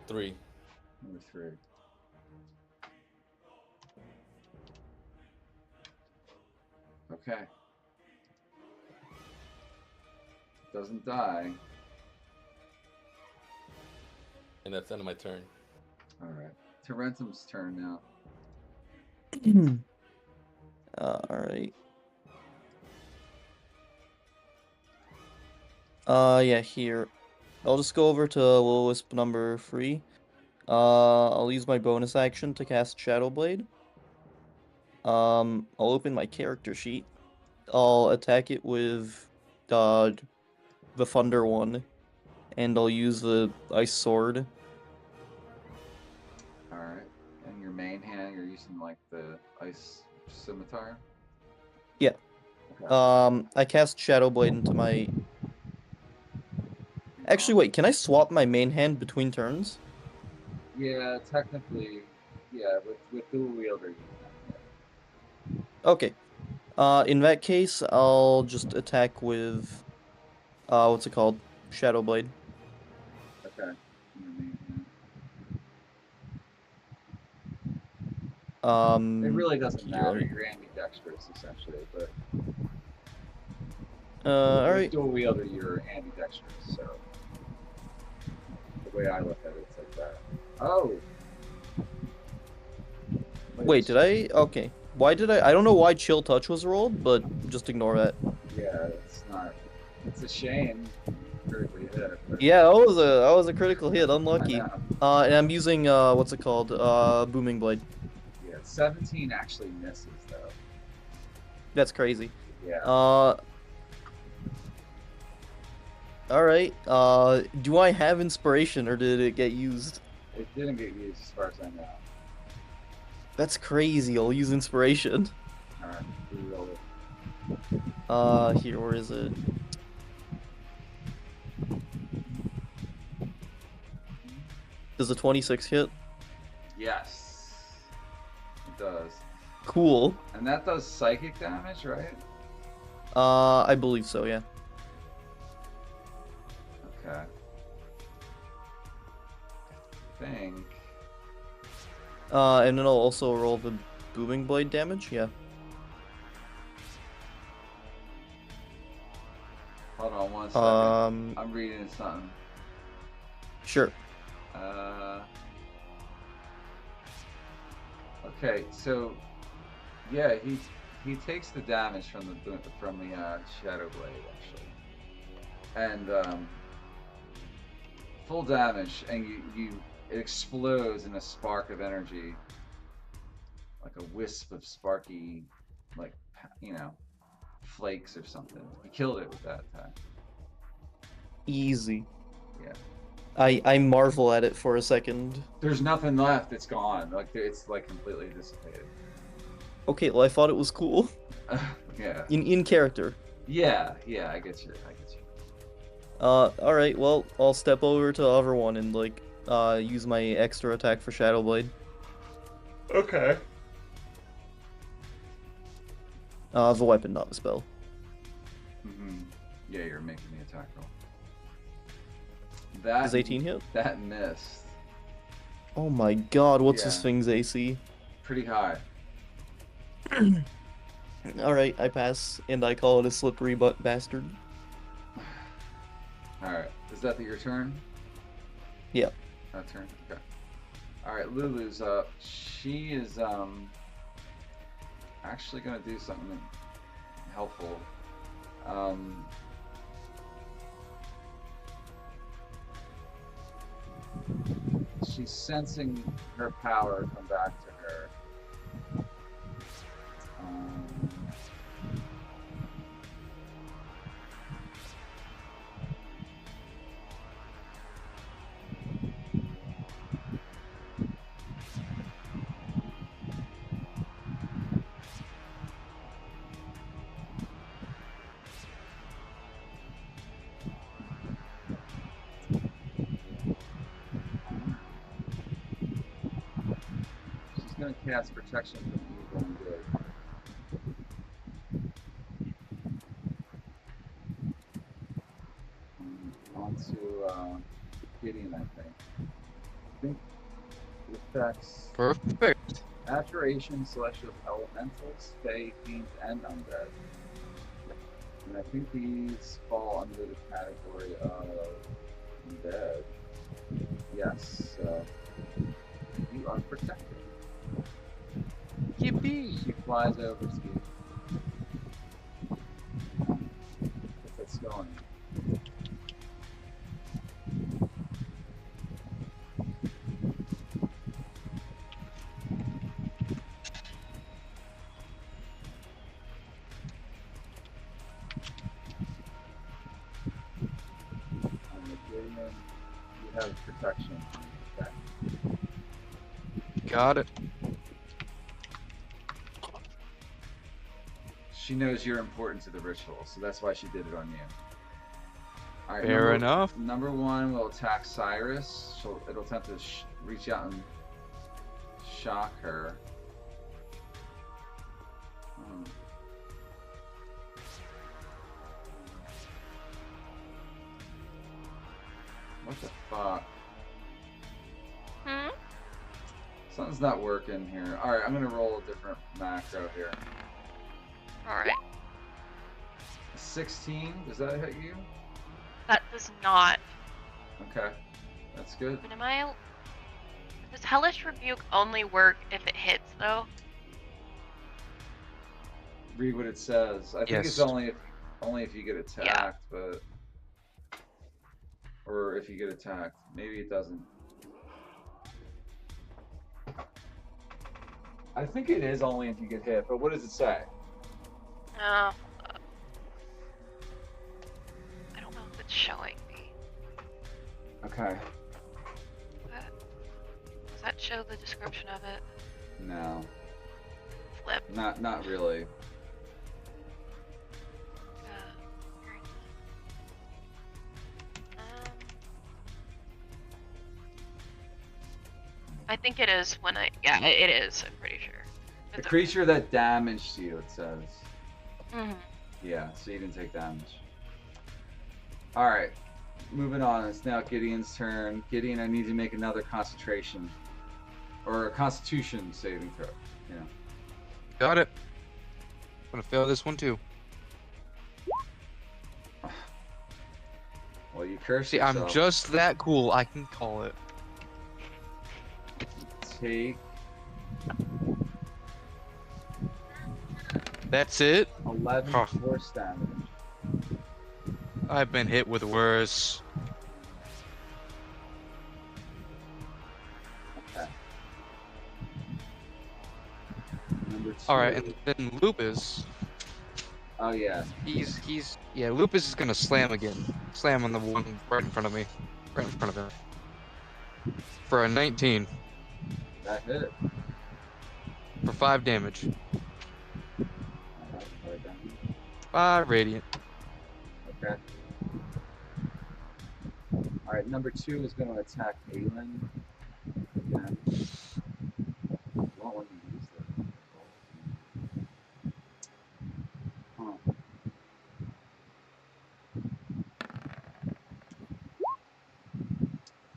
3. Number 3. Okay. Doesn't die. And that's the end of my turn. Alright. Tarentum's turn now. Alright. Yeah, here. I'll just go over to Will-O-Wisp number 3. I'll use my bonus action to cast Shadow Blade. I'll open my character sheet. I'll attack it with the Thunder one, and I'll use the Ice Sword. Alright. And your main hand, you're using like the ice scimitar? Yeah. Okay. I cast Shadow Blade into my... Actually, wait, can I swap my main hand between turns? Yeah, technically, yeah, with dual wielder, you can. Okay. In that case, I'll just attack with what's it called? Shadow Blade. Okay. It really doesn't Here, matter. You're ambidextrous essentially, but all with right. dual wielder, you're ambidextrous. So the way I look at it, it's like that. Oh. Wait, did I? Okay. Why did I? I don't know why Chill Touch was rolled, but just ignore that. Yeah, it's not. It's a shame. Critically hit. But Yeah, that was a critical hit. I Unlucky. know. And I'm using what's it called? Booming Blade. Yeah, 17 actually misses though. That's crazy. Yeah. All right. Do I have inspiration or did it get used? It didn't get used as far as I know. That's crazy. I'll use inspiration. All right, reroll it. Here, where is it? Does a 26 hit? Yes, it does. Cool. And that does psychic damage, right? I believe so, yeah. Okay. I think. And then I'll also roll the booming blade damage, yeah. Hold on one second. I'm reading something. Sure. Okay, so yeah, he takes the damage from the shadow blade actually, and full damage, and it explodes in a spark of energy, like a wisp of sparky, like flakes or something. He killed it with that attack. Easy. Yeah. I marvel at it for a second. There's nothing left. It's gone. Like it's like completely dissipated. Okay, well I thought it was cool. Yeah. In character. Yeah, I get you. All right. Well, I'll step over to the other one and like use my extra attack for Shadow Blade. Okay. The weapon, not the spell. Yeah, you're making the attack roll. That Does 18 hit? That missed. Oh my god, what's Yeah. this thing's AC? Pretty high. Alright, I pass, and I call it a slippery butt bastard. Alright. Is that your turn? Yeah. That turn? Okay. Alright, Lulu's up. She is actually gonna do something helpful. She's sensing her power come back to her. She's going to cast protection from evil and good. Onto Gideon, I think. I think it affects Perfect. Abjuration, Celestial Elementals, Fae, Fiends, and Undead. And I think these fall under the category of Undead. Yes, so you are protected. Yippee! She flies over to you. If it's going. On the Gideon, you have protection. Okay. Got it. She knows you're important to the ritual, so that's why she did it on All right, Fair enough. Number 1 will attack Cyrus. It'll attempt to reach out and shock her. What the fuck? Something's not working here. Alright, I'm gonna roll a different macro here. Alright. 16, does that hit you? That does not. Okay, that's good. But does Hellish Rebuke only work if it hits, though? Read what it says. I think it's Yes. only if you get attacked, but or if you get attacked. Maybe it doesn't. I think it is only if you get hit, but what does it say? I don't know if it's showing me. Okay. Does that show the description of it? No. Flip. Not really. I think it is when yeah, it is, I'm pretty sure. The creature that damaged you, it says. Mm-hmm. Yeah, so you didn't take damage. Alright, moving on. It's now Gideon's turn. Gideon, I need you to make another concentration. Or a constitution saving throw. Yeah. Got it. I'm gonna fail this one too. Well, you cursed See, yourself. I'm just that cool. I can call it. Take That's it. 11 Huh. force damage. I've been hit with worse. Okay. Number 2. All right, and then Lupus. Oh yeah. Yeah. Lupus is gonna slam again. Slam on the one right in front of me. Right in front of him. For a 19. That hit. For 5 damage. Alright, 5 damage. 5 radiant. Okay. Alright, number 2 is going to attack Aelin. Again. I don't want to use that. Huh.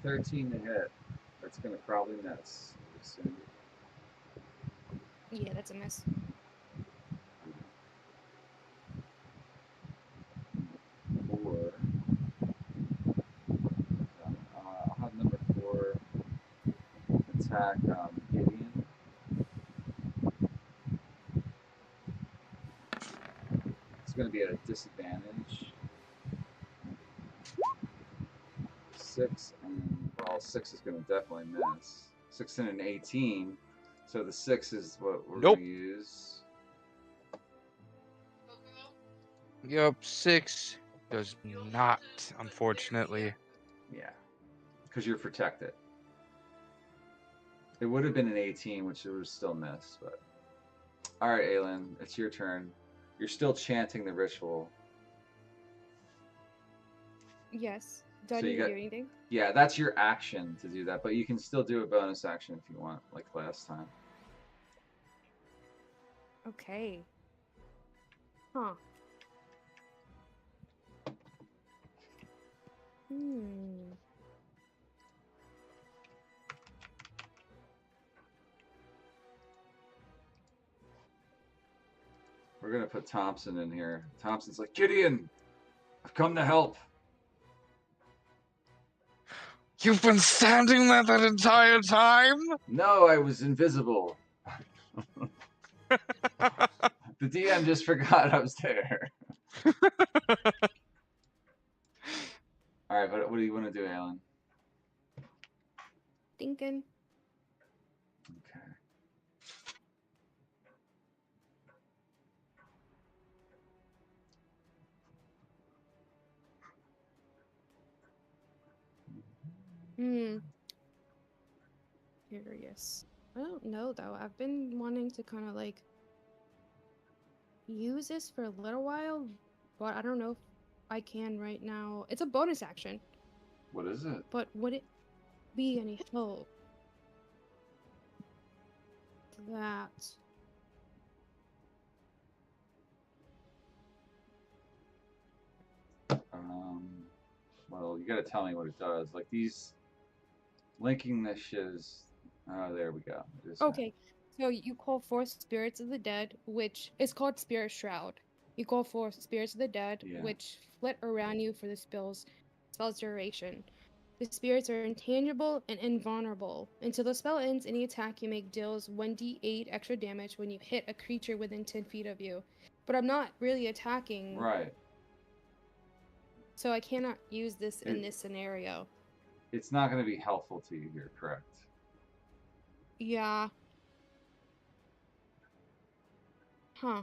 $13 to hit. That's going to probably miss. Soon. Yeah, that's a miss. Four. I'll have number 4 attack Gideon. It's going to be at a disadvantage. 6 and well, 6 is going to definitely miss. 6 and an 18. So the 6 is what we're Nope. going to use. Yup, 6 does not, unfortunately. Yeah, because you're protected. It would have been an 18, which it would still miss. But all right, Aelin, it's your turn. You're still chanting the ritual. Yes. Do I So you need to got- do anything? Yeah, that's your action to do that, but you can still do a bonus action if you want, like last time. Okay. Huh. We're gonna put Thompson in here. Thompson's like, Gideon, I've come to help. You've been standing there that entire time? No, I was invisible. The DM just forgot I was there. All right, but what do you want to do, Alan? Thinking. Okay. Curious. I don't know though. I've been wanting to kind of like use this for a little while, but I don't know if I can right now. It's a bonus action, What is it? but would it be any help? That. Well, you gotta tell me what it does. Like these linking this shit is. Oh, there we go. It is Okay, so you call forth spirits of the dead, which is called Spirit Shroud. You call forth spirits of the dead, Yeah. which flit around you for the spell's duration. The spirits are intangible and invulnerable. Until the spell ends, any attack you make deals 1d8 extra damage when you hit a creature within 10 feet of you. But I'm not really attacking, Right. so I cannot use this in this scenario. It's not gonna be helpful to you here, correct? Yeah. Huh.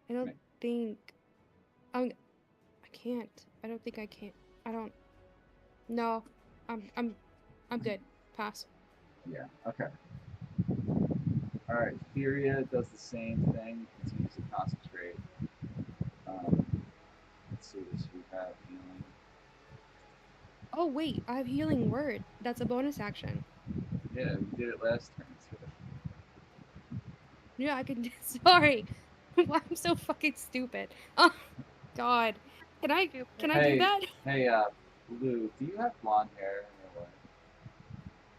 I don't think. I can't. I don't think I can. I don't. No. I'm good. Pass. Yeah. Okay. All right. Furia does the same thing. Continues to concentrate. Let's see this. We have healing. Oh wait, I have healing word. That's a bonus action. Yeah, we did it last turn too. Yeah, I can. Sorry. Why I'm so fucking stupid. Oh God. Can I do that? Hey, Lou, do you have blonde hair or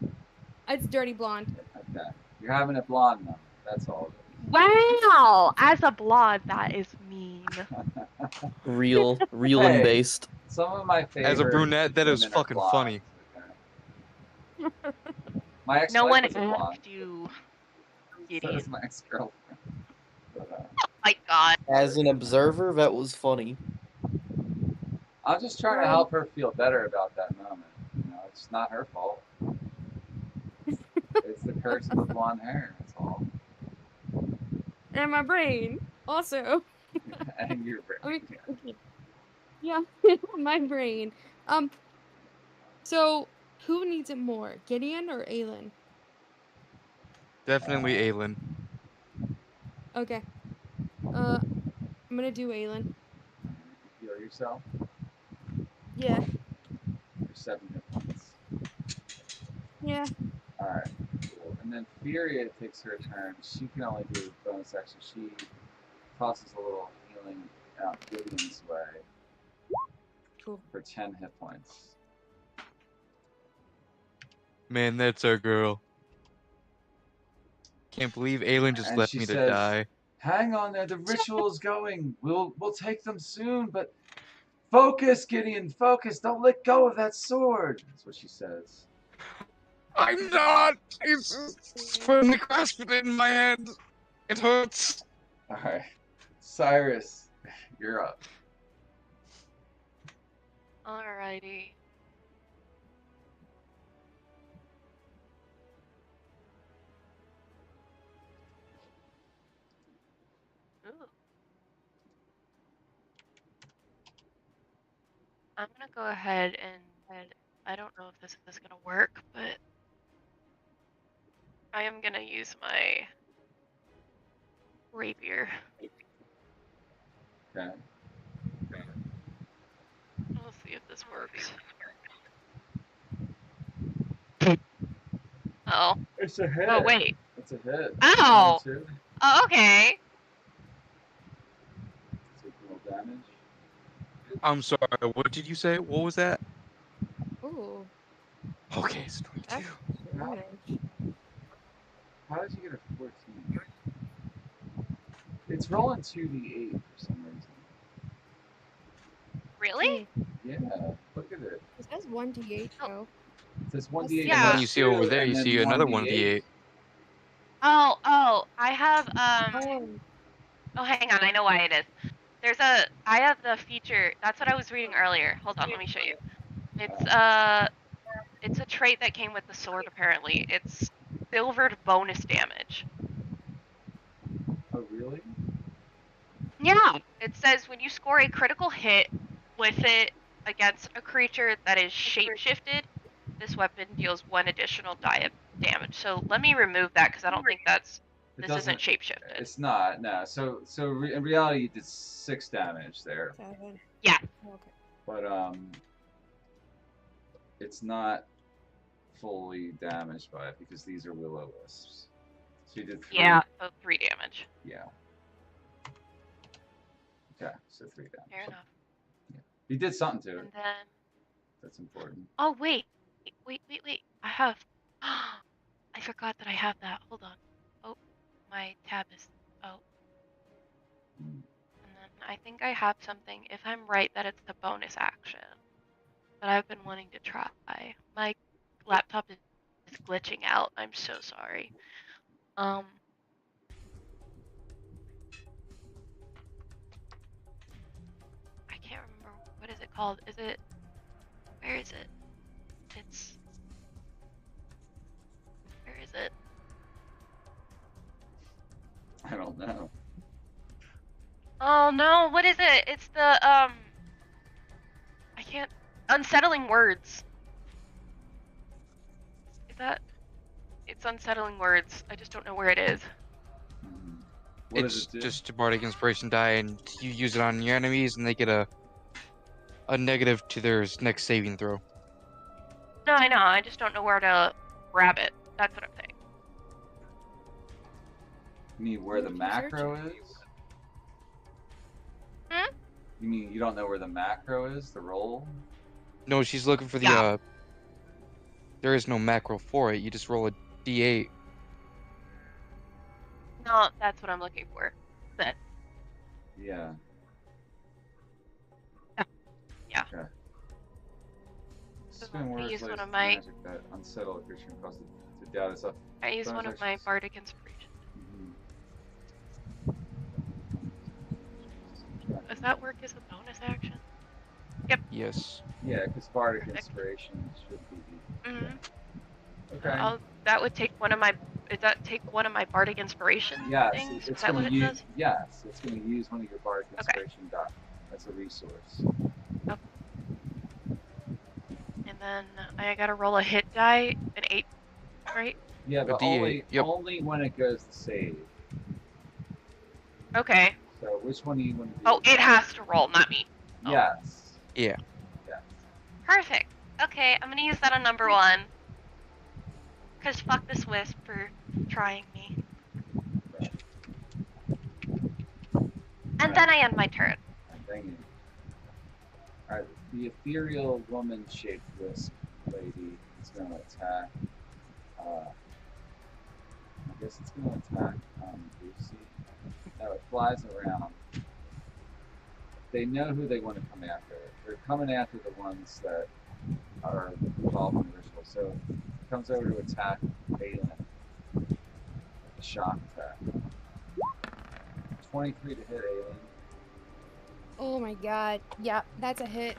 what? It's dirty blonde. Okay. You're having it blonde now. That's all. Wow! As a blonde, that is mean. Real Hey. and based. Some of my favorite As a brunette, that is women are fucking blonde, funny. okay? My ex-wife No one was a blonde. asked you, So Gideon. is my ex-girlfriend. But, My God. As an observer, that was funny. I'm just trying to help her feel better about that moment. You know, it's not her fault. It's the curse of the blonde hair. That's all. And my brain also. And your brain. Okay. Yeah, my brain. So who needs it more, Gideon or Aelin? Definitely Aelin. Okay. I'm gonna do Aelin. Heal yourself. Yeah. You're 7 hit points. Yeah. Alright, cool. And then Furia takes her turn. She can only do bonus action. She tosses a little healing out Gideon's way Cool. for 10 hit points. Man, that's our girl. Can't believe Aelin just And left she me to says, die. hang on there, the ritual is going. We'll take them soon, but focus, Gideon, focus. Don't let go of that sword. That's what she says. I'm not! It's firmly grasping it in my hand. It hurts. Alright. Cyrus, you're up. Alrighty. Ooh. I'm gonna go ahead and I don't know if this is gonna work, but I am gonna use my rapier. Okay. We'll see if this works. Oh. It's a hit. Oh wait. It's a hit. Ow! 22. Oh, okay. Take a little damage. I'm sorry, what did you say? What was that? Ooh. Okay, it's 22. That's damage. How did you get a 14? It's rolling 2d8 for some reason. Really? Yeah, look at it. It says 1d8 though. It says 1d8 Yeah. And then plus you see over 2, there, and you then see another 1d8. 1d8. Oh, I have Oh. oh, hang on, I know why it is. I have the feature. That's what I was reading earlier. Hold on, let me show you. It's a trait that came with the sword apparently. It's silvered bonus damage. Oh, really? Yeah. It says when you score a critical hit with it against a creature that is shapeshifted, this weapon deals 1 additional die of damage. So let me remove that because I don't think that's It This doesn't. isn't shapeshifted. It's not. No. So in reality, you did 6 damage there, 7. Yeah. Okay. but it's not fully damaged by it because these are will-o-wisps. So you did 3. Yeah, so 3 damage. Yeah. Okay, so 3 damage. Fair enough. You did something to it. And then, That's important. oh wait. I have, I forgot that I have that. Hold on. Oh, my tab is, oh. Hmm. And then I think I have something, if I'm right, that it's the bonus action that I've been wanting to try. My laptop is glitching out. I'm so sorry. I can't remember. What is it called? Where is it? Where is it? I don't know. Oh no, what is it? It's the, I can't, unsettling words. Is that, it's unsettling words. I just don't know where it is. Hmm. What It's does it do? just a bardic inspiration die, and you use it on your enemies, and they get a negative to their next saving throw. No, I know, I just don't know where to grab it. That's what I'm saying. You mean where the What did you search? macro is? Hmm? You mean you don't know where the macro is? The roll? No, she's looking for the Yeah. There is no macro for it. You just roll a d8. No, that's what I'm looking for. That. Yeah. Yeah. Okay. So Spin I words use like one of my- magic that unsettle a creature and cause it to doubt itself. I use Bonus one of my actions. bardic inspirations. Does that work as a bonus action? Yes. Yeah, because bardic Perfect. inspiration should be. Mm-hmm. Okay. That would take one of my. Does that take one of my bardic inspiration Yes, things? Is it's that going what to it use. does? Yes, it's going to use one of your bardic Okay. inspiration die as a resource. And then I gotta roll a hit die, an 8, right? Yeah, but D8, yep. only when it goes to save. Okay. So which one do you want to do? Oh, it has to roll, not me. Oh. Yes. Yeah. Yes. Perfect. Okay, I'm gonna use that on number 1. Cause fuck this wisp for trying me. And then I end my turn. Dang it. Alright, the ethereal woman-shaped wisp lady is going to attack. I guess it's going to attack Lucy. No, it flies around. They know who they want to come after. They're coming after the ones that are involved in the ritual. So it comes over to attack Balin. A shock attack. 23 to hit Balin. Oh my god. Yeah, that's a hit.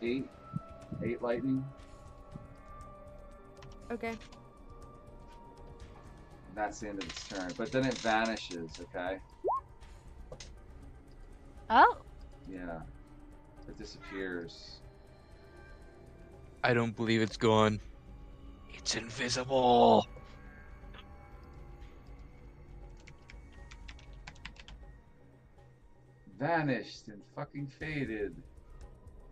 8 lightning. Okay. That's the end of its turn. But then it vanishes, okay? Oh. Yeah. It disappears. I don't believe it's gone. It's invisible. Vanished and fucking faded.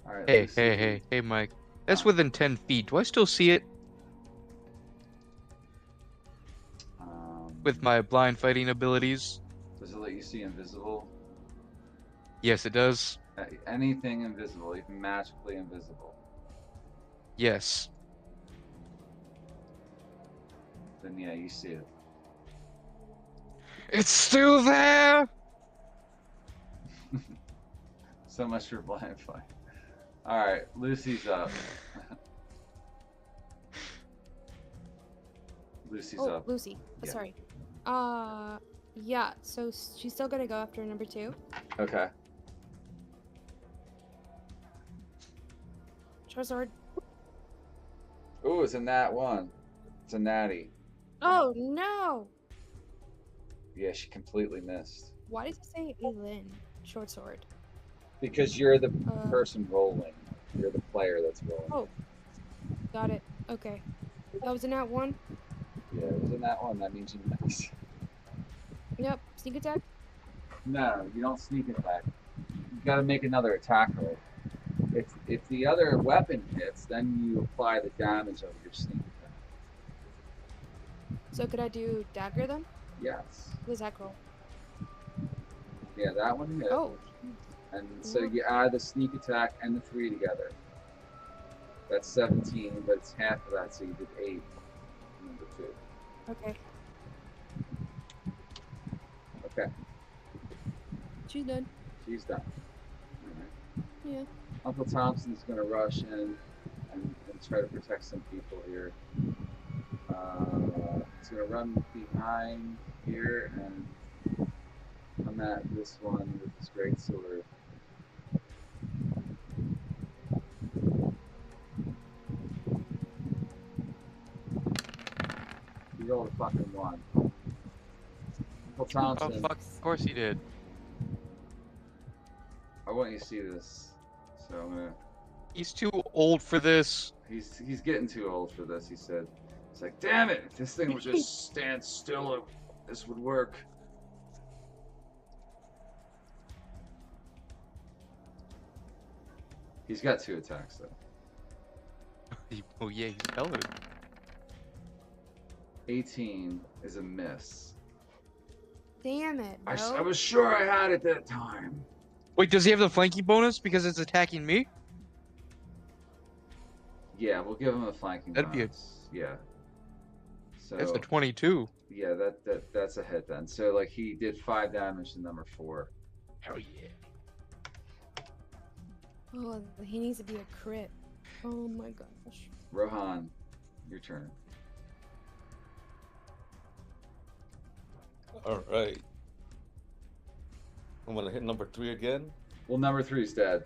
Alright, Hey, Mike. That's within 10 feet. Do I still see it with my blind fighting abilities? Does it let you see invisible? Yes, it does. Anything invisible, even magically invisible. Yes. Then yeah, you see it. It's still there! So much for blind fight. Alright, Lucy's up. Lucy's Oh, up. Lucy. Yeah. Sorry. Yeah, so she's still gonna go after number 2. Okay. Short sword. Ooh, it's a nat 1. It's a natty. Oh no! Yeah, she completely missed. Why does it say Aelin? Short sword. Because you're the Uh, person rolling. You're the player that's rolling. Oh. Got it. Okay. That was a nat 1? Yeah, it was in that one. That means you miss. Yep. Sneak attack. No, you don't sneak attack. You gotta make another attack roll. If the other weapon hits, then you apply the damage of your sneak attack. So could I do dagger then? Yes. The attack roll. Yeah, that one hit. Oh. And so Lord. you add the sneak attack and the 3 together. That's 17, but it's half of that, so you did 8. Number 2. Okay. Okay, She's done. she's done. All right. Yeah. Uncle Thompson's gonna rush in and try to protect some people here. He's gonna run behind here and come at this one with his great sword. He rolled a fucking 1. Uncle Oh Thompson, fuck! Of course he did. I want you to see this. So I'm gonna. He's too old for this. He's getting too old for this. He said. He's like, damn it! If this thing would just stand still, this would work. He's got 2 attacks though. Oh yeah, he's Baldur. 18 is a miss. Damn it. I No. was sure I had it that time. Wait, does he have the flanking bonus because it's attacking me? Yeah, we'll give him a flanking That'd be a- bonus. Yeah. So That's a 22. yeah, that's a hit then. So like he did 5 damage to number 4. Hell yeah. Oh, he needs to be a crit. Oh my gosh. Rohan, your turn. All right. I'm gonna hit number 3 again. Well, number 3's dead.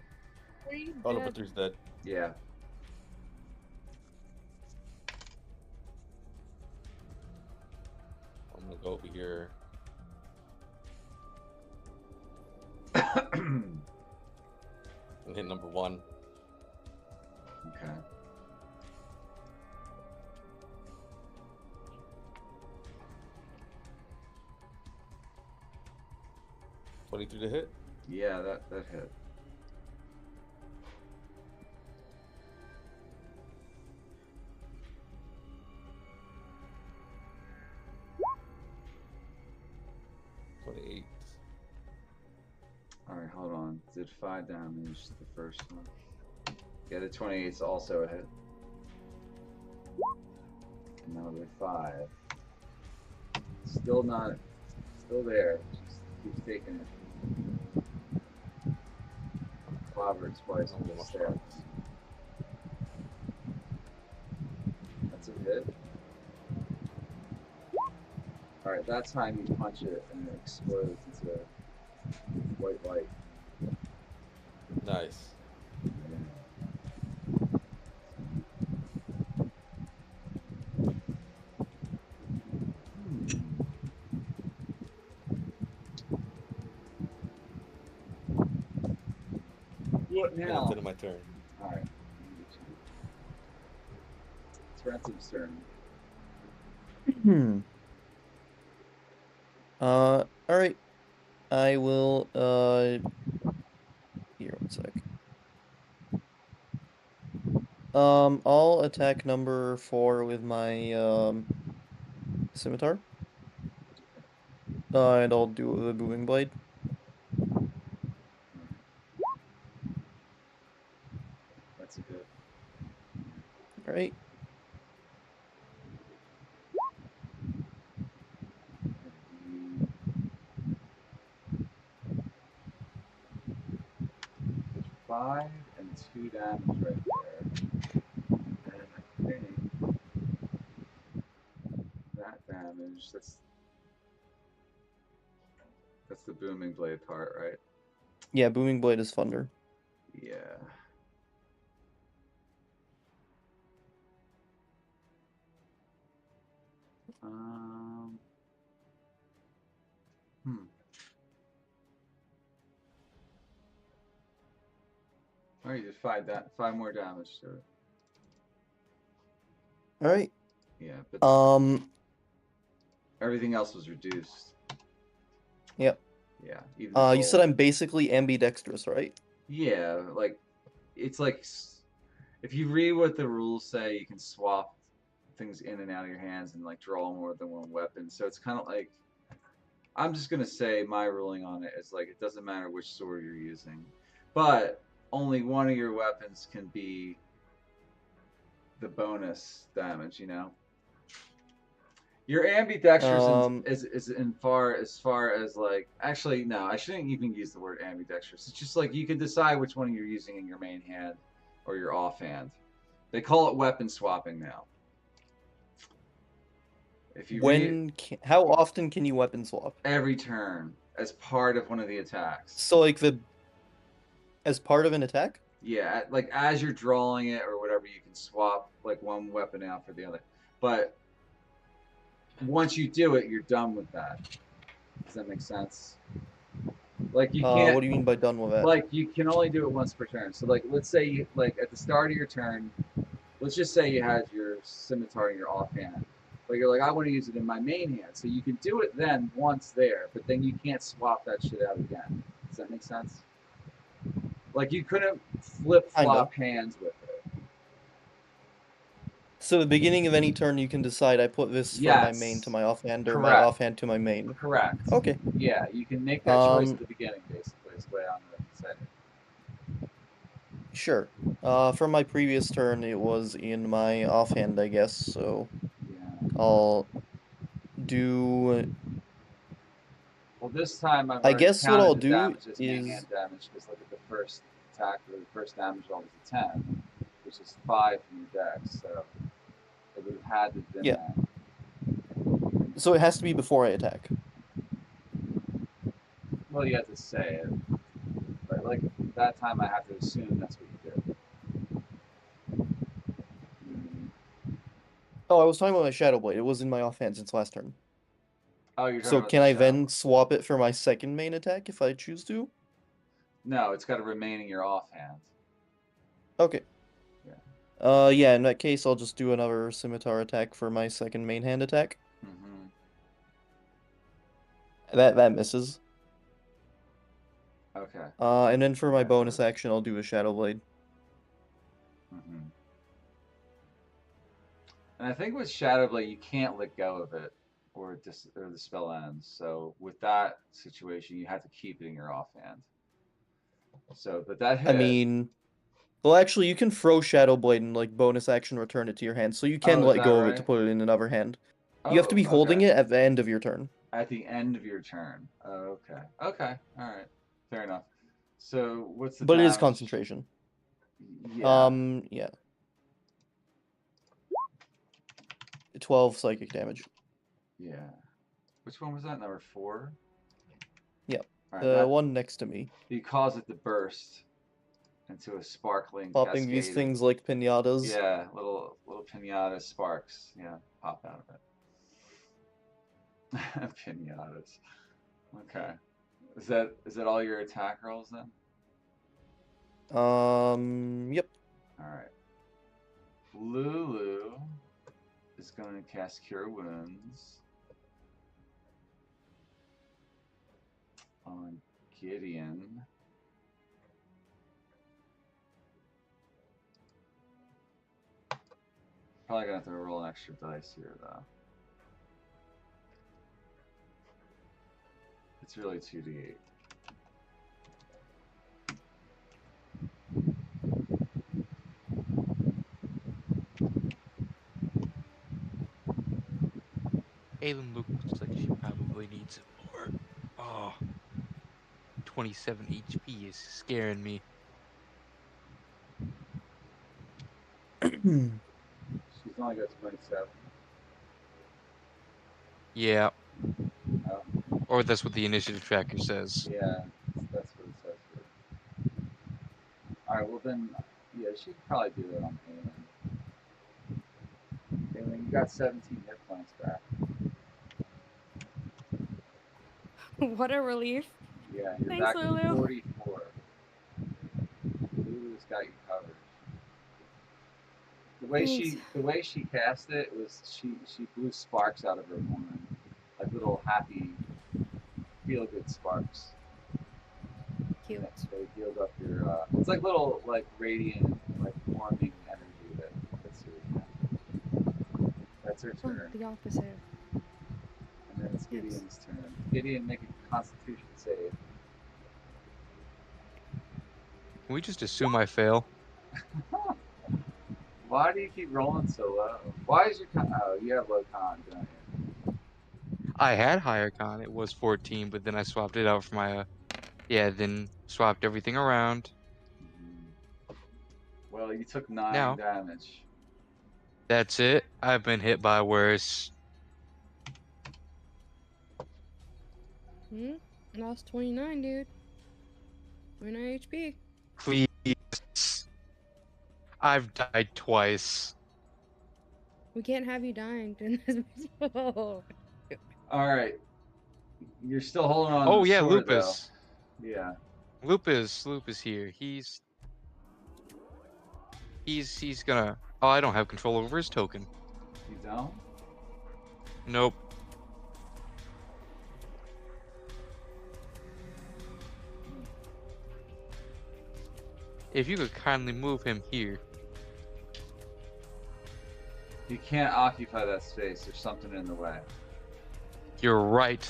Oh, number 3's dead. Yeah. I'm gonna go over here. And hit number 1. Okay. $23 to hit. Yeah, that hit. $28. All right, hold on. Did 5 damage to the first one. Yeah, the 28's also a hit. Another 5. Still there. Just keeps taking it. Clobbered twice I'm with gonna the stab. That's a hit. Alright, that time you punch it and it explodes into white light. Nice. What And now? that's the end of my turn. Alright. It's Ransom's turn. Alright. I will, here, one sec. I'll attack number 4 with my, scimitar. And I'll do the booming blade. That's a good. Alright. There's 5 and 2 damage right there. And I think that damage, that's the booming blade part, right? Yeah, booming blade is thunder. Yeah. Oh, you did 5 more damage to it. Alright. Yeah, but Um, Everything else was reduced. Yep. Yeah. Even the You said gold. I'm basically ambidextrous, right? Yeah, like it's like if you read what the rules say, you can swap things in and out of your hands and like draw more than one weapon. So it's kind of like I'm just gonna say my ruling on it is like it doesn't matter which sword you're using, but only one of your weapons can be the bonus damage. You know, your ambidextrous is in far as like actually no, I shouldn't even use the word ambidextrous. It's just like you can decide which one you're using in your main hand or your offhand. They call it weapon swapping now. If you how often can you weapon swap? every turn as part of one of the attacks. So like as part of an attack? Yeah, like as you're drawing it or whatever, you can swap like one weapon out for the other. But once you do it, you're done with that. Does that make sense? Like you can't. What do you mean by done with that? Like you can only do it once per turn. So like let's say you, like at the start of your turn, let's just say you had your scimitar in your offhand. But you're like, I want to use it in my main hand. So you can do it then once there, but then you can't swap that shit out again. Does that make sense? Like you couldn't flip-flop hands with it. So at the beginning of any turn, you can decide I put this from my main to my offhand or my offhand to my main. Correct. Okay. Yeah, you can make that choice at the beginning, basically, is the way I'm going to say it. Sure. For my previous turn, it was in my offhand, I guess, so Yeah. I'll do... Well, this time I've I already guess what counted I'll the do damage as is... main hand damage, because look at the first attack, or the first damage roll was a 10, which is 5 from your dex, so it would have had to have been that. So it has to be before I attack. Well, you have to say it. But, like, that time I have to assume that's what you did. Oh, I was talking about my Shadow Blade. It was in my offhand since last turn. Oh, you're talking so about can the I Shadow then Blade. swap it for my second main attack if I choose to? No, it's got to remain in your offhand. Okay. Yeah. Yeah, in that case, I'll just do another scimitar attack for my second main hand attack. Mm-hmm. That misses. Okay. And then for my bonus action, I'll do a Shadow Blade. Mm-hmm. And I think with Shadow Blade, you can't let go of it, or the spell ends. So with that situation, you have to keep it in your offhand. So, but that hit. I mean, well, actually, you can throw Shadow Blade and like bonus action return it to your hand, so you can let go of it to put it in another hand. You have to be holding it at the end of your turn. At the end of your turn. Oh, okay. Okay. All right. Fair enough. So what's the? But it is concentration. Yeah. Yeah. 12 psychic damage. Yeah. Which one was that? Number 4? Yep. Right, the one next to me. You cause it to burst into a sparkling popping these things like pinatas. Yeah, little pinata sparks. Yeah, pop out of it. Pinatas. Okay. Is that all your attack rolls then? Yep. All right. Lulu is going to cast Cure Wounds on Gideon. Probably gonna have to roll an extra dice here, though. It's really 2d8. Aylin looks like she probably needs it more. Oh, 27 HP is scaring me. She's only got 27. Yeah. Oh. Or that's what the initiative tracker says. Yeah, that's what it says here. Alright, well then, yeah, she could probably do that on Aylin. Aylin, you got 17 hit points back. What a relief. Yeah, you're Thanks, back to Lulu. 44. Lulu's got you covered. The way she cast it was she blew sparks out of her horn. little happy, feel good sparks. Cute. They healed up your. It's like little like radiant, like warming energy that hits you. That's her Oh, turn, the opposite. and then it's Yes. Gideon's turn. Gideon, make a Constitution save. Can we just assume I fail? Why do you keep rolling so low? Why is your con? Oh, you have low con, don't you? I had higher con. It was 14, but then I swapped it out for my, yeah, then swapped everything around. Well, you took 9 Now. damage. That's it. I've been hit by worse. Lost 29, dude. 29 HP. Please. I've died twice. We can't have you dying during this video. All right, you're still holding on. Oh to the yeah, sword, Lupus. Though. Yeah. Lupus here. He's gonna. Oh, I don't have control over his token. You don't? Nope. If you could kindly move him here. You can't occupy that space. There's something in the way. You're right.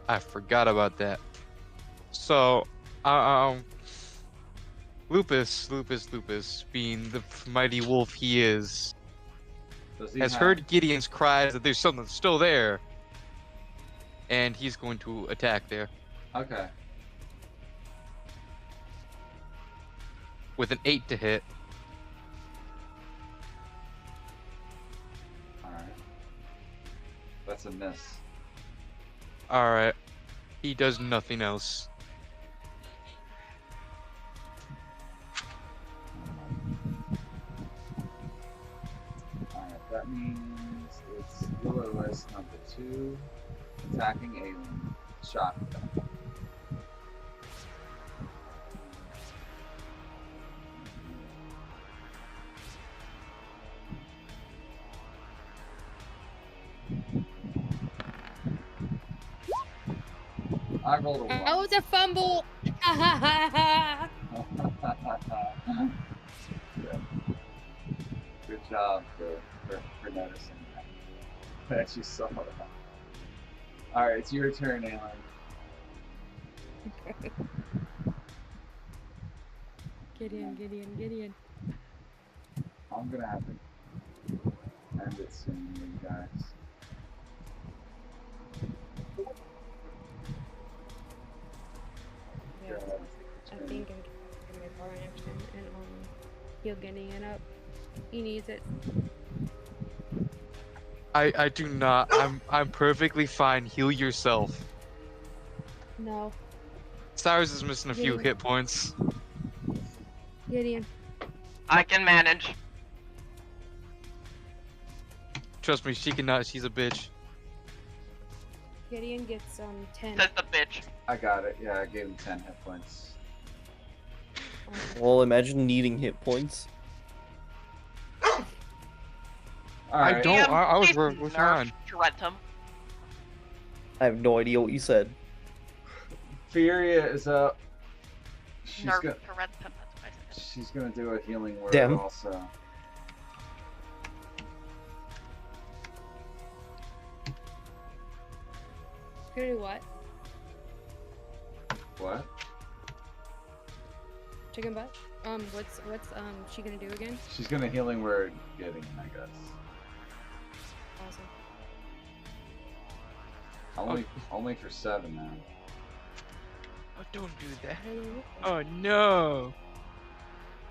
I forgot about that. So, Lupus, being the mighty wolf he is, Does he has have- heard Gideon's cries that there's something still there, and he's going to attack there Okay. with an 8 to hit. All right. That's a miss. All right, he does nothing else. Alright, that means it's Will-O-Wisp number 2 attacking Aelin. Shotgun. I rolled a 1. Oh, it's a fumble! Good job for noticing that. That you saw that. Alright, it's your turn, Aelin. Gideon. I'm gonna have to end it soon, you guys. Yeah, I think I'm getting my power action and heal getting it up. He needs it. I do not. I'm perfectly fine. Heal yourself. No. Cyrus is missing a few Yeah. hit points. Gideon. I can manage. Trust me, she cannot. She's a bitch. Gideon gets 10. Says the bitch. I got it. Yeah, I gave him 10 hit points. Well, imagine needing hit points. Alright. I don't. DM, I was please we're nerf fine. Trentum. I have no idea what you said. Furia is up. She's Nerf gonna, Trentum, that's what I said. she's gonna do a healing word Damn. also. Gonna do what? What? Chicken butt? What's she gonna do again? She's gonna healing word Gideon, I guess. Awesome. Only for 7 now. Oh, don't do that. Oh no.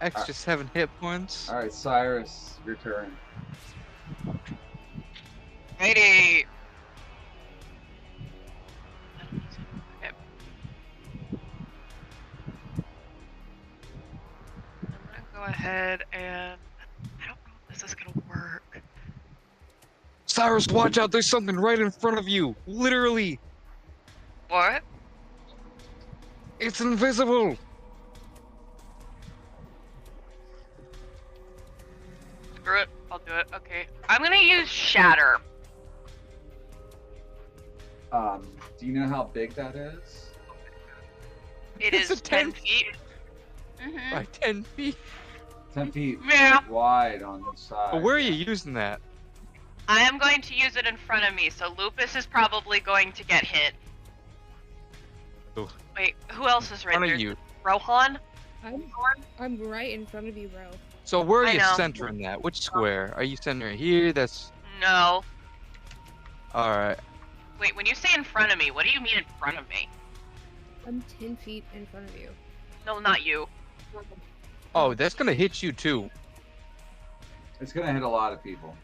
Extra Alright. 7 hit points. Alright, Cyrus, your turn. Righty. Okay. I'm gonna go ahead and I don't know if this is gonna work. Cyrus, watch out! There's something right in front of you. Literally, What? it's invisible. Screw it. I'll do it. Okay. I'm gonna use Shatter. Do you know how big that is? It It's is a 10 10 feet. Mm-hmm. By 10 feet. 10 feet Yeah. wide on each side. But where are yeah. you using that? I am going to use it in front of me, so Lupus is probably going to get hit. Oh. Wait, who else is right In front there? of you. Rohan? I'm right in front of you, bro. So where are I you know. centering that? Which square? Are you centering here? That's No. alright. Wait, when you say in front of me, what do you mean in front of me? I'm 10 feet in front of you. No, not you. Oh, that's gonna hit you too. It's gonna hit a lot of people.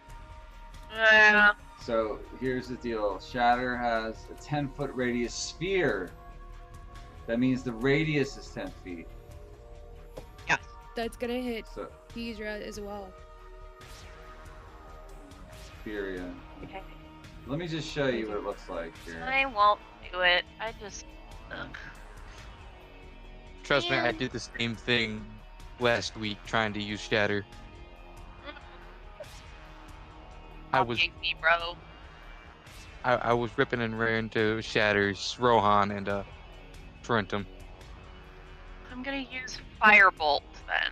Yeah. So here's the deal. Shatter has a 10-foot radius sphere. That means the radius is 10 feet. Yes. That's gonna hit So Hydra as well. sphere, yeah. Okay. Let me just show you what it looks like here. I won't do it. I just. Ugh. Trust me, I Man. did the same thing last week trying to use Shatter. I was Fucking me, bro. I was ripping and raring to Shatters, Rohan, and Trentum. I'm gonna use Firebolt then.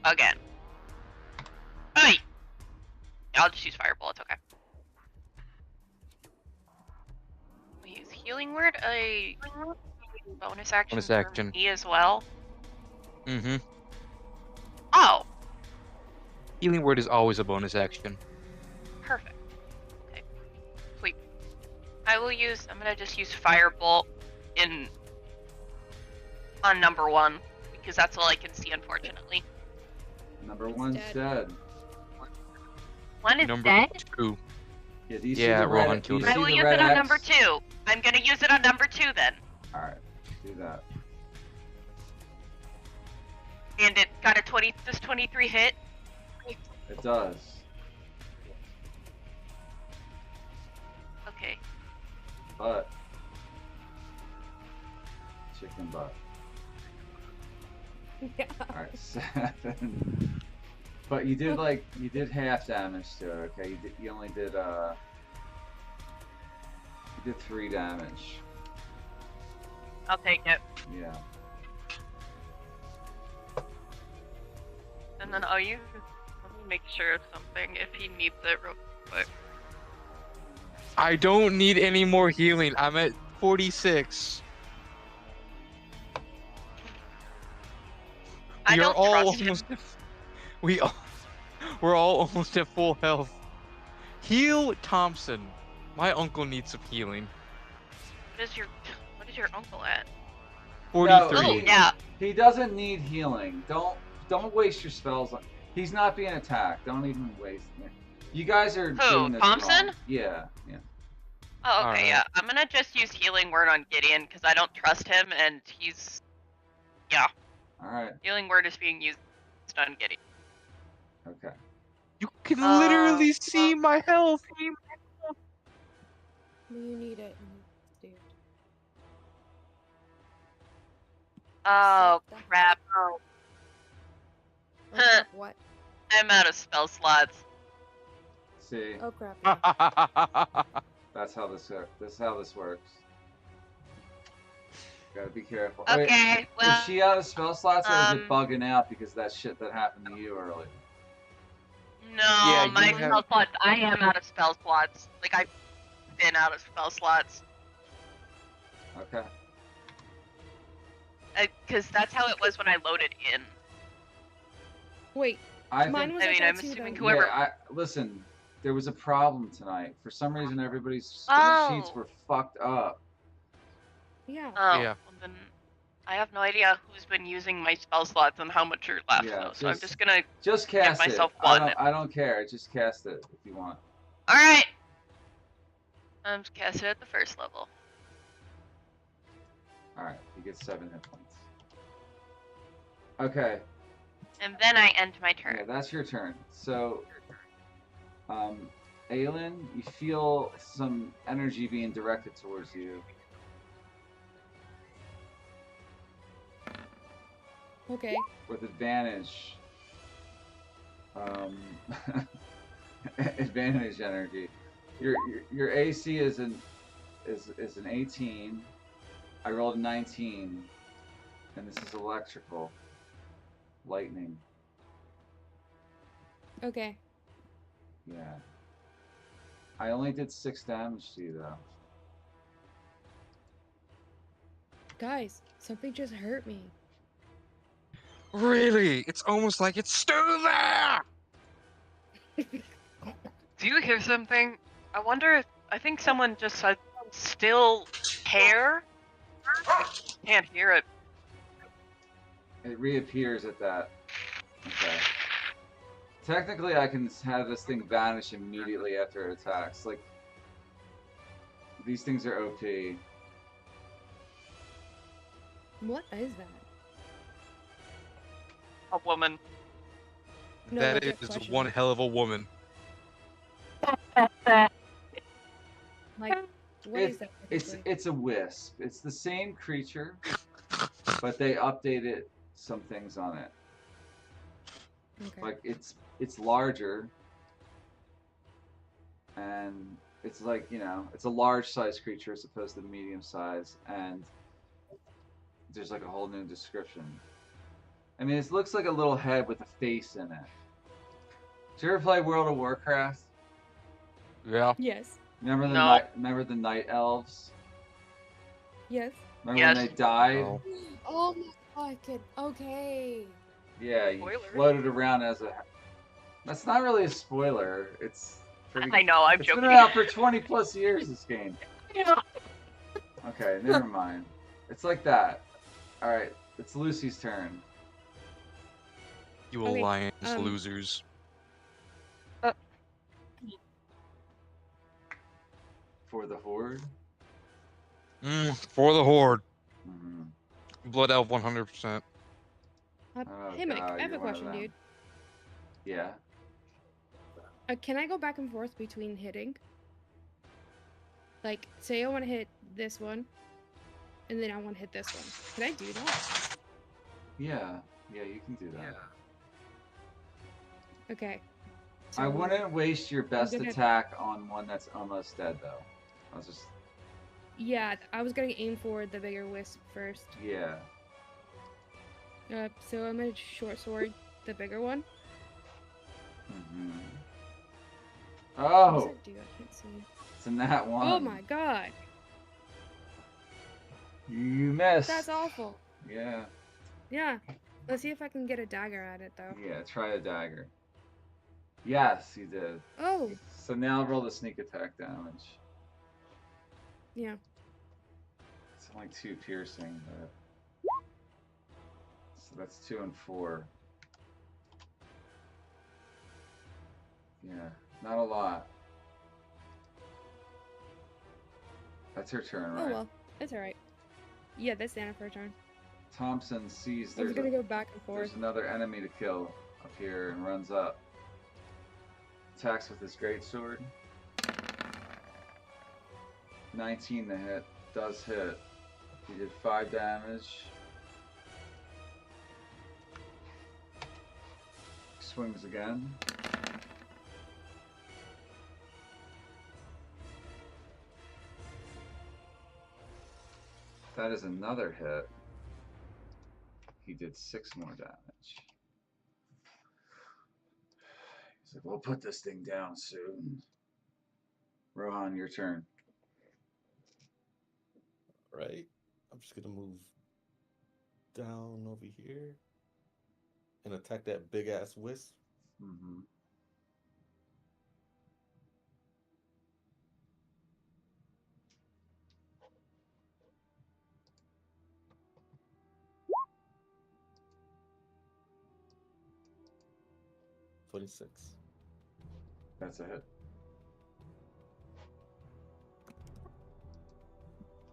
Again. Hey! I'll just use Firebolt, it's okay. We use Healing Word, a bonus action Bonus for action. me as well. Mm-hmm. Oh, Healing Word is always a bonus action. perfect. Okay, sweet. I'm gonna just use Firebolt on number 1, because that's all I can see, unfortunately. Number one's dead. dead. One is Number dead? 2. Yeah, do you Yeah, see the Rohan red, do you killed see I will the use red it on X? number 2. I'm gonna use it on number 2 then. Alright, do that. And it got a 20, does 23 hit? It does. Okay. But chicken butt. Yeah. Alright, 7. But you did half damage to it, okay? You only did you did 3 damage. I'll take it. Yeah. And then let me make sure of something if he needs it real quick. I don't need any more healing. I'm at 46. I We are don't all trust him. almost we're all almost at full health. Heal Thompson. My uncle needs some healing. What is your uncle at? 43. Oh, yeah. He doesn't need healing. Don't waste your spells on. He's not being attacked. Don't even waste it. You guys are doing this Thompson? wrong. Yeah, yeah. Oh, okay, Alright. yeah. I'm gonna just use Healing Word on Gideon because I don't trust him and he's. Yeah. Alright, Healing Word is being used on Gideon. okay. You can literally see my health. You need it, dude. Oh, Accept that. crap. Oh, Huh. crap, what? I'm out of spell slots. See, Oh crap. Yeah. that's how this works. Gotta be careful. Oh, wait, Okay, well. is she out of spell slots or is it um, bugging out because of that shit that happened to you earlier? No, Yeah, you my have- spell slots. I am out of spell slots. Like, I've been out of spell slots. Okay. Because that's how it was when I loaded in. Wait, I mine think, was like I'm that too, assuming though. whoever. yeah, listen, there was a problem tonight. For some reason, everybody's sheets Oh. were fucked up. Yeah. Oh, Yeah. well then I have no idea who's been using my spell slots and how much are left, Yeah, though. So I'm just- just gonna. Just cast it. myself I one. don't care. Just cast it if you want. Alright! I'm just casting it at the first level. All right, you get 7 hit points. Okay, And then I end my turn. yeah, that's your turn. So, Aelin, you feel some energy being directed towards you. Okay. With advantage. Advantage energy. Your AC is an 18. I rolled a 19, and this is electrical, lightning. Okay. Yeah. I only did 6 damage to you though. Guys, something just hurt me. Really? It's almost like it's still there! Do you hear something? I wonder if I think someone just said still hair. I can't hear it. It reappears at that. Okay. Technically, I can have this thing vanish immediately after it attacks. Like, these things are OP. What is that? A woman. No, That legit is question. one hell of a woman. Like, what is that? It's a wisp. It's the same creature, but they updated some things on it. Okay. Like it's larger, and it's like, you know, it's a large size creature as opposed to medium size, and there's like a whole new description. I mean, it looks like a little head with a face in it. Did you ever play World of Warcraft? Yeah. Yes. Remember the No. remember the night elves? Yes. Remember Yes. when they died? Oh. Oh my god, kid. Okay. Yeah, you Spoiler. floated around as a. That's not really a spoiler. It's pretty. I know, I'm It's joking. been out for 20 plus years. This game. Okay, never mind. It's like that. All right, it's Lucy's turn. You Okay, alliance um, losers. For the horde. For the horde. Mm-hmm. Blood elf 100%. Oh, hey, Mike, God, I have you're a one of question, them. dude. Yeah. Can I go back and forth between hitting? Like, say I want to hit this one, and then I want to hit this one. Can I do that? Yeah. Yeah, you can do that. Okay. I So, wouldn't waste your best gonna- attack on one that's almost dead, though. I was just. Yeah, I was gonna aim for the bigger wisp first. Yeah. So I'm gonna short sword the bigger one. Mm-hmm. What does Oh, it do? I can't see. it's in that one. Oh my god, You missed. that's awful. Yeah. Yeah. Let's see if I can get a dagger at it though. Yeah, try a dagger. Yes, you did. Oh, So now roll the sneak attack damage. yeah. It's only 2 piercing, but. So that's 2 and 4. Yeah, not a lot. That's her turn, Oh right? well, it's alright. Yeah, that's Anna for a turn. Thompson sees I'm there's, gonna go back and forth. there's another enemy to kill up here and runs up. Attacks with his greatsword. 19 to hit. Does hit. He did 5 damage. Swings again. That is another hit. He did 6 more damage. He's like, we'll put this thing down soon. Rohan, your turn. Right. I'm just gonna move down over here and attack that big ass wisp. Mm-hmm. $26. That's a hit.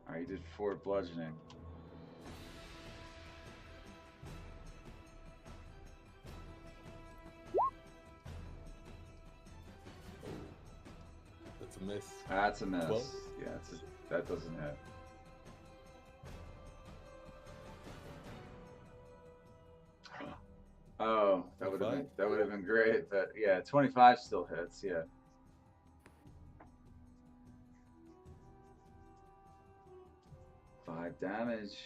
Alright, you did 4 bludgeoning. That's a miss. That's a miss. 12? Yeah, that doesn't hit. Oh, that would have been great. But yeah, 25 still hits. Yeah. 5 damage.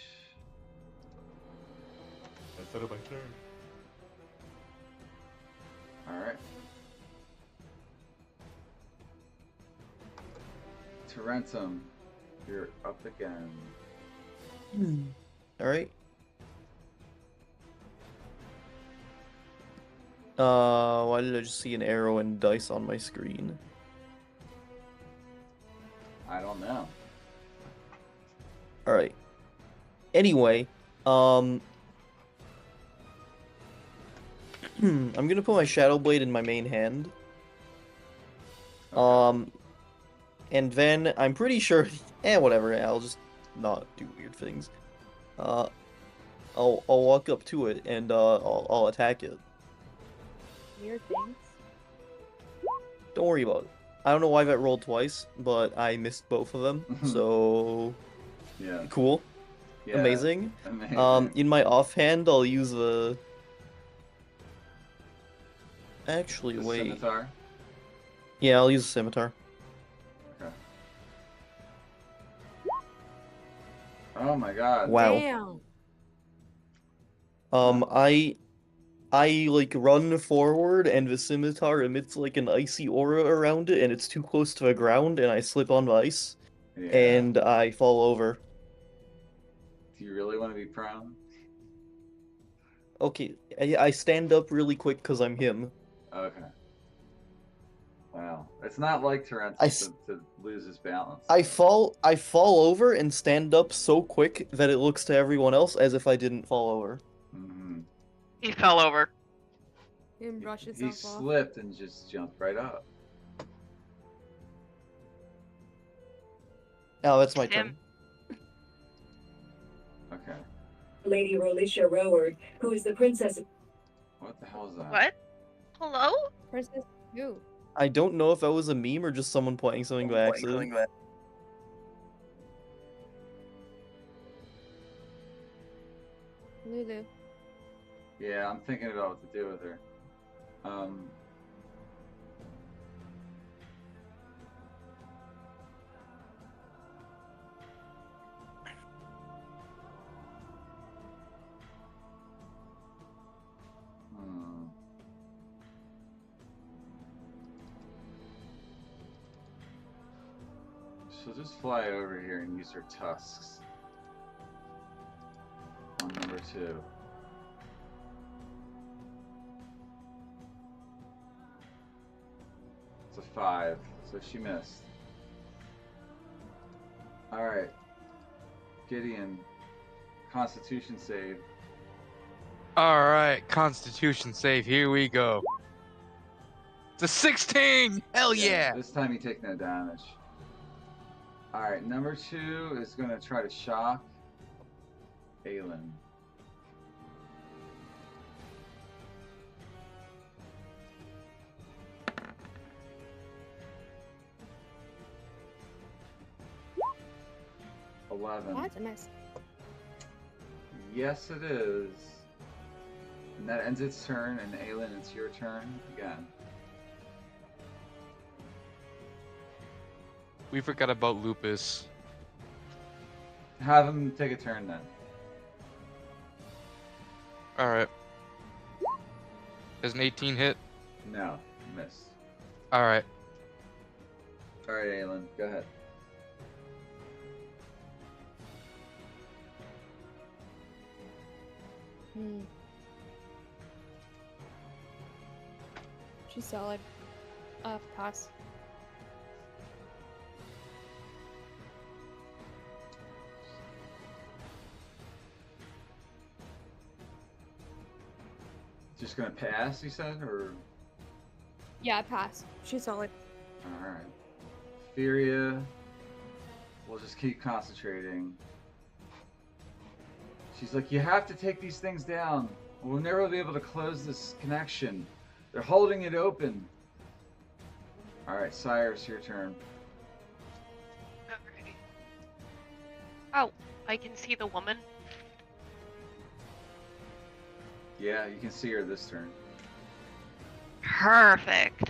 That's out of my turn. Alright. Tarentum, you're up again. Alright. Why did I just see an arrow and dice on my screen? I don't know. Alright. Anyway, I'm gonna put my Shadow Blade in my main hand. Okay. And then I'm pretty sure whatever, I'll just not do weird things. I'll walk up to it and I'll attack it. Weird things. Don't worry about it. I don't know why that rolled twice, but I missed both of them. So Yeah. cool. Yeah. Amazing. Amazing. In my offhand, I'll use a. Actually, The wait. Scimitar. Yeah, I'll use a scimitar. Okay. Oh my god. Wow. Damn. I like run forward, and the scimitar emits like an icy aura around it, and it's too close to the ground, and I slip on the ice, Yeah. and I fall over. Do you really want to be prone? Okay, I stand up really quick because I'm him. Okay. Wow. It's not like Tarentum to lose his balance. I fall over and stand up so quick that it looks to everyone else as if I didn't fall over. Mm-hmm. He fell over. Him brush He himself off. slipped and just jumped right up. Oh, that's my Him. turn. Okay. Lady Rolisha Roward, who is the princess. What the hell is that? What? Hello? Princess who? I don't know if that was a meme or just someone playing something by accident. Lulu. Yeah, I'm thinking about what to do with her. Hmm. She'll just fly over here and use her tusks on number 2. It's a 5, so she missed. Alright. Gideon. Constitution save. Alright, Constitution save, here we go. It's a 16! Hell yeah! This time you take no damage. Alright, number 2 is going to try to shock Aelin. Oh, that's a nice. Yes, it is. And that ends its turn, and Aelin, it's your turn again. We forgot about Lupus. Have him take a turn then. Alright. Does an 18 hit? No, miss. Alright. Alright, Aelin, go ahead. She's solid. Pass. Just gonna pass, you said, or? Yeah, pass. She's solid. Alright. Furia will just keep concentrating. She's like, you have to take these things down. We'll never be able to close this connection. They're holding it open. Alright, Cyrus, your turn. Alrighty. Oh, I can see the woman. Yeah, you can see her this turn. Perfect.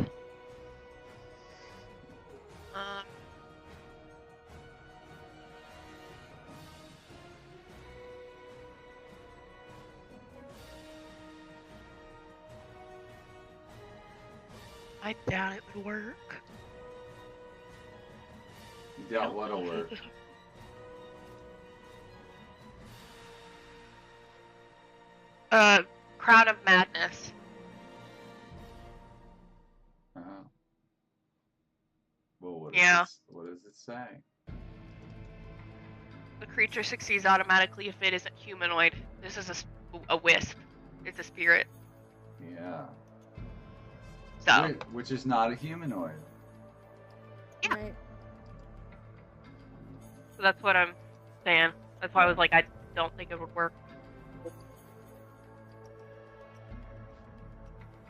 I doubt it would work. You doubt what'll work. Crown of Madness. Oh. Well, what Yeah. what does it say? The creature succeeds automatically if it isn't humanoid. This is a wisp. It's a spirit. Yeah. So, Which is not a humanoid. Yeah. Right. so that's what I'm saying. That's why I was like, I don't think it would work.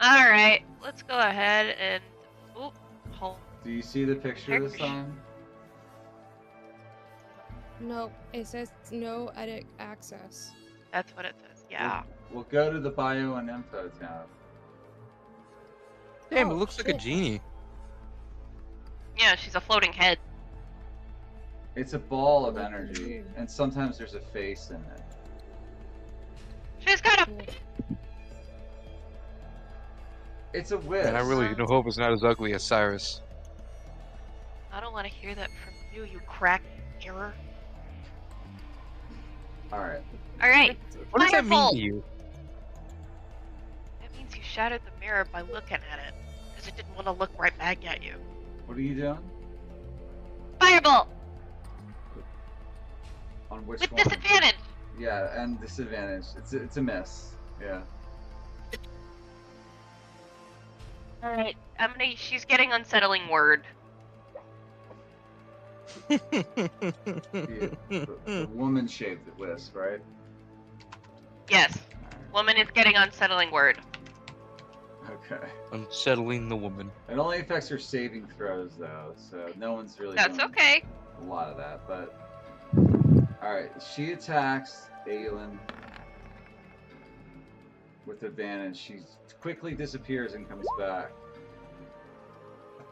Alright, let's go ahead and... Oop, hold. Do you see the picture this time? No, it says no edit access. That's what it says, yeah. We'll go to the bio and info tab. Damn, it Oh, looks like a shit. genie. Yeah, she's a floating head. It's a ball of Look energy, weird. and sometimes there's a face in it. She's got a... Cool. It's a wisp. And I really do hope it's not as ugly as Cyrus. I don't want to hear that from you, you crack mirror. Alright. Alright, What does that mean Firebolt. to you? That means you shattered the mirror by looking at it. Because it didn't want to look right back at you. What are you doing? Firebolt! On which With one? disadvantage! Yeah, and disadvantage. It's a miss. Yeah. Alright, she's getting unsettling word. The woman-shaped wisp, right? Yes, woman is getting unsettling word. Okay. Unsettling the woman. It only affects her saving throws, though, so no one's really That's doing okay. a lot of that, but... Alright, she attacks Aelin with advantage. She quickly disappears and comes back.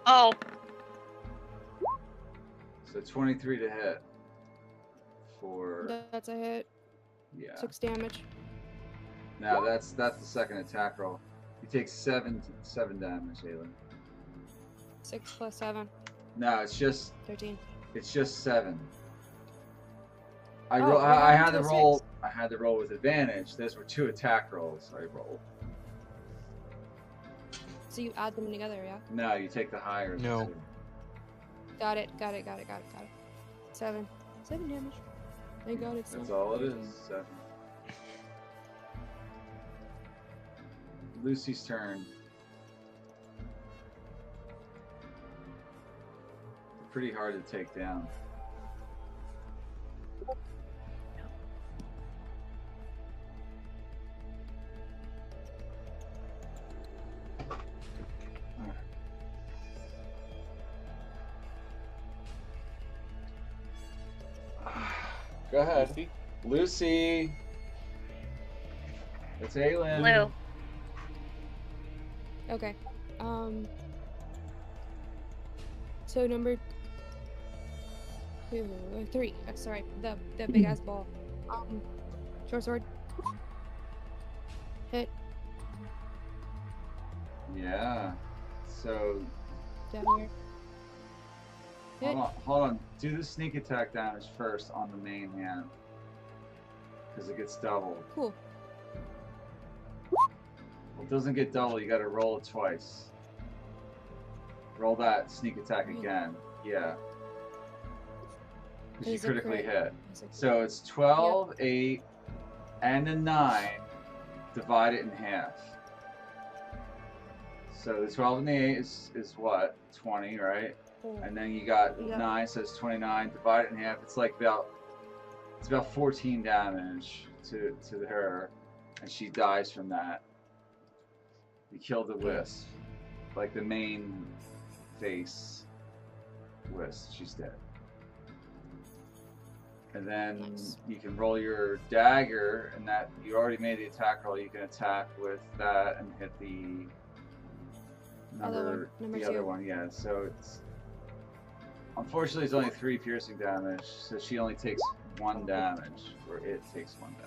Oh, So 23 to hit. For... That's a hit. Yeah. 6 damage. Now that's the second attack roll. You take 7 damage, Aelin. 6 plus 7. No, it's just 13. 7. I Oh, I had to until roll. 6. I had to roll with advantage. Those were 2 attack rolls I rolled. So you add them together, yeah? No, you take the higher. of the No. 2. Got it. 7. 7 damage. Thank God it's That's not all it is. 13. 7. Lucy's turn. Pretty hard to take down. Go ahead. Lucy? Lucy. It's Aelin. Lou. Okay. So number 3. Sorry, the big ass ball. Short sword. Hit. Yeah. So Down here. Hit. hold on. Do the sneak attack damage first on the main hand, because it gets doubled. Cool. Well, it doesn't get double. You got to roll it twice. Roll that sneak attack Really? again. Yeah. Because you Is it critically crit? hit. Is it- So it's 12, 8, and a 9. Divide it in half. So the 12 and the 8 is what? 20, right? Cool. And then you got Yeah. 9, so it's 29. Divide it in half. It's like about 14 damage to her, and she dies from that. You killed the wisp, like the main face wisp. She's dead. And then Nice. you can roll your dagger, and that you already made the attack roll. You can attack with that and hit the Number the 2. other one. Yeah. So it's unfortunately it's only 3 piercing damage, so she only takes 1 damage, or it takes 1 damage.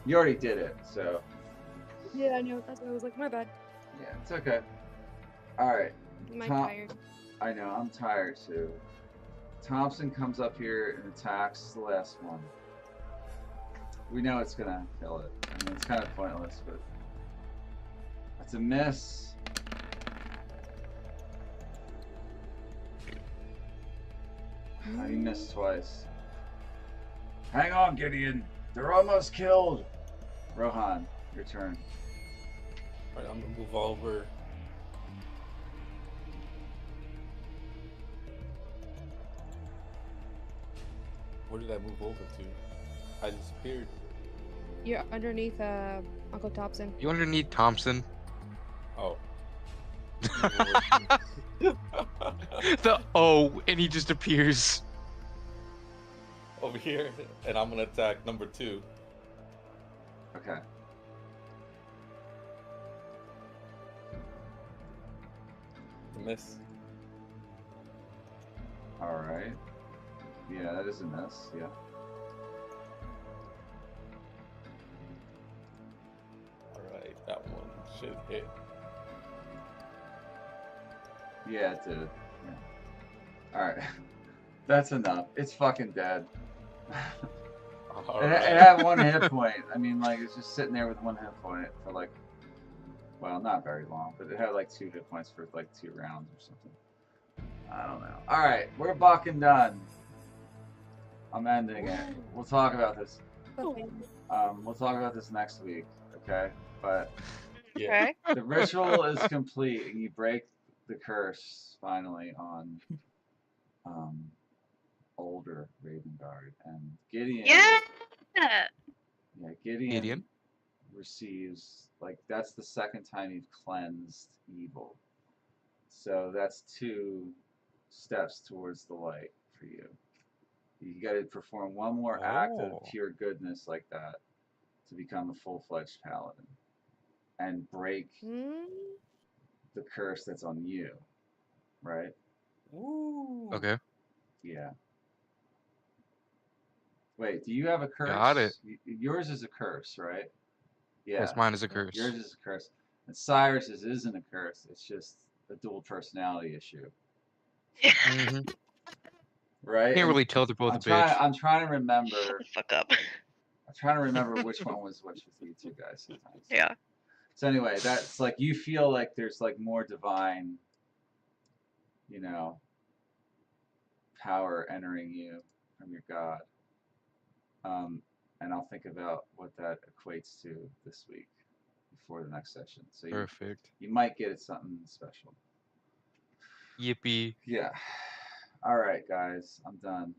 You already did it, so Yeah, I know. That's why I was like, my bad. Yeah, it's okay. All right. Am I Tom- tired? I know, I'm tired too. Thompson comes up here and attacks the last one. We know it's gonna kill it. I mean, it's kind of pointless, but that's a miss. He missed twice. Hang on, Gideon. They're almost killed. Rohan, your turn. Alright, I'm gonna move over. Where did I move over to? I disappeared. You're underneath Uncle Thompson. You underneath Thompson. Oh. And he just appears. Over here, and I'm gonna attack number 2. Okay. Miss. All right. Yeah, that is a miss. Yeah. Alright, that one should hit. Yeah, it did. Yeah. All right. That's enough. It's fucking dead. It had 1 hit point. I mean, like, it's just sitting there with 1 hit point for like, well, not very long, but it had like 2 hit points for like 2 rounds or something. I don't know. All right, we're fucking done. I'm ending it. We'll talk about this. Okay. We'll talk about this next week, okay? But Okay. the ritual is complete, and you break the curse finally on older Ravengard, and Gideon. Yeah. Yeah, Gideon. Gideon? Receives, like, that's the second time you've cleansed evil. So that's 2 steps towards the light for you. You got to perform 1 more act of pure goodness like that to become a full-fledged paladin and break the curse that's on you, right? Woo. Okay. Yeah. Wait, do you have a curse? Got it. Yours is a curse, right? Yeah. Yes, mine is a curse. Yours is a curse. And Cyrus's isn't a curse. It's just a dual personality issue. Mm-hmm. Right? Can't really tell they're both a bitch. I'm trying to remember. Shut the fuck up. I'm trying to remember which one was which with you 2 guys sometimes. Yeah. So anyway, that's like you feel like there's like more divine, you know, power entering you from your God. And I'll think about what that equates to this week before the next session. So Perfect. you might get it something special. Yippee. Yeah. All right, guys, I'm done.